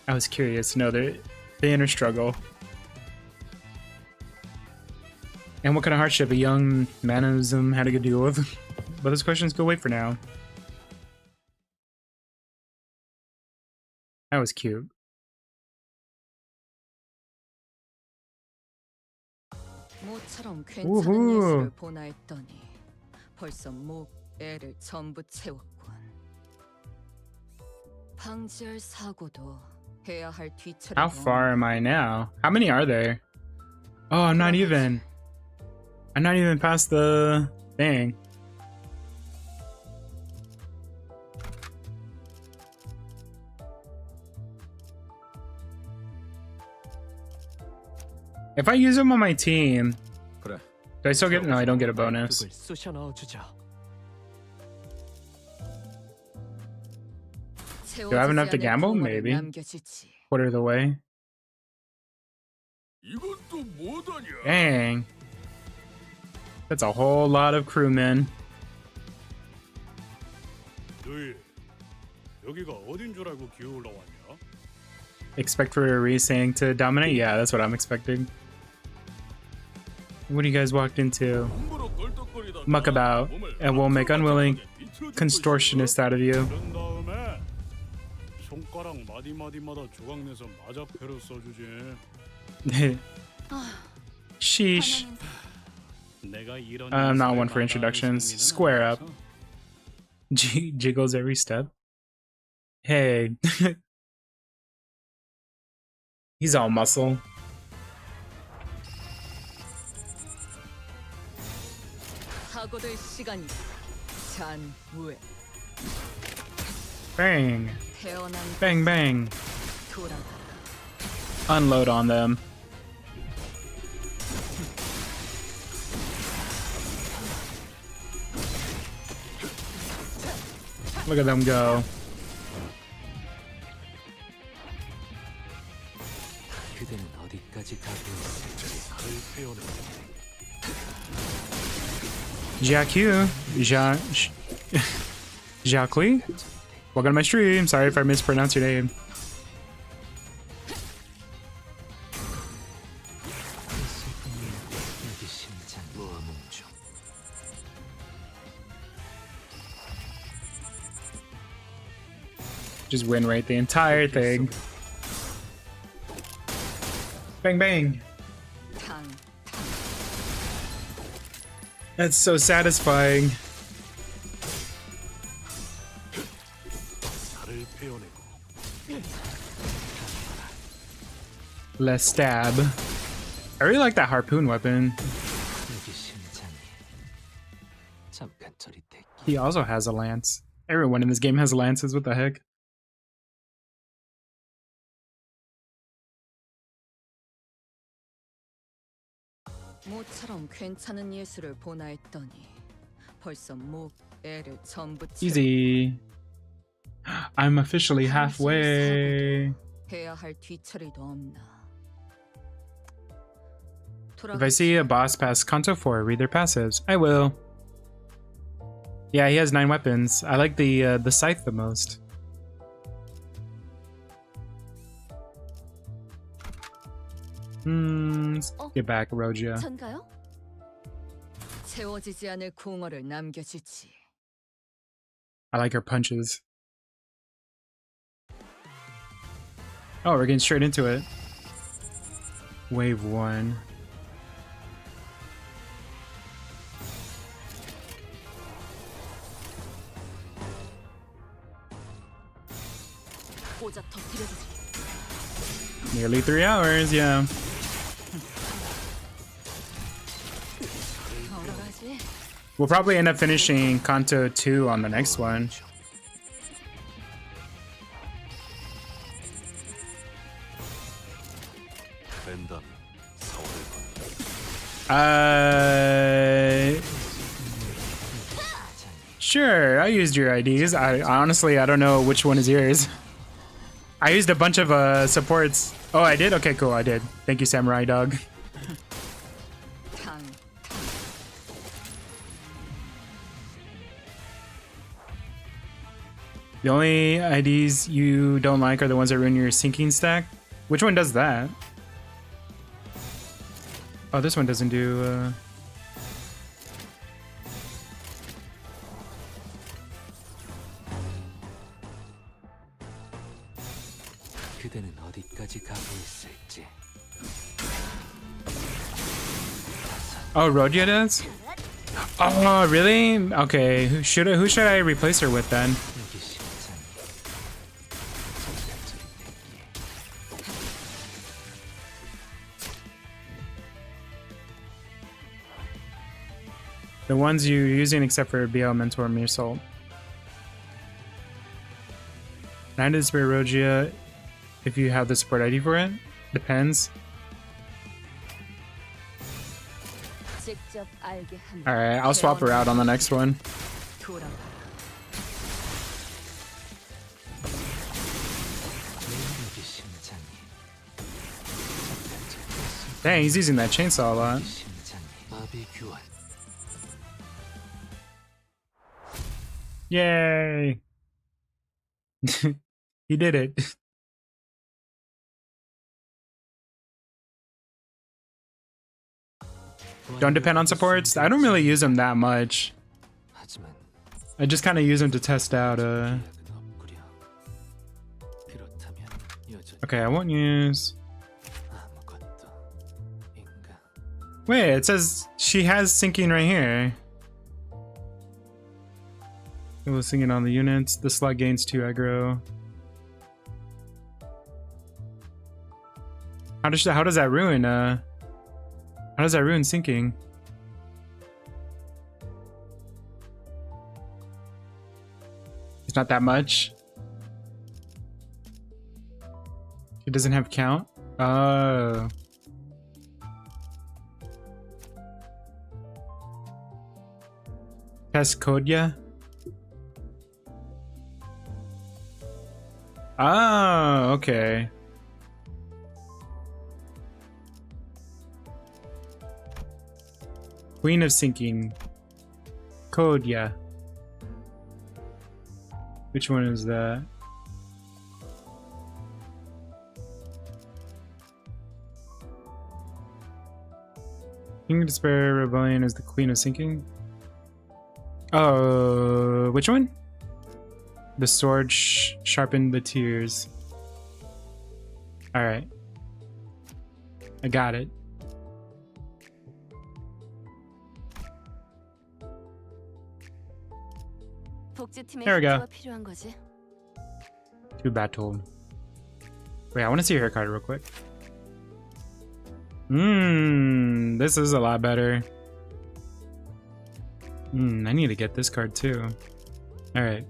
I was curious to know the inner struggle. And what kind of hardship a young manism had to deal with. But those questions go away for now. That was cute. 모처럼 괜찮은 우후. 예술을 보나 했더니 벌써 목, 애를 전부 채웠군. 방지할 사고도 해야 할 뒤처리. How far am I now? How many are there? Oh, I'm not even past the thing. If I use him on my team, 그래. do I still get? No, I don't get a bonus. 을 쑤셔 넣어주죠. Do I have enough to gamble? Maybe. Quarter of the way. 이건 또 뭐더냐? Dang. That's a whole lot of crewmen. 너희 여기가 어딘 줄 알고 기어 올라왔냐? Expect for Raelicing to dominate? Yeah, that's what I'm expecting. What do you guys walked into? Muck about, and we'll make unwilling contortionist out of you. 그런 다음에 손가락 마디마디마다 조각 내서 마자표로 써주지. Sheesh. 내가 이런 I'm not 인생을 one for 마다할 introductions. 승리는 Square up. 아니라서. Jiggles every step. Hey. He's all muscle. 사고될 시간이 잔후에 Bang. 태어난 Bang, bang. 돌아가라. Unload on them. Look at them go. 그대는 어디까지 가고 있을지. Jacques. Jacques. Welcome to my stream. Sorry if I mispronounced your name. 여기 심장 모아뭉 중. Just win rate the entire thing. Bang, bang. 탕 That's so satisfying. 살을 베어내고 Let's stab. I really like that harpoon weapon. 여기 심장이 잠깐 저리 대기. He also has a lance. Everyone in this game has lances. What the heck? 모처럼 괜찮은 예술을 보나 했더니 벌써 목 애를 전부 Easy. I'm officially halfway. 해야 할 뒤처리도 없나. If I see a boss pass Canto 4, read their passives. I will. Yeah, he has 9 weapons. I like the scythe the most. Let's get back, Rogia. 전가요? 채워지지 않을 공허를 남겨주지. I like her punches. Oh, we're getting straight into it. Wave 1. 꽂아 터뜨려주지. Nearly 3 hours, yeah. 걸어가지. We'll probably end up finishing Canto 2 on the next one. 벤담 서울을 Sure, I used your IDs. I honestly, I don't know which one is yours. I used a bunch of supports. Oh, I did? Okay, cool, I did. Thank you, Samurai Dog. 탕 The only IDs you don't like are the ones that ruin your sinking stack. Which one does that? Oh, this one doesn't do... 그대는 어디까지 가고 있을지. Oh, Rogia does? Oh, really? Okay, who should I replace her with then? 여기 심장이 잠깐 저리 대기. ones you're using except for BL Mentor Mirasol. Nine to spare Rogia if you have the support ID for it. Depends. 직접 알게 한 Alright, I'll swap her out on the next one. 돌아가. Dang, he's using that chainsaw a lot. Yay! He did it. Don't depend on supports. I don't really use them that much. I just kind of use them to test out. Okay, I won't use. Wait, it says she has syncing right here. It was singing on the units. The slot gains 2 aggro. How does that ruin syncing? It's not that much. It doesn't have count. Oh. Test code, yeah. Oh, okay. Queen of Syncing. Code, yeah. Which one is that? King of Despair Rebellion is the Queen of Syncing. Oh, which one? The sword sharpened the tears. Alright. I got it. There we go. Too battle. Wait, I want to see her card real quick. This is a lot better. I need to get this card too. Alright.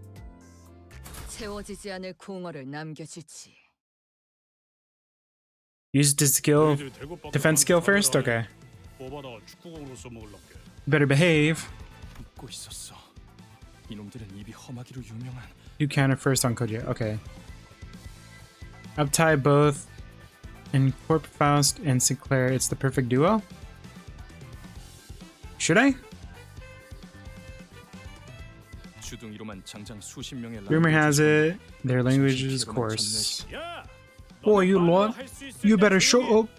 채워지지 않을 공허를 남겨주지. Use the skill, defense skill first? Okay. Better behave. 잊고 있었어. 이놈들은 입이 험하기로 유명한. You counter first on Koja. Okay. Uptie both in Corp Faust and Sinclair. It's the perfect duo. Should I? 주둥이로만 장장 수십 명의 Rumor has it their language is coarse. Boy, you lot. You better show up.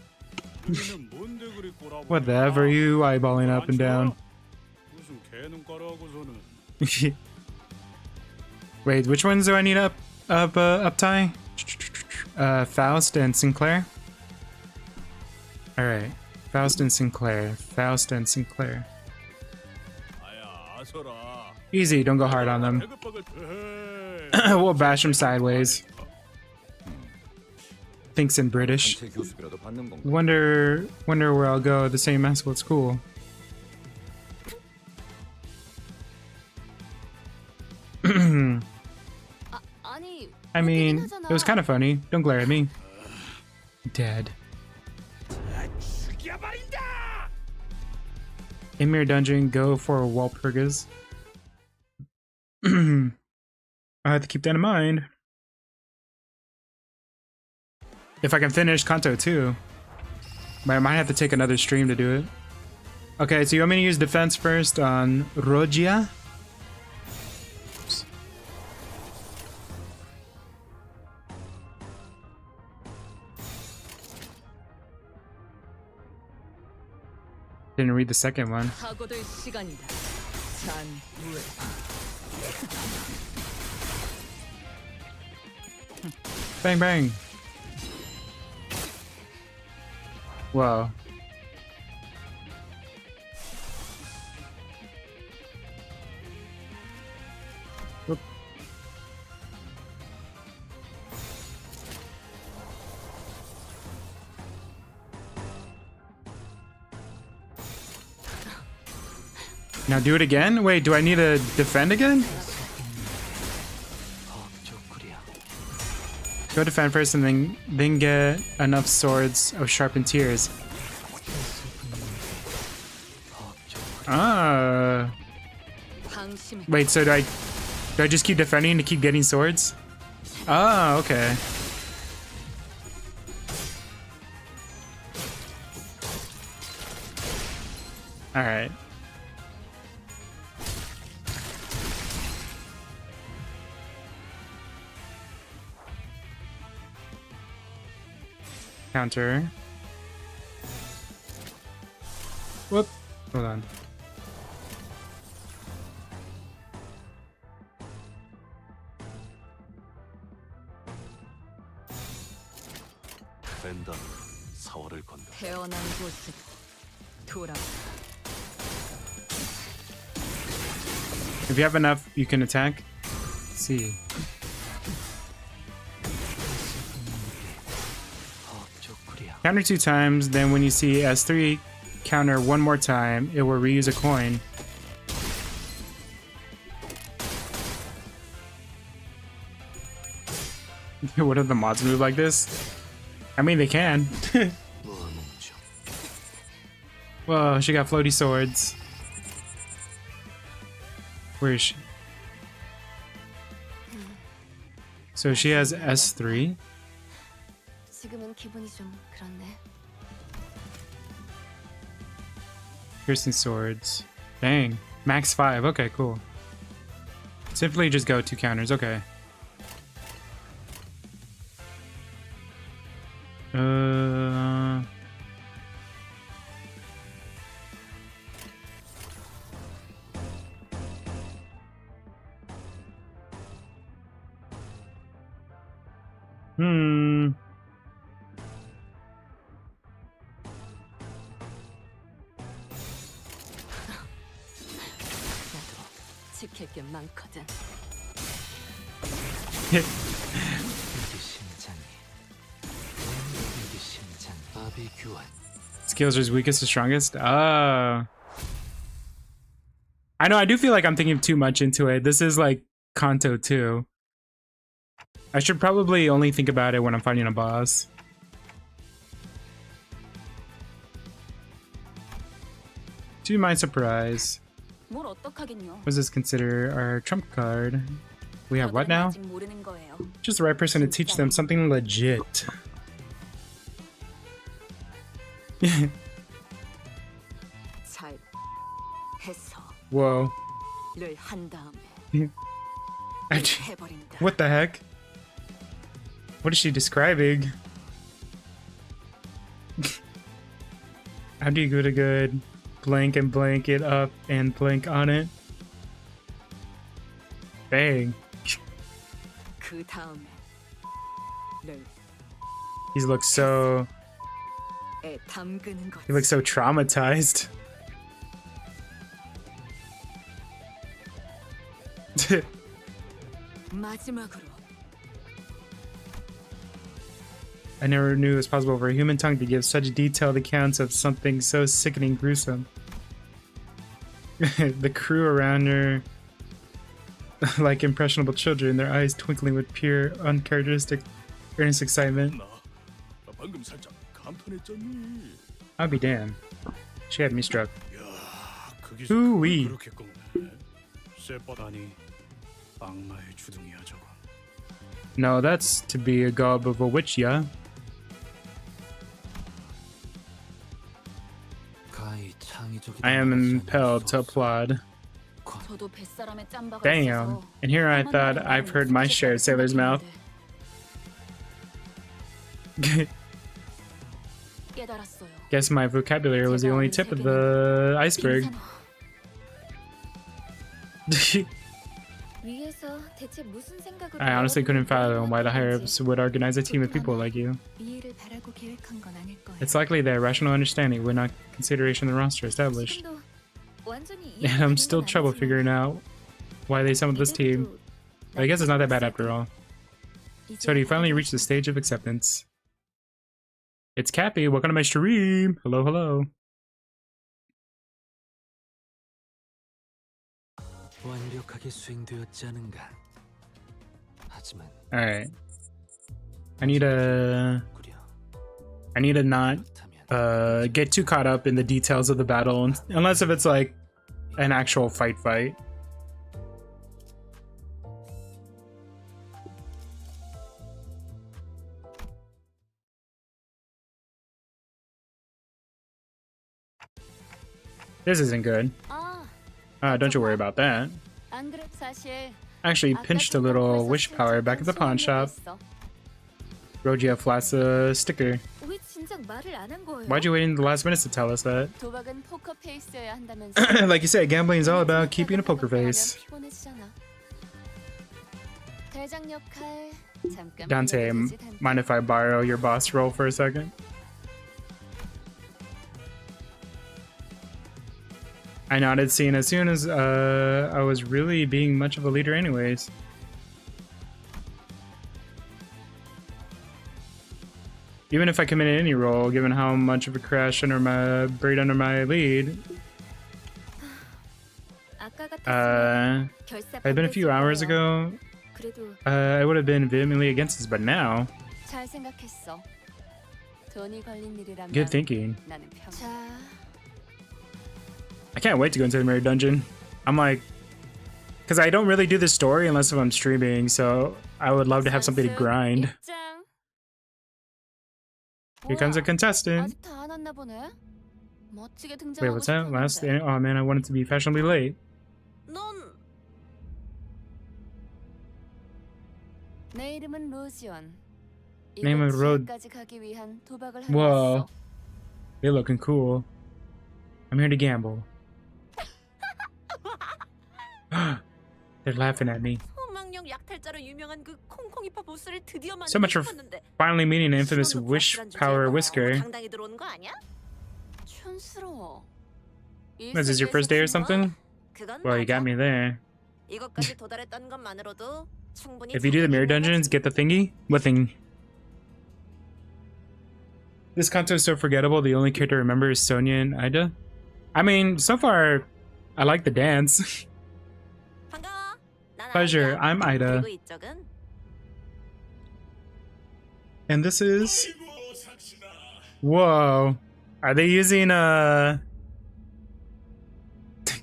Whatever, you eyeballing up and down. Wait, which ones do I need up tie? Faust and Sinclair. All right, Faust and Sinclair. Faust and Sinclair. Easy, don't go hard on them. We'll bash them sideways. Thinks in British. Wonder where I'll go. The same mascot school. I mean, it was kind of funny. Don't glare at me. Dead. Emir Dungeon, go for Walpurgis. I have to keep that in mind. If I can finish Canto too. But I might have to take another stream to do it. Okay, so you want me to use defense first on Rogia? Didn't read the second one. 사고될 시간이다. 잔후회. Bang bang. Whoa. Whoop. Now do it again? Wait, do I need to defend again? Go defend first and then get enough swords of sharpened tears. Ah. Wait, so do I just keep defending to keep getting swords? Ah, okay. Alright. Counter. Whoop. Hold on. 벤더 사월을 건너. 태어난 곳으로 돌아. If you have enough, you can attack. Let's see. Counter 2 times, then when you see S3 counter 1 more time, it will reuse a coin. What if the mods move like this? I mean, they can. Whoa, she got floaty swords. Where is she? So she has S3. 지금은 기분이 좀 그렇네. Piercing swords. Dang. Max 5. Okay, cool. Simply just go 2 counters. Okay. 지킬 게 많거든. Skills are his weakest to strongest? I know, I do feel like I'm thinking too much into it. This is like Canto 2. I should probably only think about it when I'm fighting a boss. To my surprise. 뭘 어떡하긴요. What does this consider our trump card? We have what now? 아직 모르는 거예요. Just the right person to teach them something legit. 잘 해서 Whoa. 를 한 다음에 Actually, 해버린다. what the heck? What is she describing? How do you go to good? Blank and blank it up and blank on it? Bang. 그 다음에 를 He looks so... 에 담그는 거지. He looks so traumatized. 마지막으로 I never knew it was possible for a human tongue to give such detailed accounts of something so sickening gruesome. The crew around her, like impressionable children, their eyes twinkling with pure, uncharacteristic, earnest excitement. 나 방금 살짝 감탄했잖니. I'll be damned. She had me struck. 야, 그 Ooh-wee. 기술 그렇게 꺾네. 쇠바다니 악마의 주둥이야 저거. No, that's to be a gob of a witch, yeah? I am impelled to applaud. 저도 뱃사람의 짬바가 Damn. 있어서 And here I thought I've heard my share of Sailor's mouth. 깨달았어요. Guess my vocabulary was the only tip of the iceberg. 위에서 대체 무슨 생각으로 I honestly couldn't fathom why the higher-ups would organize a team of people like you. 이해를 바라고 계획한 건 아닐 거예요. It's likely that rational understanding would not consideration the roster established. 지금도 완전히 And I'm still trouble figuring out why they assembled this team. But I guess it's not that bad after all. So you finally reached the stage of acceptance. It's Cappy, welcome to my stream! Hello, hello. 완벽하게 수행되었지 않은가. 하지만 Alright. I need to not get too caught up in the details of the battle unless if it's like an actual fight. This isn't good. Don't you worry about that. Actually pinched a little wish power back at the pawn shop. Rogia flats a sticker. 우리 진작 말을 안 한 거예요? Why'd you wait in the last minutes to tell us that? 도박은 포커 페이스여야 한다면서. Like you said, gambling is all about keeping a poker face. 피곤해지잖아. 대장 역할 잠깐. Dante, mind if I borrow your boss roll for a second? I nodded, seeing as soon as I was really being much of a leader anyways. Even if I committed any role, given how much of a crash under my lead, had been a few hours ago, I would have been vehemently against this, but now, 잘 생각했어. 돈이 걸린 일이라면. good thinking. 나는 자. I can't wait to go into the mirror dungeon. I'm like, because I don't really do the story unless if I'm streaming, so I would love to have something to grind. Here comes a contestant. 아직 다 안 왔나 보네. 멋지게 Wait, what's that? Last? Oh man, I wanted to be fashionably late. 넌 내 이름은 로지언. Name of road. 까지 가기 위한 도박을 하러 Whoa, 왔어. they looking cool. I'm here to gamble. They're laughing at me. 소망력 약탈자로 유명한 그 콩콩이파 보스를 드디어 So much for finally meeting the infamous Wish Power Whisker. 당당히 들어오는 거 아니야? 촌스러워. Is this your first day or something? Well, you got me there. 이것까지 도달했다는 것만으로도 충분히. If you do the mirror dungeons, get the thingy? What thing? This Canto is so forgettable, the only character I remember is Sonia and Ida. I mean, so far, I like the dance. 반가워. 난 Pleasure, 아이야. I'm Ida. 그리고 이쪽은 And this is... Whoa. Are they using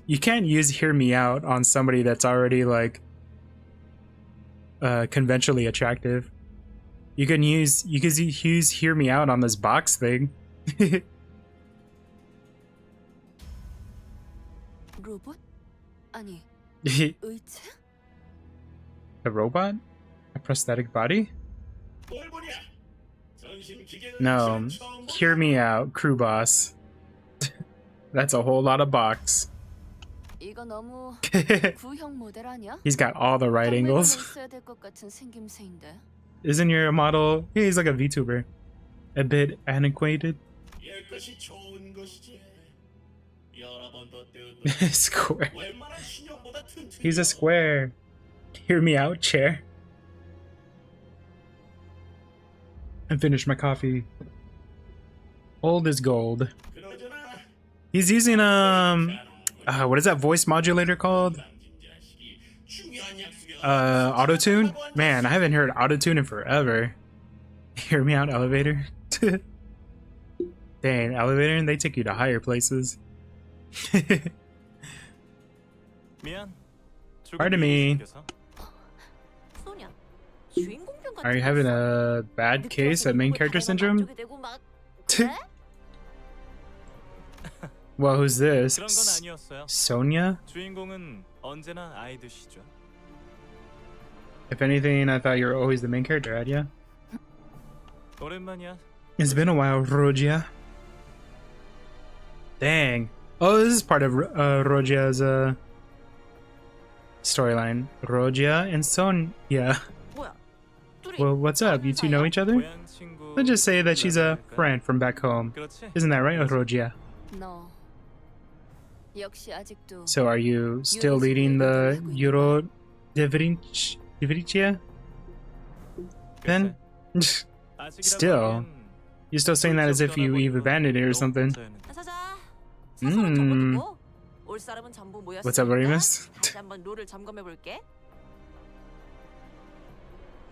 You can't use Hear Me Out on somebody that's already, like, conventionally attractive. You can use Hear Me Out on this box thing. 로봇? 아니, A 의체? robot? A prosthetic body? No. Hear Me Out, crew boss. That's a whole lot of box. 이거 너무 구형 모델 아니야? He's got all the right angles. 있어야 될 것 같은 생김새인데. Isn't your model? Yeah, he's like a VTuber. A bit antiquated. Square. He's a square. Hear me out, chair. And finish my coffee. Old is gold. He's using what is that voice modulator called? Auto-tune? Man, I haven't heard auto-tune in forever. Hear me out, elevator. Dang, elevator, and they take you to higher places. Pardon me. 소냐. 주인공병 같은. Are you having a bad case of main character syndrome? Well, who's this? 그런 건 아니었어요. Sonia? 주인공은 언제나 아이드시죠. If anything, I thought you were always the main character, Adia. 오랜만이야. It's been a while, Rogia. Dang. Oh, this is part of Rogia's storyline. Rogia and Sonia. Well, what's up? You two know each other? 고향 친구. Let's just say that she's a friend from back home. 그렇지? Isn't that right, Rogia? 너 역시 아직도. So are you still leading the Euro Divricia? Then? Still. You're still saying that as if you've abandoned it or something. 사자. 사서는 접어두고 올 볼 사람은 전부 모였으니까 What's up, Raelice? 다시 한번 룰을 점검해 볼게.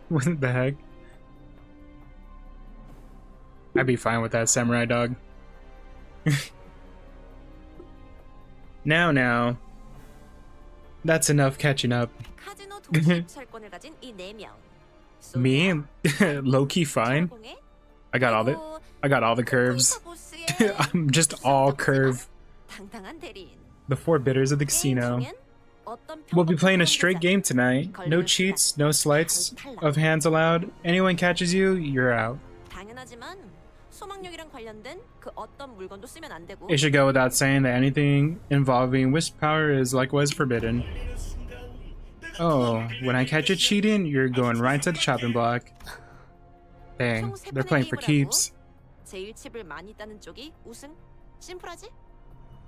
What the heck? I'd be fine with that, samurai dog. Now. That's enough catching up. 카지노 독립 철권을 가진 이 4명. Me? Low-key fine. I got all the curves. I'm just all curve. 당당한 대리인. The 4 bidders of the casino. We'll be playing a straight game tonight. No cheats, no sleights of hands allowed. Anyone catches you, you're out. 당연하지만 소망력이랑 관련된 그 어떤 물건도 쓰면 안 되고. It should go without saying that anything involving wisp power is likewise forbidden. Oh, when I catch you cheating, you're going right to the chopping block. Dang, they're playing for keeps. 제일 칩을 많이 따는 쪽이 우승. 심플하지?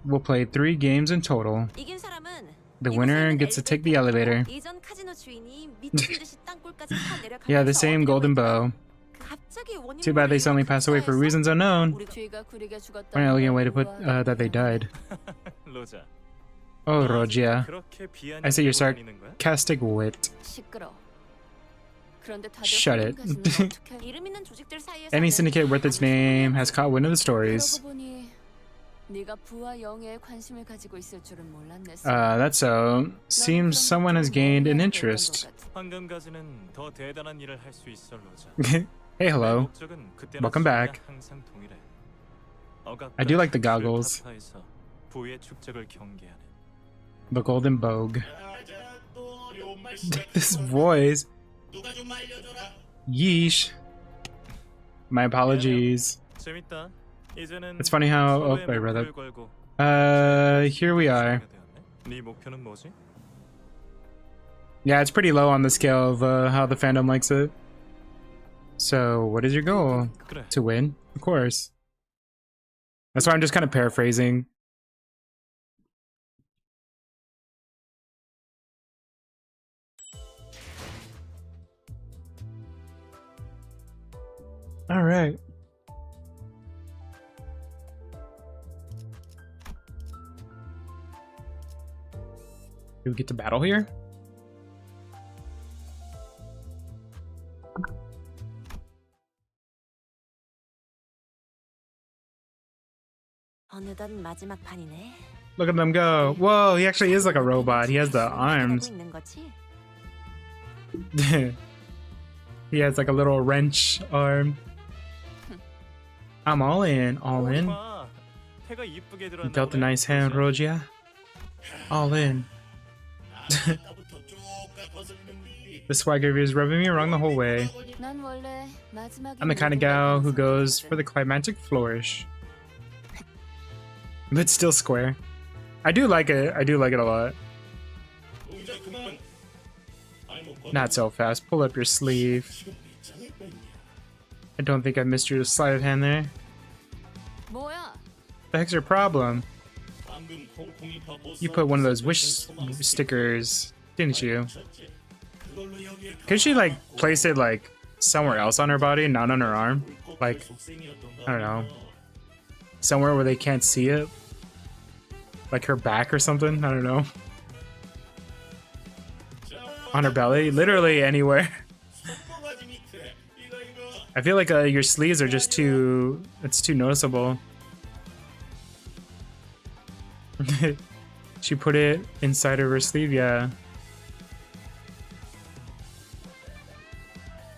We'll play 3 games in total. 이긴 사람은 The winner gets to take the elevator. 이전 카지노 주인이 미친 듯이 땅굴까지 타 내려가면서 Yeah, the same golden bow. 갑자기 원인 Too bad they suddenly passed away for reasons unknown. An elegant way to put that they died. 로자. Oh, Rogia. 그렇게 비아냥 I see your 돌아다니는 거야? sarcastic wit. 시끄러. Shut it. 이름 있는 조직들 사이에서 Any syndicate worth its name has caught wind of the stories. 네가 부와 영예에 관심을 가지고 있을 줄은 몰랐네. That's so. Seems someone has gained an interest. 황금가지는 더 대단한 일을 할 수 있어, 로자. Hey, hello. 목적은 그때나 Welcome back. 항상 동일해. I do like the goggles. 타파에서 부의 축적을 경계하는. The golden bogue. This voice. Yeesh. My apologies. 재밌다. 이제는 It's funny how. Oh, I read that. Here we are. 네 목표는 뭐지? Yeah, it's pretty low on the scale of how the fandom likes it. So, what is your goal? 그래. To win? Of course. That's why I'm just kind of paraphrasing. All right. Do we get to battle here? 어느덧 마지막 판이네. Look at them go. Whoa, he actually is like a robot. He has the arms. 있는 거지? He has like a little wrench arm. I'm all in, all in. 봐. 태가 이쁘게 You 들어왔나 dealt a 보네. nice hand, Rogia. All in. The swagger of you is rubbing me wrong the whole way. 난 원래 마지막에 I'm the kind of gal who goes for the climactic flourish. But still square. I do like it. I do like it a lot. Not so fast. Pull up your sleeve. I don't think I missed your sleight of hand there. 뭐야? The heck's your problem? You put one of those wish stickers, didn't you? Could she like place it like somewhere else on her body, not on her arm? Like, I don't know. Somewhere where they can't see it? Like her back or something? I don't know. On her belly? Literally anywhere. I feel like your sleeves are just too... It's too noticeable. She put it inside of her sleeve, yeah.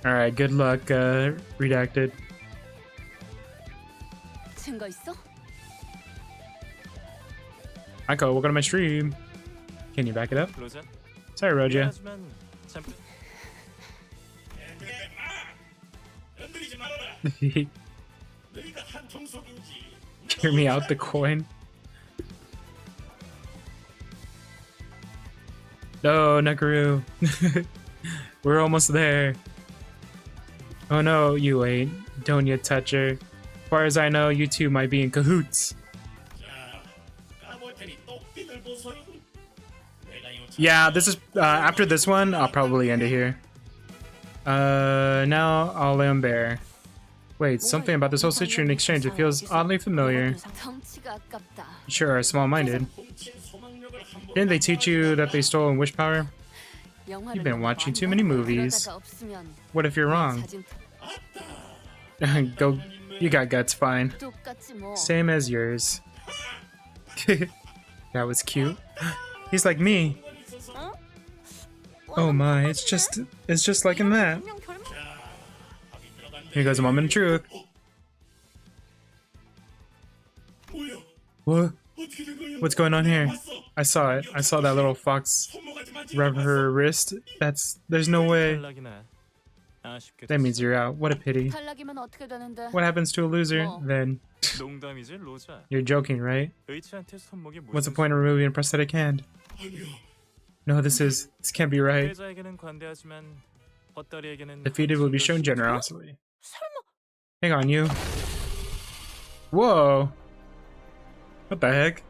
Alright, good luck, redacted. 증거 있어? Echo, welcome to my stream. Can you back it up? 로자. Sorry, Rogia. 미안하지만 참 Hear me out the coin. No, Nakaru. We're almost there. Oh no, you ain't. Don't you touch her. As far as I know, you two might be in cahoots. Yeah, this is after this one, I'll probably end it here. Now I'll lay him bare. Wait, something about this whole situation exchange, it feels oddly familiar. 덩치가 아깝다. You sure are small-minded. Didn't they teach you that they stole in wish power? You've been watching too many movies. What if you're wrong? Go, you got guts, fine. Same as yours. That was cute. He's like me. Oh my, it's just like in that. Here goes a moment of truth. What? What's going on here? I saw it. I saw that little fox rub her wrist. There's no way. That means you're out. What a pity. What happens to a loser then? You're joking, right? What's the point of removing a prosthetic hand? No, this can't be right. Defeated will be shown generosity. Hang on, you. Whoa. What the heck?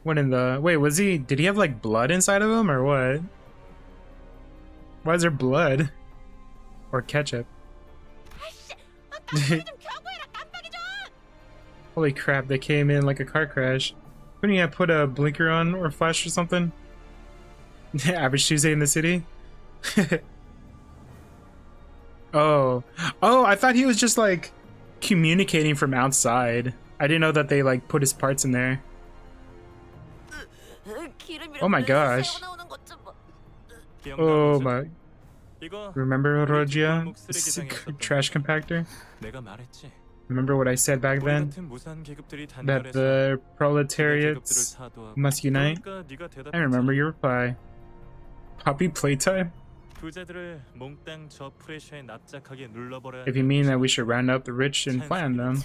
What in the... Wait, did he have like blood inside of him or what? Why is there blood? Or ketchup? Holy crap, they came in like a car crash. Couldn't you have put a blinker on or flash or something? Average Tuesday in the city? Oh, I thought he was just like communicating from outside. I didn't know that they like put his parts in there. Oh my gosh. Oh my. Remember Rogia? Trash compactor? Remember what I said back then? That the proletariats must unite? I remember your reply. Puppy playtime? If you mean that we should round up the rich and flatten them.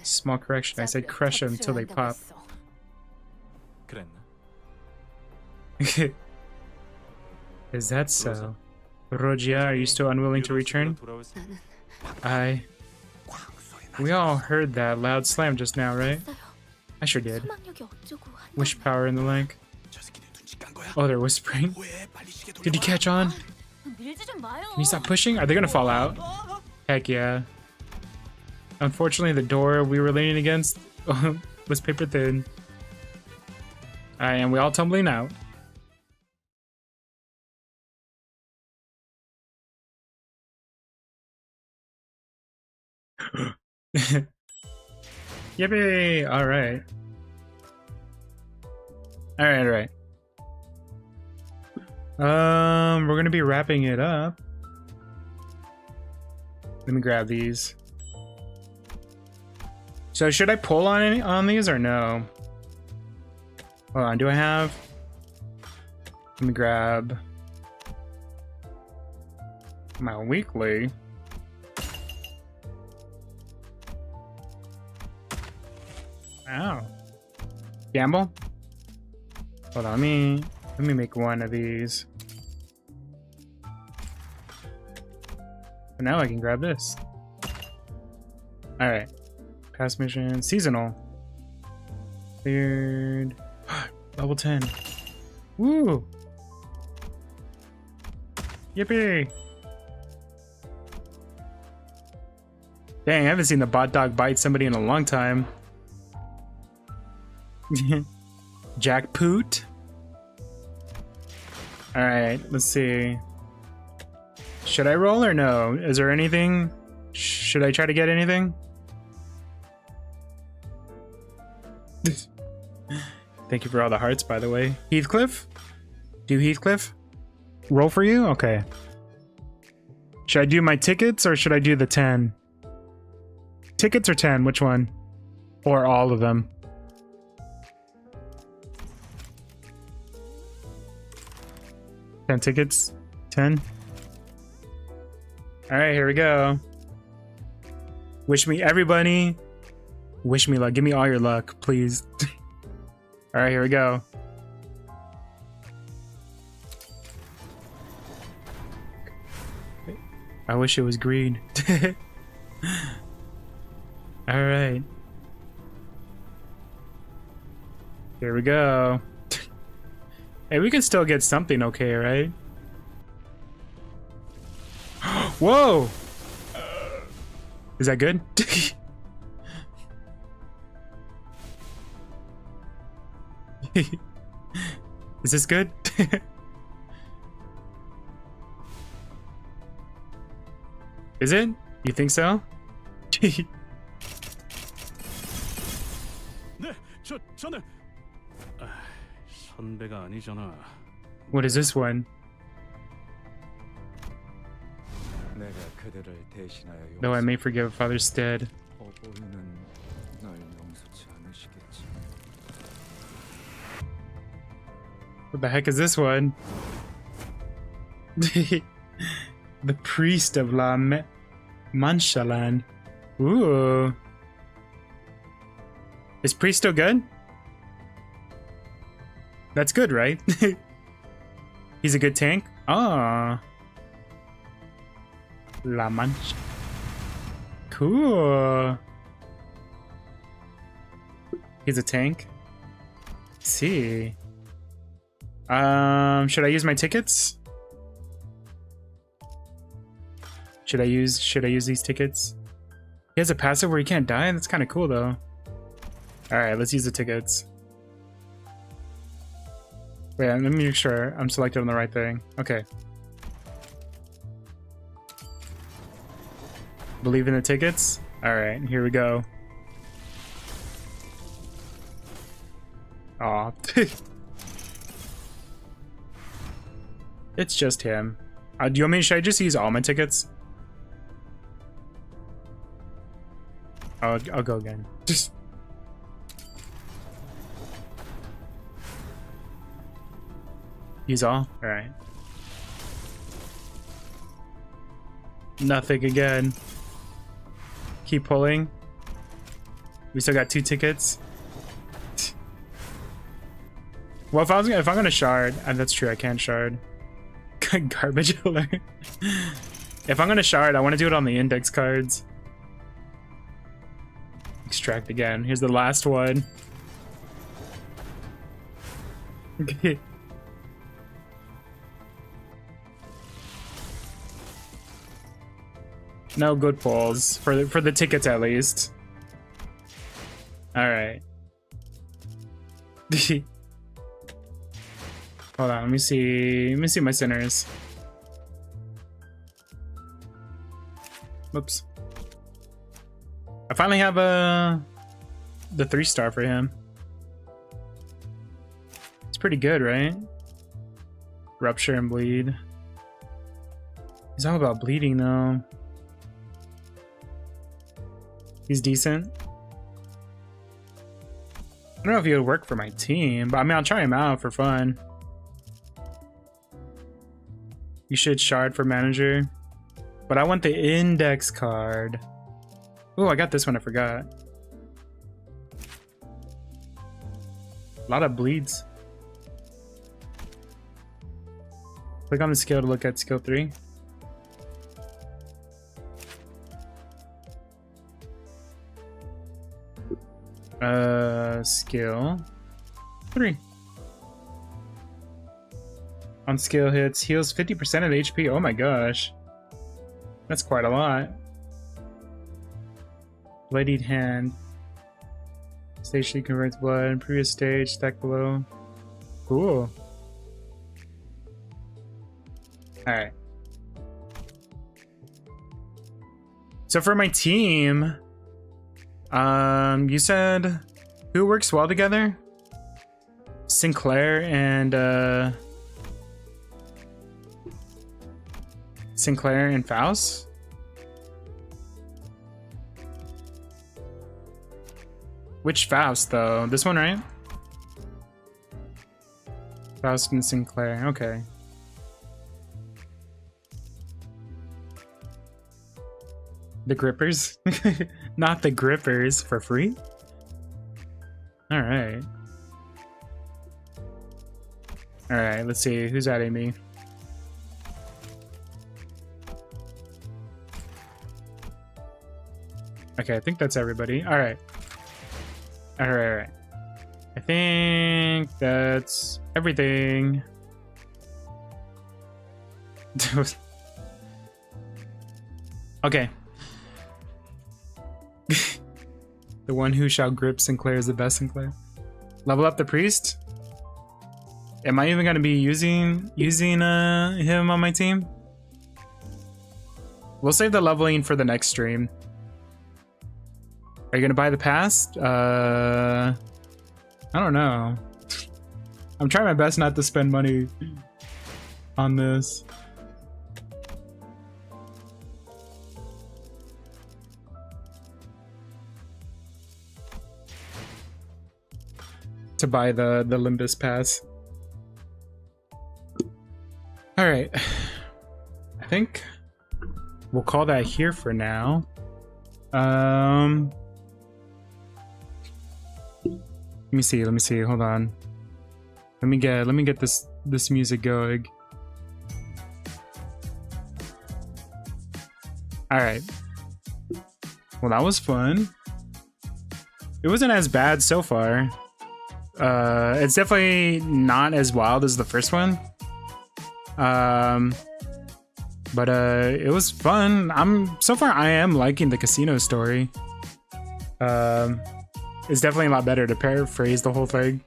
Small correction, I said crush them until they pop. Is that so? Rogia, are you still unwilling to return? We all heard that loud slam just now, right? I sure did. Wish power in the link. Oh, they're whispering. Did you catch on? Can you stop pushing? Are they gonna fall out? Heck yeah. Unfortunately, the door we were leaning against was paper thin. And we all tumbling out. Yippee! Alright. Alright. We're gonna be wrapping it up. Let me grab these. So should I pull on these or no? Hold on, do I have? Let me grab my weekly. Ow. Gamble? Hold on, let me make one of these. So now I can grab this. Alright. Past mission. Seasonal. Cleared. Level 10. Woo! Yippee! Dang, I haven't seen the bot dog bite somebody in a long time. Jackpoot. Alright, let's see. Should I roll or no? Is there anything? Should I try to get anything? Thank you for all the hearts, by the way. Heathcliff? Do Heathcliff? Roll for you? Okay. Should I do my tickets or should I do the 10? Tickets or 10? Which one? Or all of them? 10 tickets? 10? Alright, here we go. Wish me, everybody. Wish me luck. Give me all your luck, please. Alright, here we go. I wish it was green. Alright. Here we go. Hey, we can still get something okay, right? Whoa! Is that good? Is this good? Is it? You think so? 네, 저는 선배가 아니잖아. What is this one? 내가 그들을 대신하여 Though I may forgive a father's stead. 어버이는 날 용서치 않으시겠지. What the heck is this one? The priest of La Manchalan. Ooh. Is priest still good? That's good, right? He's a good tank? Ah. La Mancha. Cool. He's a tank. See. Should I use my tickets? Should I use these tickets? He has a passive where he can't die? That's kind of cool though. Alright, let's use the tickets. Wait, let me make sure I'm selected on the right thing. Okay. Believe in the tickets? Alright, here we go. Aw. It's just him. Do you want me? Should I just use all my tickets? I'll go again. Just use all. All right. Nothing again. Keep pulling. We still got 2 tickets. Well, if I'm gonna shard, that's true. I can't shard. Garbage alert. If I'm gonna shard, I want to do it on the index cards. Extract again. Here's the last one. Okay. No good pulls for the tickets at least. All right. Hold on, let me see my sinners. Whoops. I finally have the 3-star for him. It's pretty good, right? Rupture and bleed. He's all about bleeding though. He's decent. I don't know if he would work for my team, but I mean, I'll try him out for fun. You should shard for manager. But I want the index card. Oh, I got this one, I forgot. A lot of bleeds. Click on the skill to look at skill 3. Skill 3. On skill hits, heals 50% of the HP. Oh my gosh. That's quite a lot. Bloodied hand. Stage 3 converts blood. Previous stage, stack below. Cool. Alright. So for my team, you said who works well together? Sinclair and Faust? Which Faust though? This one, right? Faust and Sinclair, okay. The grippers? Not the grippers for free? Alright. Alright, let's see. Who's adding me? Okay, I think that's everybody. Alright. Alright. I think that's everything. Okay. The one who shall grip Sinclair is the best Sinclair. Level up the priest? Am I even gonna be using him on my team? We'll save the leveling for the next stream. Are you gonna buy the pass? I don't know. I'm trying my best not to spend money on this. To buy the Limbus pass. All right, I think we'll call that here for now. Let me see. Hold on. Let me get this music going. All right. Well, that was fun. It wasn't as bad so far. It's definitely not as wild as the first one. But it was fun. So far I am liking the casino story. It's definitely a lot better, to paraphrase the whole thing.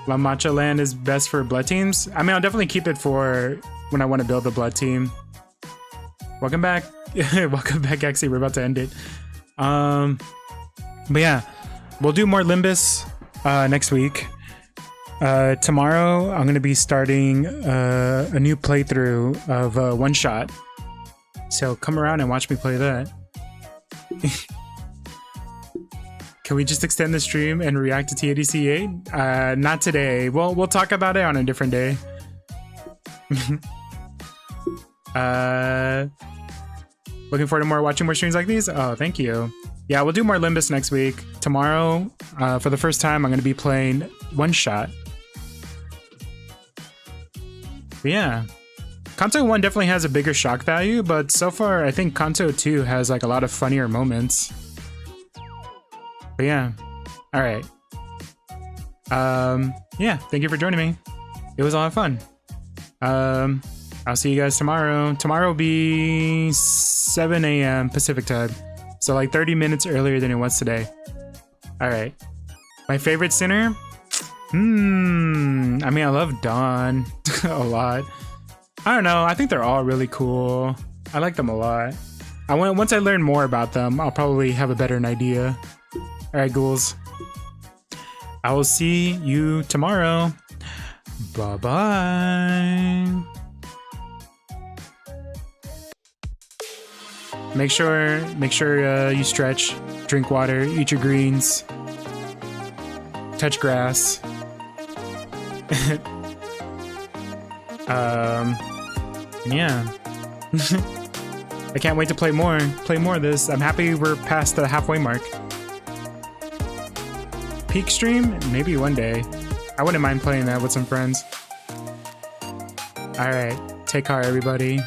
La Matcha Land is best for blood teams. I mean, I'll definitely keep it for when I want to build the blood team. Welcome back. Welcome back, actually. We're about to end it. But yeah, we'll do more Limbus next week. Tomorrow I'm going to be starting a new playthrough of One Shot. So come around and watch me play that. Can we just extend the stream and react to TADC 8? Not today. We'll talk about it on a different day. Looking forward to watching more streams like these? Oh, thank you. Yeah, we'll do more Limbus next week. Tomorrow, for the first time, I'm going to be playing One Shot. But yeah. Canto 1 definitely has a bigger shock value, but so far, I think Canto 2 has like a lot of funnier moments. But yeah. Alright. Yeah, thank you for joining me. It was a lot of fun. I'll see you guys tomorrow. Tomorrow will be 7 a.m. Pacific time. So like 30 minutes earlier than it was today. Alright. My favorite sinner? I mean, I love Dawn a lot. I don't know. I think they're all really cool. I like them a lot. Once I learn more about them, I'll probably have a better idea. Alright, ghouls. I will see you tomorrow. Bye-bye. Make sure you stretch, drink water, eat your greens, touch grass. Yeah. I can't wait to play more of this. I'm happy we're past the halfway mark. Peak stream? Maybe one day. I wouldn't mind playing that with some friends. Alright, take care everybody.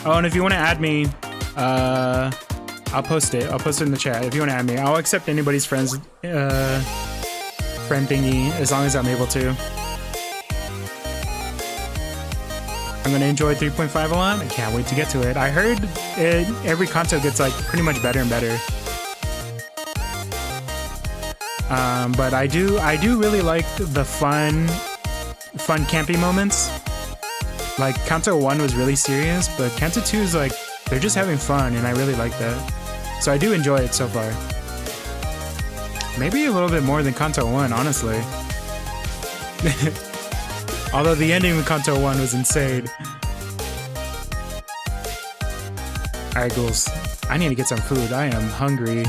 Oh, and if you want to add me, I'll post it. I'll post it in the chat. If you want to add me, I'll accept anybody's friend thingy as long as I'm able to. I'm gonna enjoy 3.5 a lot. I can't wait to get to it. I heard every Canto gets like pretty much better and better. But I do really like the fun campy moments. Like, Canto 1 was really serious, but Canto 2 is like, they're just having fun, and I really like that. So I do enjoy it so far. Maybe a little bit more than Canto 1, honestly. Although the ending of Canto 1 was insane. Alright, ghouls. I need to get some food. I am hungry.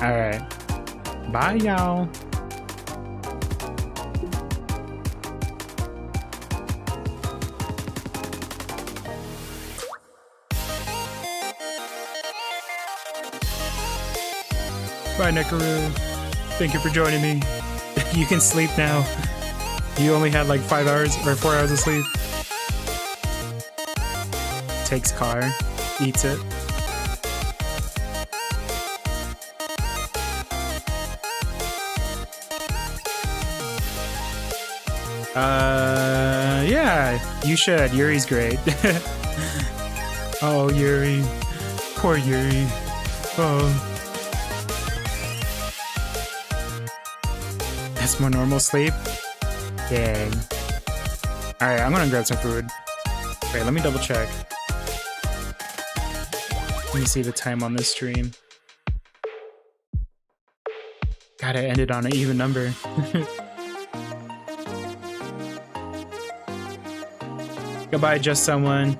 Alright. Bye, y'all. Bye, Nekaru. Thank you for joining me. You can sleep now. You only had like 5 hours or 4 hours of sleep. Takes car, eats it. Yeah, you should. Yuri's great. Oh, Yuri. Poor Yuri. Oh. That's more normal sleep? Dang. Alright, I'm gonna grab some food. Wait, let me double check. Let me see the time on this stream. God, I ended on an even number. Goodbye, just someone.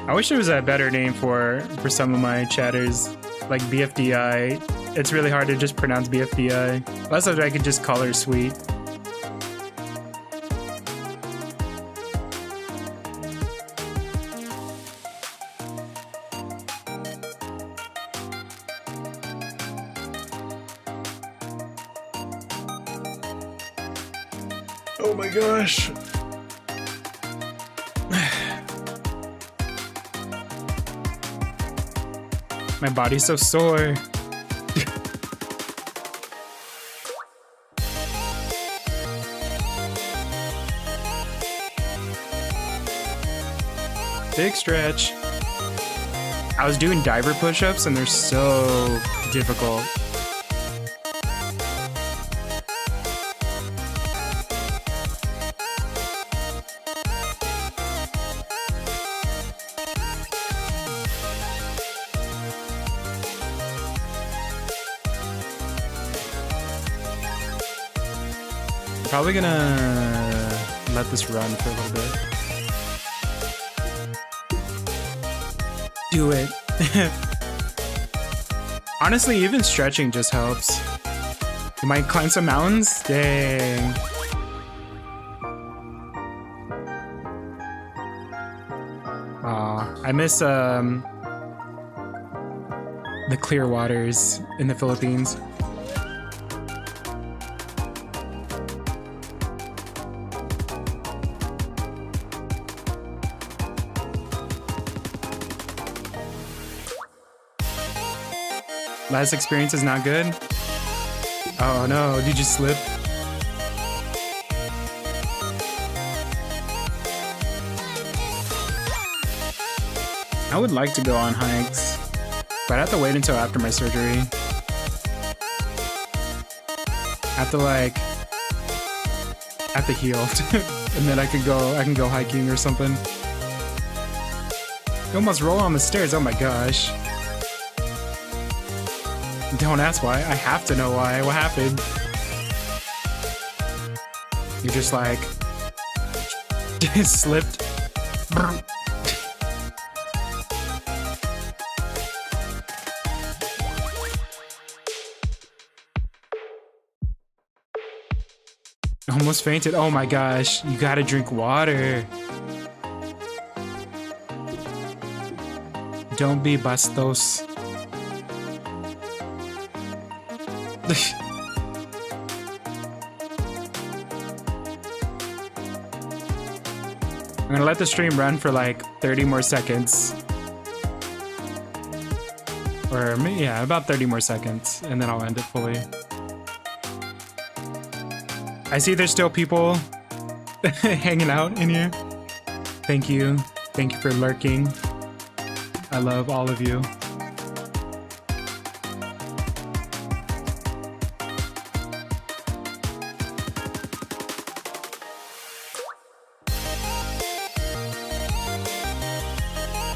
I wish there was a better name for some of my chatters, like BFDI. It's really hard to just pronounce BFDI. Unless I could just call her Sweet. Oh my gosh. My body's so sore. Big stretch. I was doing diver push-ups and they're so difficult. Probably gonna let this run for a little bit. Do it. Honestly, even stretching just helps. You might climb some mountains? Dang. Aw, I miss the clear waters in the Philippines. Last experience is not good? Oh no, did you slip? I would like to go on hikes, but I have to wait until after my surgery. I have to heal, and then I can go hiking or something. You almost roll on the stairs, oh my gosh. Don't ask why. I have to know why. What happened? You're just like slipped. Almost fainted. Oh my gosh. You gotta drink water. Don't be bastos. I'm gonna let the stream run for like 30 more seconds. Or yeah, about 30 more seconds, and then I'll end it fully. I see there's still people hanging out in here. Thank you. Thank you for lurking. I love all of you.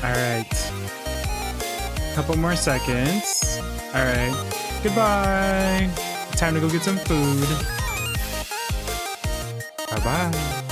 Alright. Couple more seconds. Alright. Goodbye. Time to go get some food. Bye-bye.